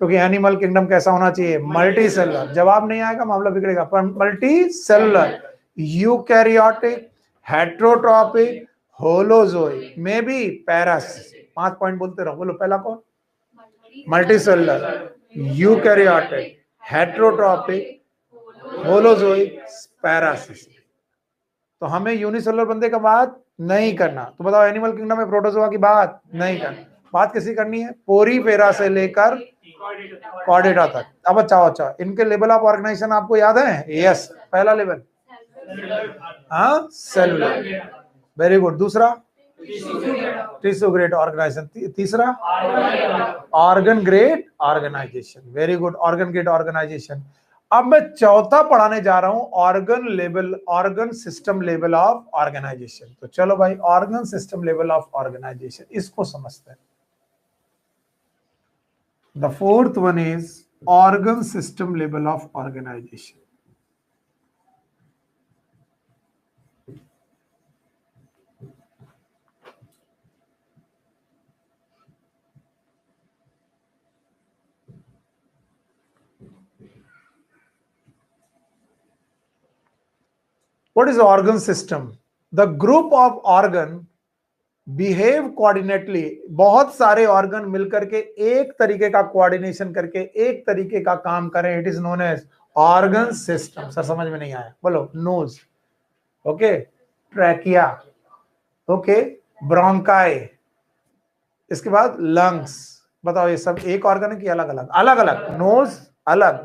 Speaker 1: क्योंकि एनिमल किंगडम कैसा होना चाहिए? Multi cellular. जवाब नहीं आएगा, मामला बिगड़ेगा. पर multi cellular, eukaryotic, heterotrophic, holozoic, may be parasitic. 5 point बोलते रहो. बोलो पहला कौन? Multi cellular, eukaryotic, heterotrophic, holozoic, parasitic. तो हमें यूनिसेलुलर बंदे का बात नहीं करना. तो बताओ, एनिमल किंगडम में प्रोटोजोआ की बात नहीं करना. बात किसी करनी है? पोरीफेरा से लेकर कॉर्डेटा तक. अब अच्छा, इनके लेवल ऑफ ऑर्गेनाइजेशन आपको याद है? यस. पहला लेवल हाँ, सेलुलर. Very good. दूसरा टिश्यू ग्रेड ऑर्गेनाइजेशन. तीसरा organ grade organization. Very good. Organ grade organization. अब मैं चौथा पढ़ाने जा रहा हूं, organ system level of organization. तो चलो भाई, organ system level of organization, इसको समझते हैं. The fourth one is organ system level of organization. What is organ system? The group of organ behave coordinately. बहुत सारे ऑर्गन मिलकर के एक तरीके का कोऑर्डिनेशन करके एक तरीके का काम करें. It is known as organ system. Sir समझ में नहीं आया? बोलो. Nose, okay, trachea, okay, bronchi, इसके बाद लंग्स. बताओ, ये सब एक ऑर्गन है कि अलग अलग? अलग अलग. नोज अलग,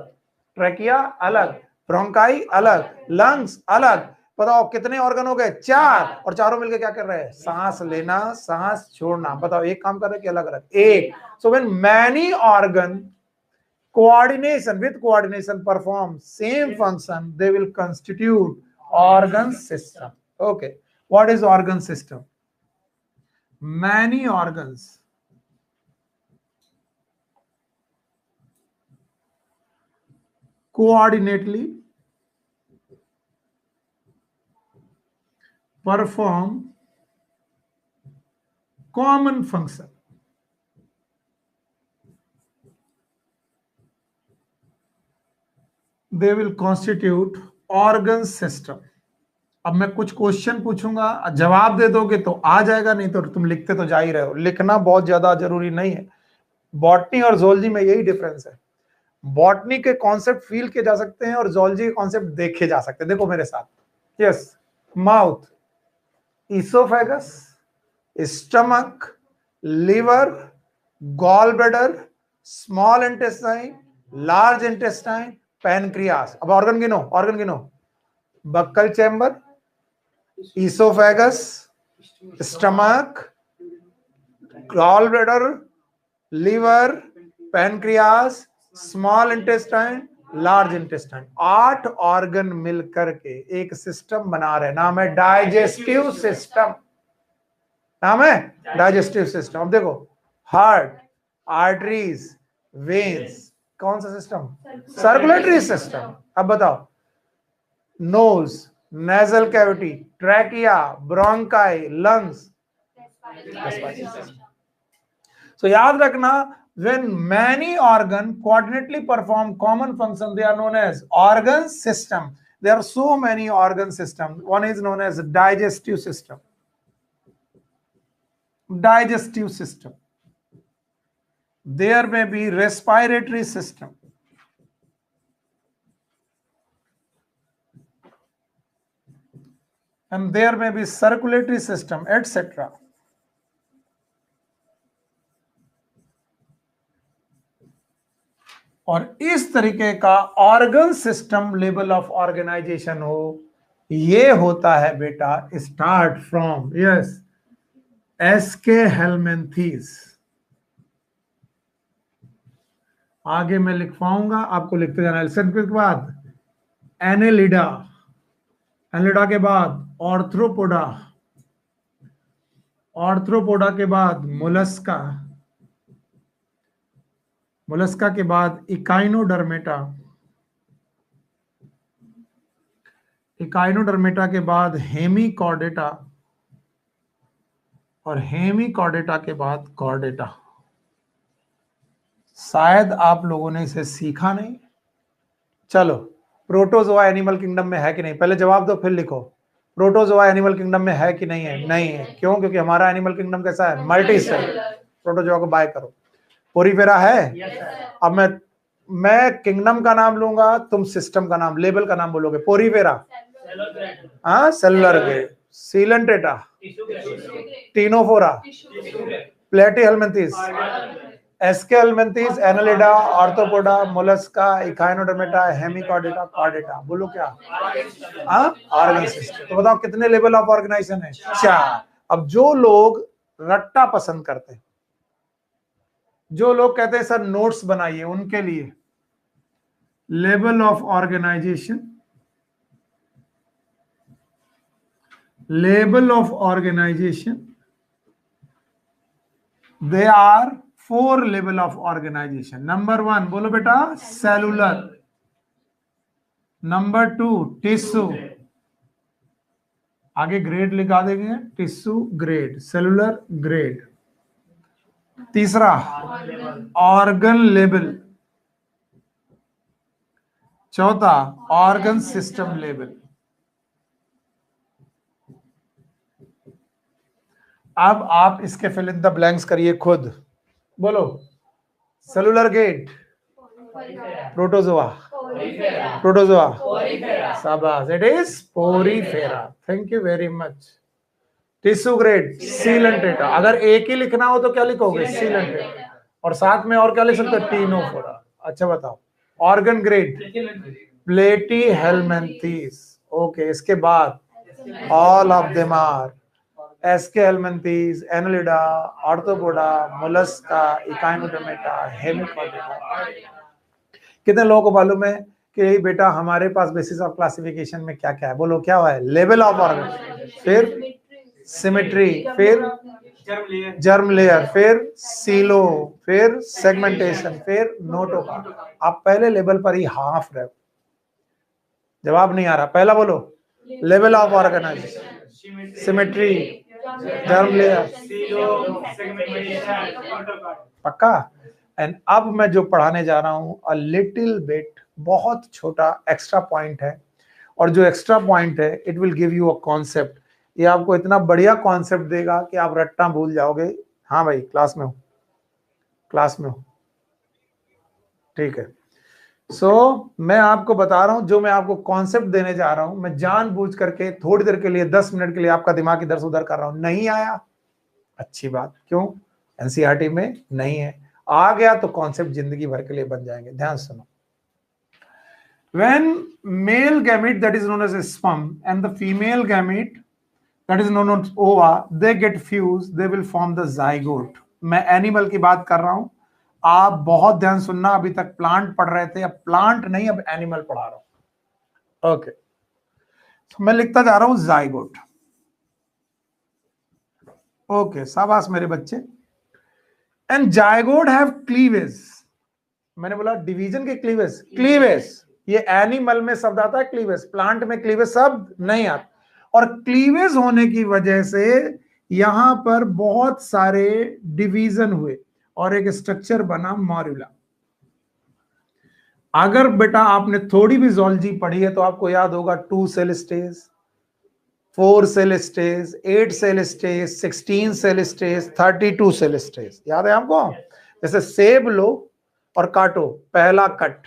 Speaker 1: ट्रैकिया अलग, ब्रोंकाई अलग, लंग्स अलग. बताओ कितने ऑर्गन हो गए? 4. और चारों मिलकर क्या कर रहे हैं? सांस लेना, सांस छोड़ना. बताओ, एक काम कर रहे हैं कि अलग अलग? एक. So when many organ coordination perform same function, they will constitute organ system. Okay, what is organ system? Many organs coordinately perform common function. They will constitute organ system. अब मैं कुछ क्वेश्चन पूछूंगा, जवाब दे दोगे तो आ जाएगा, नहीं तो तुम लिखते तो जा ही रहे हो. लिखना बहुत ज्यादा जरूरी नहीं है. बॉटनी और जोलॉजी में यही डिफरेंस है. बॉटनी के कॉन्सेप्ट फील किए जा सकते हैं और जोलॉजी के कॉन्सेप्ट देखे जा सकते हैं. देखो मेरे साथ. Yes. Mouth, oesophagus, stomach, liver, gall bladder, small intestine, large intestine, pancreas. अब ऑर्गन गिनो. Buccal chamber, oesophagus, stomach, gall bladder, liver, pancreas, small intestine, large intestine. 8 organ मिलकर के एक सिस्टम बना रहे, नाम है डाइजेस्टिव सिस्टम, नाम है डाइजेस्टिव सिस्टम। अब देखो, हार्ट, आर्टरीज, वेन्स, कौन सा सिस्टम? Circulatory system. अब बताओ, nose, nasal cavity, trachea, bronchi, lungs, so याद रखना, when many organ coordinately perform common function, they are known as organ system. There are so many organ systems. One is known as digestive system. Digestive system. There may be respiratory system. And there may be circulatory system, etc. और इस तरीके का organ system level of organization हो, ये होता है बेटा start from yes aschelminthes. आगे मैं लिखवाऊंगा, आपको लिखते जाना। के बाद एनेलिडा, एनेलिडा के बाद ऑर्थ्रोपोडा, ऑर्थ्रोपोडा के बाद मोलस्का, मोलस्का के बाद इकाइनोडर्मेटा, इकाइनोडर्मेटा के बाद हेमीकॉर्डेटा, और हेमीकॉर्डेटा के बाद कॉर्डेटा। शायद आप लोगों ने इसे सीखा नहीं। चलो, प्रोटोजोआ एनिमल किंगडम में है कि नहीं, पहले जवाब दो फिर लिखो। प्रोटोजोआ एनिमल किंगडम में है कि नहीं है? नहीं है। क्यों? क्योंकि हमारा एनिमल किंगडम कैसा है? Multi cell. प्रोटोजोआ को बाय करो। पोरीफेरा है? अब मैं किंगडम का नाम लूंगा, तुम सिस्टम का नाम, लेवल का नाम बोलोगे। पोरीफेरा, हाँ, cellular grade. Coelenterata, Ctenophora, Platyhelminthes, Aschelminthes, Annelida, Arthropoda, Mollusca, Echinodermata, Hemichordata, Chordata. बोलो क्या? Organ system. तो बताओ कितने लेवल ऑफ ऑर्गेनाइजेशन है? 4। अब जो लोग रट्टा पसंद करते हैं, जो लोग कहते हैं सर नोट्स बनाइए, उनके लिए level of organization, level of organization, they are 4 level of organization. Number 1 बोलो बेटा, सेलुलर। नंबर 2 टिश्यू, आगे ग्रेड लिखा देंगे, टिश्यू ग्रेड, सेलुलर ग्रेड। तीसरा ऑर्गन लेवल, चौथा ऑर्गन सिस्टम लेवल। अब आप इसके फिल इन द ब्लैंक्स करिए खुद। बोलो, सेलुलर ग्रेड, प्रोटोजोआ, प्रोटोजोआ, शाबाश, it is Porifera. Thank you very much. Tissue grade, Coelenterata. अगर एक ही लिखना हो तो क्या लिखोगे? सीलेंटेटा। और साथ में और क्या लिख सकते हो? टीनोफोरा। अच्छा बताओ, ऑर्गन ग्रेड, प्लेटीहेलमिन्थीज। ओके, इसके बाद all of them are Aschelminthes, Annelida, Arthropoda, Mollusca, Echinodermata, Hemichordata. कितने लोगों को मालूम है कि बेटा हमारे पास बेसिस ऑफ क्लासिफिकेशन में क्या क्या है? बोलो क्या हुआ है? लेवल ऑफ ऑर्गन, फिर सिमेट्री, फिर जर्म लेयर, फिर सीलो, फिर सेगमेंटेशन, फिर नोटोकॉर्ड। आप पहले लेवल पर ही हाफ रहे हो। जवाब नहीं आ रहा, पहला बोलो। Level of organization, symmetry, germ layer, पक्का? एंड अब मैं जो पढ़ाने जा रहा हूं, अ लिटिल बिट, बहुत छोटा एक्स्ट्रा पॉइंट है। और जो एक्स्ट्रा पॉइंट है, it will give you a concept. ये आपको इतना बढ़िया कॉन्सेप्ट देगा कि आप रट्टा भूल जाओगे। हाँ भाई, क्लास में हो, क्लास में हो, ठीक है। सो मैं आपको बता रहा हूं, जो मैं आपको कॉन्सेप्ट देने जा रहा हूं, मैं जानबूझ करके थोड़ी देर के लिए 10 मिनट के लिए आपका दिमाग इधर से उधर कर रहा हूं। नहीं आया, अच्छी बात। क्यों? एनसीईआरटी में नहीं है। आ गया तो कॉन्सेप्ट जिंदगी भर के लिए बन जाएंगे। ध्यान सुनो। When male gamete, that is known as a sperm, and the female gamete, that is known as ova, they get fused, they will form the zygote. मैं एनिमल की बात कर रहा हूं, आप बहुत ध्यान सुनना, अभी तक प्लांट पढ़ रहे थे, अब प्लांट नहीं, अब एनिमल पढ़ा रहा हूं। ओके, मैं लिखता जा रहा हूं जाइगोट। ओके, शाबाश मेरे बच्चे। And zygote have cleavage. मैंने बोला डिवीजन के क्लीवेज, क्लीवेज ये एनिमल में शब्द आता है क्लीवेज, प्लांट में क्लीवेज शब्द नहीं आता। और क्लीवेज होने की वजह से यहां पर बहुत सारे डिवीजन हुए और एक स्ट्रक्चर बना मॉर्यूला। अगर बेटा आपने थोड़ी भी जोलॉजी पढ़ी है तो आपको याद होगा 2 cell stage, 4 cell stage, 8 cell stage, 16 cell stage, 32 cell stage, याद है आपको? जैसे सेब लो और काटो, पहला कट,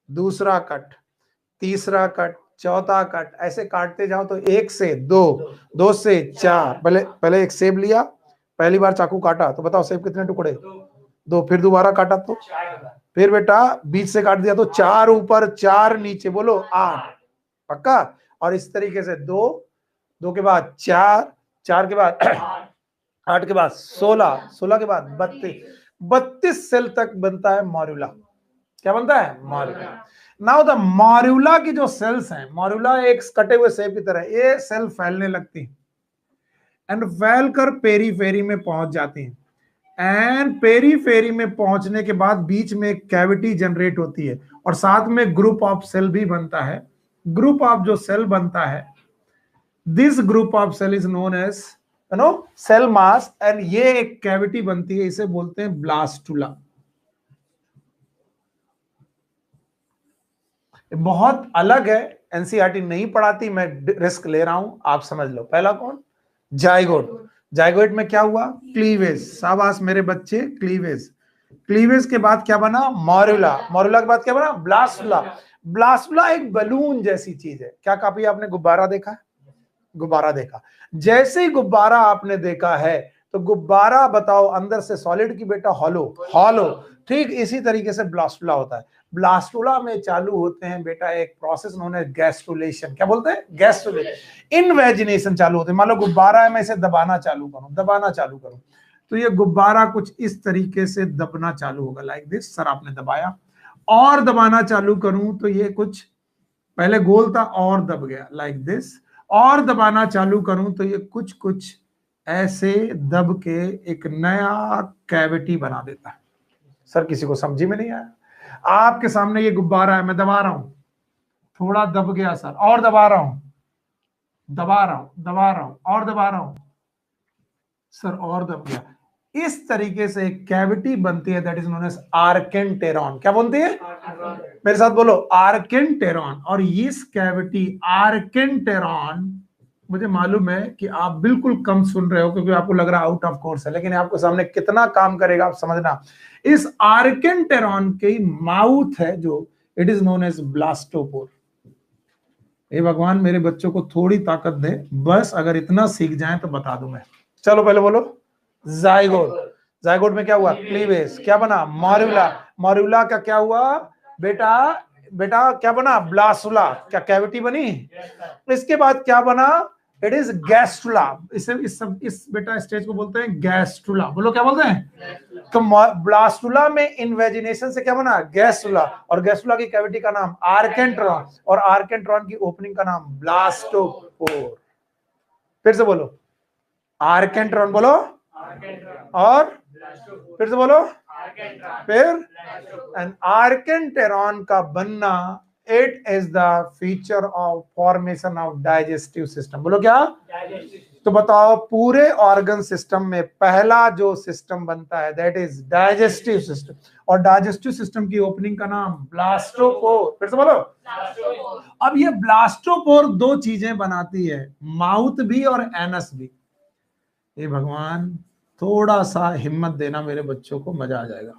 Speaker 1: दूसरा कट, तीसरा कट, चौथा कट, ऐसे काटते जाओ तो 1 से 2, 2 से 4। पहले एक सेब लिया, पहली बार चाकू काटा तो बताओ सेब कितने टुकड़े? 2। फिर दोबारा काटा तो फिर बेटा बीच से काट दिया तो 4 ऊपर 4 नीचे, बोलो 8, पक्का? और इस तरीके से 2 के बाद 4, 4 के बाद 8 के बाद 16, 16 के बाद 32 सेल तक बनता है मॉर्यूला। क्या बनता है? मॉर्यूला। नाउ द मॉर्यूला की जो सेल्स हैं, मॉर्यूला एक कटे हुए सेब की तरह, ये सेल फैलने लगती है एंड फैल कर पेरीफेरी में पहुंच जाती है। एंड पेरीफेरी में पहुंचने के बाद बीच में एक कैविटी जनरेट होती है और साथ में ग्रुप ऑफ सेल भी बनता है। ग्रुप ऑफ जो सेल बनता है, this group of cell is known as cell mass, and ये एक कैविटी बनती है, इसे बोलते हैं ब्लास्टुला। बहुत अलग है, एनसीईआरटी नहीं पढ़ाती, मैं रिस्क ले रहा हूं, आप समझ लो। पहला कौन? जाइगोट। जाइगोट में क्या हुआ? क्लीवेज। शाबाश मेरे बच्चे, क्लीवेज। क्लीवेज के बाद क्या बना? मॉर्यूला। मॉर्यूला के बाद क्या बना? ब्लास्टुला। ब्लास्टुला एक बलून जैसी चीज है। क्या कापी आपने गुब्बारा देखा? गुब्बारा देखा। जैसे ही गुब्बारा आपने देखा है तो गुब्बारा बताओ अंदर से सॉलिड की बेटा हॉलो, हॉलो। ठीक इसी तरीके से ब्लास्टुला होता है। ब्लास्टुला में चालू होते हैं बेटा एक प्रोसेस नोन है गैस्ट्रुलेशन। क्या बोलते हैं? गैस्ट्रुलेशन। इनवेजिनेशन चालू होते हैं। मान लो गुब्बारा है, मैं इसे दबाना चालू करूं, दबाना चालू करूं तो ये गुब्बारा कुछ इस तरीके से दबना चालू होगा, लाइक दिस। सर आपने दबाया, और दबाना चालू करूं तो ये कुछ पहले गोल था और दब गया, लाइक दिस। और दबाना चालू करूं तो ये कुछ कुछ ऐसे दब के एक नया कैविटी बना देता है। सर किसी को समझी में नहीं आया? आपके सामने ये गुब्बारा है, मैं दबा रहा हूं, थोड़ा दब गया सर, और दबा रहा हूं, दबा रहा हूं, दबा रहा हूं, और दबा रहा हूं सर, और दब गया। इस तरीके से एक कैविटी बनती है, दैट इज नोन एज आर्केंटेरॉन। क्या बनती है? मेरे साथ बोलो, आर्केंटेरॉन। और इस कैविटी आर्केंटेरॉन, मुझे मालूम है कि आप बिल्कुल कम सुन रहे हो क्योंकि आपको लग रहा है आउट ऑफ कोर्स है, लेकिन आपको सामने कितना काम करेगा आप समझना। इस आर्केंटेरॉन की माउथ है जो, it is known as blastopore. हे भगवान मेरे बच्चों को थोड़ी ताकत दे, बस अगर इतना सीख जाए तो बता दूं मैं। चलो पहले बोलो जाइगोट। जाइगोट में क्या हुआ? क्लीवेज। क्या बना? मॉर्यूला। मॉर्यूला का क्या हुआ बेटा? बेटा क्या बना? ब्लास्टुला। क्या कैविटी बनी? इसके बाद क्या बना? It is gastrula. इस बेटा स्टेज को बोलते हैं गैस्ट्रुला। बोलो क्या बोलते हैं? तो ब्लास्टुला में इन्वेजिनेशन से क्या बना? गैस्ट्रुला। और गैस्ट्रुला की कैविटी का नाम आर्केंट्रॉन, और आर्केंट्रॉन की ओपनिंग का नाम ब्लास्टोपोर। फिर से बोलो, आर्केंट्रॉन बोलो, और फिर से बोलो, फिर एन आर्केंटेरॉन का बनना, it is the feature of formation of digestive system. बोलो क्या? तो बताओ पूरे ऑर्गन सिस्टम में पहला जो सिस्टम बनता है दैट इज डाइजेस्टिव सिस्टम, और डाइजेस्टिव सिस्टम की ओपनिंग का नाम ब्लास्टोपोर। फिर से बोलो। अब ये ब्लास्टोपोर 2 चीजें बनाती है, माउथ भी और एनस भी। हे भगवान थोड़ा सा हिम्मत देना मेरे बच्चों को, मजा आ जाएगा।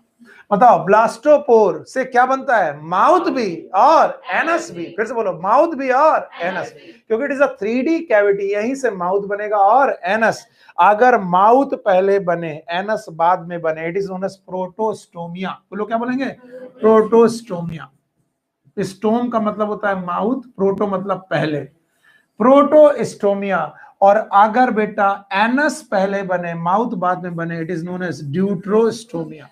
Speaker 1: बताओ ब्लास्टोपोर से क्या बनता है? माउथ भी और एनस भी। फिर से बोलो, माउथ भी और एनस, क्योंकि it is a 3D cavity, यहीं से माउथ बनेगा और एनस। अगर माउथ पहले बने एनस बाद में बने, it is known as protostomia. बोलो क्या बोलेंगे? प्रोटोस्टोमिया। स्टोम का मतलब होता है माउथ, प्रोटो मतलब पहले, प्रोटोस्टोमिया। और अगर बेटा एनस पहले बने माउथ बाद में बने, इट इज नोन एज ड्यूट्रोस्टोमिया।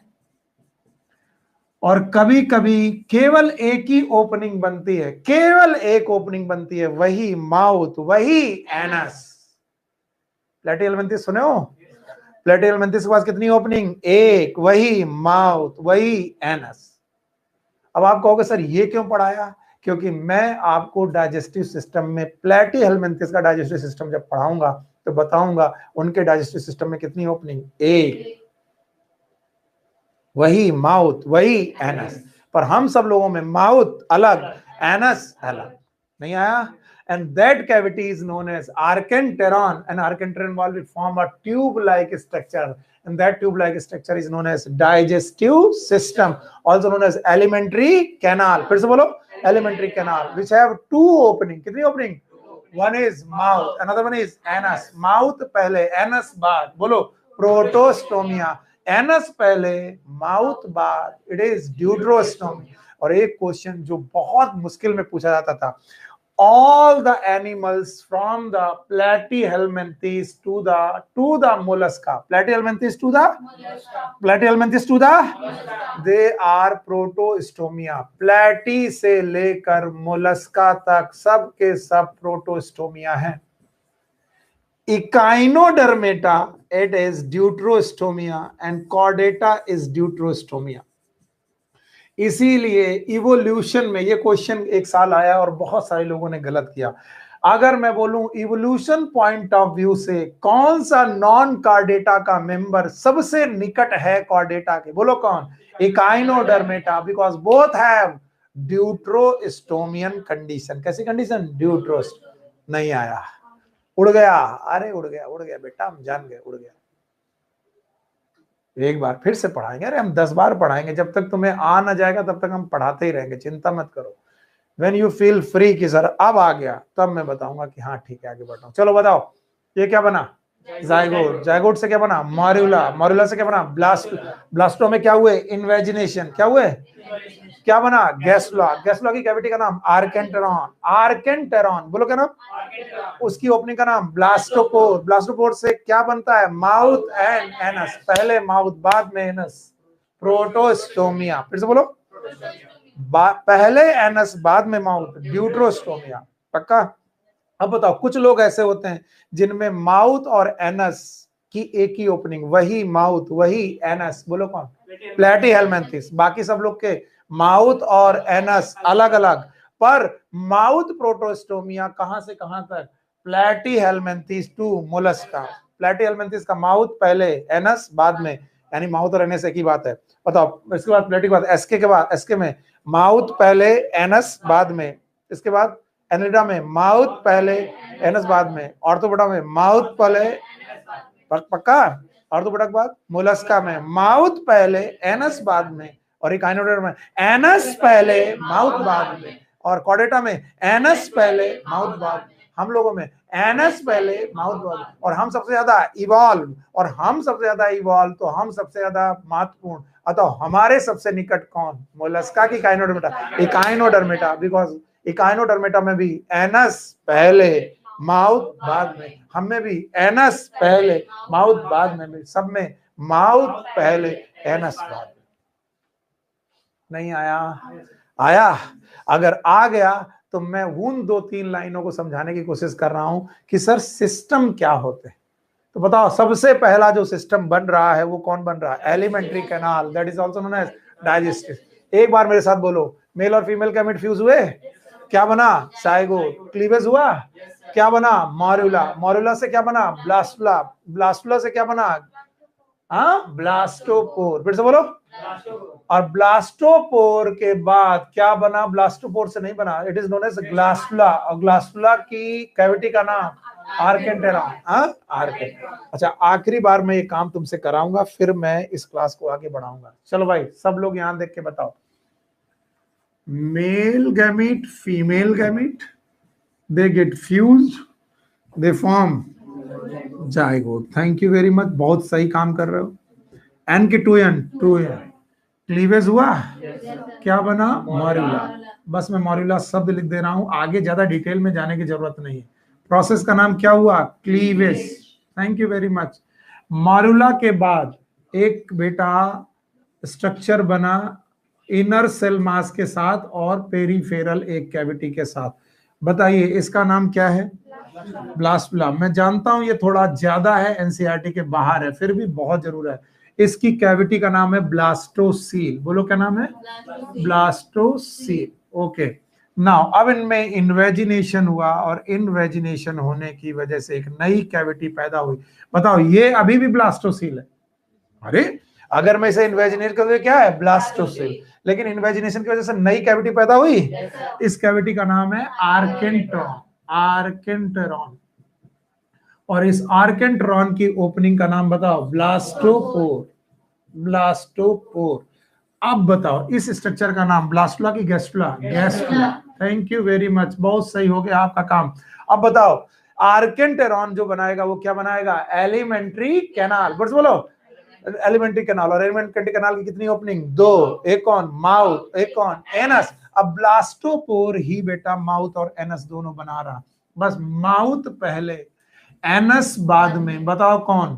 Speaker 1: और कभी कभी केवल एक ही ओपनिंग बनती है, केवल एक ओपनिंग बनती है, वही माउथ, वही एनस। प्लेटियल मेंथिस सुने हो? प्लेटियल मेंथिस के पास कितनी ओपनिंग? एक, वही माउथ, वही एनस। अब आप कहोगे सर ये क्यों पढ़ाया? क्योंकि मैं आपको डाइजेस्टिव सिस्टम में प्लेटिहेलमिन्थिस का डाइजेस्टिव सिस्टम जब पढ़ाऊंगा तो बताऊंगा उनके डाइजेस्टिव सिस्टम में कितनी ओपनिंग? एक, वही माउथ, वही एनस। पर हम सब लोगों में माउथ अलग, एनस अलग। नहीं आया? And that cavity is known as archenteron, and archenteron wall will form a tube-like structure, and that tube-like structure is known as digestive system, also known as alimentary canal. फिर से बोलो, alimentary canal, which have two opening. कितनी opening? One is mouth, another one is anus. Mouth पहले, anus बाद. बोलो, protostomia. Anus पहले, mouth बाद. It is deuterostomia. और एक क्वेश्चन जो बहुत मुश्किल में पूछा जाता था, all the animals from the platyhelminthes to the mollusca, platyhelminthes to the platyhelminthes to the they are protostomia. platy से लेकर mollusca तक सब के सब protostomia हैं. Echinodermata, it is deuterostomia, and chordata is deuterostomia. इसीलिए इवोल्यूशन में ये क्वेश्चन एक साल आया और बहुत सारे लोगों ने गलत किया. अगर मैं बोलूं इवोल्यूशन पॉइंट ऑफ व्यू से कौन सा नॉन कार्डेटा का मेंबर सबसे निकट है कार्डेटा के, बोलो कौन? Echinodermata, because both have deuterostomian condition. कैसी कंडीशन? ड्यूट्रोस्ट. नहीं आया, उड़ गया. अरे उड़ गया बेटा, हम जान गए, उड़ गया. एक बार फिर से पढ़ाएंगे. अरे हम 10 बार पढ़ाएंगे, जब तक तुम्हें आ ना जाएगा तब तक हम पढ़ाते ही रहेंगे, चिंता मत करो. When you feel free कि सर अब आ गया, तब मैं बताऊंगा कि हाँ ठीक है आगे बढ़ाओ. चलो बताओ, ये क्या बना? जायगोट. जायगोट से क्या बना? मॉर्यूला. मॉर्यूला से क्या बना? ब्लास्टो में क्या हुए? इन्वेजिनेशन. क्या हुए? क्या बना? गैस्ट्रुला. गैस्ट्रुला की कैविटी का नाम आर्केंटेरॉन. आर्केंटेरॉन बोलो क्या नाम? उसकी ओपनिंग का नाम ब्लास्टोपोर. ब्लास्टोपोर से क्या बनता है? Mouth and anus. पहले माउथ बाद में एनस. प्रोटोस्टोमिया. फिर से बोलो, पहले एनस बाद में माउथ. ड्यूट्रोस्टोमिया. पक्का? अब बताओ, कुछ लोग ऐसे होते हैं जिनमें माउथ और एनस की एक ही ओपनिंग, वही माउथ वही एनस. बोलो कौन? प्लेटिहेलमिन्थिस. बाकी सब लोग के माउथ और एनस अलग अलग, पर माउथ प्रोटोस्टोमिया कहां से कहां तक? प्लेटिहेलमिन्थिस टू मोलस्का. प्लेटिहेलमिन्थिस का माउथ पहले, एनस बाद में, यानी माउथ और एनस एक ही बात है. बताओ, इसके बाद प्लेटी के बाद एसके के बाद, एसके में माउथ पहले एनस बाद में. इसके बाद एनिडा में माउथ पहले एनस बाद में. ऑर्थोपोडा में माउथ पहले, पक्का? ऑर्थोपोडा के बाद मोलस्का में माउथ पहले एनस बाद में, और इकाइनोडर्म में एनस पहले माउथ बाद में, और कॉर्डेटा में एनस पहले माउथ बाद. हम लोगों में एनस पहले माउथ बाद. और हम सबसे ज्यादा इवॉल्व, और हम सबसे ज्यादा इवॉल्व तो हम सबसे ज्यादा महत्वपूर्ण. अतः हमारे सबसे निकट कौन? मोलस्का की इकाइनोडर्मेटा. इकाइनोडर्मेटा, बिकॉज इकाइनोडर्मेटा में भी एनस पहले माउथ बाद में, हम में भी एनस पहले माउथ बाद में, सब में माउथ पहले एनस बाद में. नहीं आया? आया? अगर आ गया तो मैं उन 2-3 लाइनों को समझाने की कोशिश कर रहा हूं कि सर सिस्टम क्या होते हैं. तो बताओ, सबसे पहला जो सिस्टम बन रहा है वो कौन बन रहा है? Alimentary canal, that is also known as digestive. एक बार मेरे साथ बोलो, मेल और फीमेल गैमेट फ्यूज हुए, क्या बना? जायगोट. क्लीवेज हुआ, क्या बना? मॉर्यूला. मॉर्यूला से क्या बना? ब्लास्टुला. ब्लास्टुला से क्या बना? ब्लास्टोपोर. फिर से बोलो. और ब्लास्टोपोर के बाद क्या बना? ब्लास्टोपोर से नहीं बना, इट इज नोन एज ग्लास्टुला. और ग्लास्टुला की कैविटी का नाम आर्केंटेरॉन. अच्छा, आखिरी बार मैं ये काम तुमसे कराऊंगा, फिर मैं इस क्लास को आगे बढ़ाऊंगा. चलो भाई, सब लोग यहां देख के बताओ. Male gamete, female gamete, they get fused, they form zygote. Thank you very much, बहुत सही काम कर रहे हो. एन के 2n, क्लीवेज हुआ, क्या बना? मॉर्यूला. बस मैं मॉर्यूला शब्द लिख दे रहा हूं, आगे ज्यादा डिटेल में जाने की जरूरत नहीं है. प्रोसेस का नाम क्या हुआ? Cleavage. Thank you very much. Morula के बाद एक बेटा स्ट्रक्चर बना इनर सेल मास के साथ और पेरिफेरल एक कैविटी के साथ। बताइए इसका नाम क्या है? ब्लास्टुला। मैं जानता हूं ये थोड़ा ज्यादा है, एनसीईआरटी के बाहर है, फिर भी बहुत जरूर है। इसकी कैविटी का नाम है ब्लास्टोसील। बोलो क्या नाम है? ब्लास्टोसील। ओके नाउ अब इनमें इन्वेजिनेशन हुआ और इन्वेजिनेशन होने की वजह से एक नई कैविटी पैदा हुई। बताओ ये अभी भी ब्लास्टोसील है? अरे अगर मैं इसे इन्वेजिनेट कर दूं क्या है? ब्लास्टोसील। लेकिन इन्वेजिनेशन की वजह से नई कैविटी पैदा हुई। इस कैविटी का नाम है आर्केंट्रॉन। आर्केंटेरॉन। और इस आर्केंट्रॉन की ओपनिंग का नाम बताओ? ब्लास्टोपोर। ब्लास्टोपोर। अब बताओ इस स्ट्रक्चर का नाम ब्लास्टुला की gastrula? Gastrula. Thank you very much, बहुत सही हो गया आपका काम। अब बताओ आर्केंटेरॉन जो बनाएगा वो क्या बनाएगा? Alimentary canal. बस बोलो एलिमेंट्री कैनाल। और एलिमेंट्री कैनाल की कितनी ओपनिंग? दो। एक कौन? माउथ। एक कौन? एनस। अब ब्लास्टोपोर ही बेटा माउथ और एनस दोनों बना रहा। बस माउथ पहले, एनस बाद में। बताओ कौन?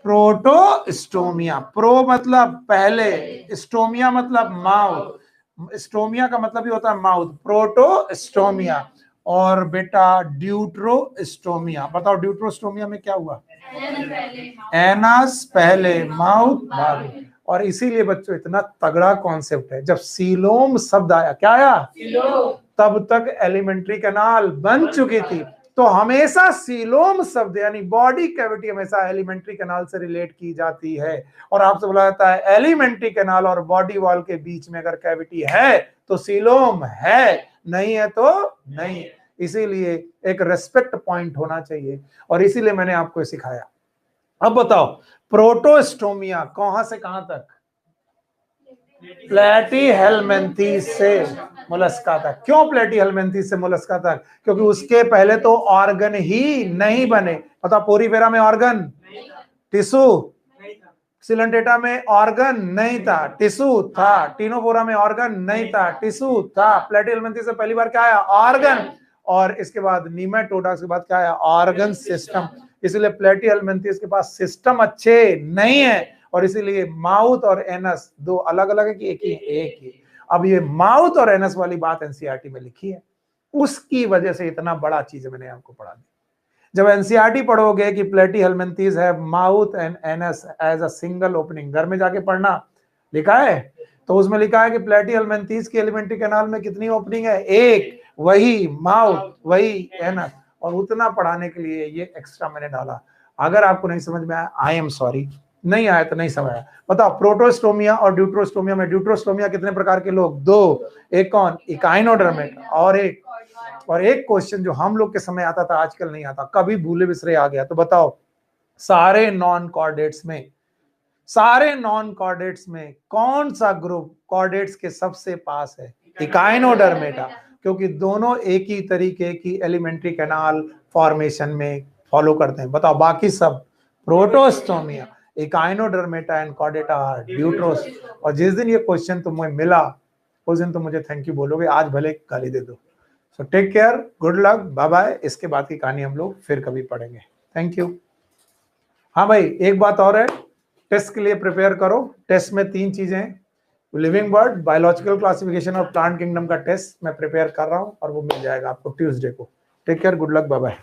Speaker 1: प्रोटोस्टोमिया। प्रो मतलब पहले, स्टोमिया मतलब माउथ। स्टोमिया का मतलब ही होता है माउथ। प्रोटोस्टोमिया। और बेटा ड्यूट्रोस्टोमिया। बताओ ड्यूट्रोस्टोमिया में क्या हुआ? एनस पहले, माउथ बाद में। और इसीलिए बच्चों इतना तगड़ा कॉन्सेप्ट है, जब सीलोम शब्द आया, क्या आया? तब तक एलिमेंट्री कैनाल बन चुकी थी। तो हमेशा सीलोम शब्द यानी बॉडी कैविटी हमेशा एलिमेंट्री कैनाल से रिलेट की जाती है। और आपसे बोला जाता है एलिमेंट्री कैनाल और बॉडी वॉल के बीच में अगर कैविटी है तो सीलोम है, नहीं है तो नहीं। इसीलिए एक रेस्पेक्ट पॉइंट होना चाहिए और इसीलिए मैंने आपको सिखाया। अब बताओ प्रोटोस्टोमिया कहां से कहां तक? प्लेटीहेल्मिन्थेस से मोलस्का तक। क्यों प्लेटीहेल्मिन्थेस से मोलस्का तक? क्योंकि उसके पहले तो ऑर्गन ही नहीं बने। पता पोरीफेरा में ऑर्गन, टिश्यू, सिलेंटेटा में ऑर्गन नहीं था, टिश्यू था। टिनोफोरा में ऑर्गन नहीं था, टिश्यू था। प्लेटीहेल्मिन्थेस से पहली बार क्या आया? ऑर्गन। और इसके बाद नीमेटोडा के बाद क्या आया? Organ system. इसलिए प्लेटीहेल्मिन्थेस के पास सिस्टम अच्छे नहीं है और इसीलिए माउथ और एनस दो अलग अलग है कि एक ही? एक ही। अब ये माउथ और एनस वाली बात एनसीईआरटी में लिखी है, उसकी वजह से इतना बड़ा चीज मैंने आपको पढ़ा दी। जब एनसीईआरटी पढ़ोगे कि प्लेटीहेल्मिन्थेस है mouth and anus as a single opening, घर में जाके पढ़ना, लिखा है तो उसमें लिखा है कि प्लेटीहेल्मिन्थेस की एलिमेंट्री कैनाल में कितनी ओपनिंग है? एक। वही माउथ, वही एनस। और उतना पढ़ाने के लिए ये एक्स्ट्रा मैंने डाला। अगर आपको नहीं समझ में आया आई एम सॉरी, नहीं आया तो नहीं समझ आया। बताओ प्रोटोस्टोमिया और ड्यूट्रोस्टोमिया में ड्यूट्रोस्टोमिया कितने प्रकार के लोग? दो। एक कौन? इकाइनोडर्मेट। और एक क्वेश्चन जो हम लोग के समय आता था आजकल नहीं आता, कभी भूले बिसरे आ गया, तो बताओ सारे नॉन कॉर्डेट्स में कौन सा ग्रुप कॉर्डेट्स के सबसे पास है? इकाइनोडर्मेटा। क्योंकि दोनों एक ही तरीके की एलिमेंट्री कैनाल फॉर्मेशन में फॉलो करते हैं। बताओ बाकी सब प्रोटोस्टोमिया, इकाइनोडर्मेटा एंड कॉर्डेटा ड्यूट्रोस। और जिस दिन ये क्वेश्चन तुम्हें मिला उस दिन तुम मुझे थैंक यू बोलोगे, आज भले गाली दे दो। So take care, good luck, bye bye. इसके बाद की कहानी हम लोग फिर कभी पढ़ेंगे। Thank you. हाँ भाई एक बात और है, टेस्ट के लिए प्रिपेयर करो। टेस्ट में 3 चीजें हैं, लिविंग बर्ड, बायोलॉजिकल क्लासिफिकेशन और प्लांट किंगडम का टेस्ट मैं प्रिपेयर कर रहा हूं और वो मिल जाएगा आपको ट्यूसडे को। Take care, good luck, bye bye.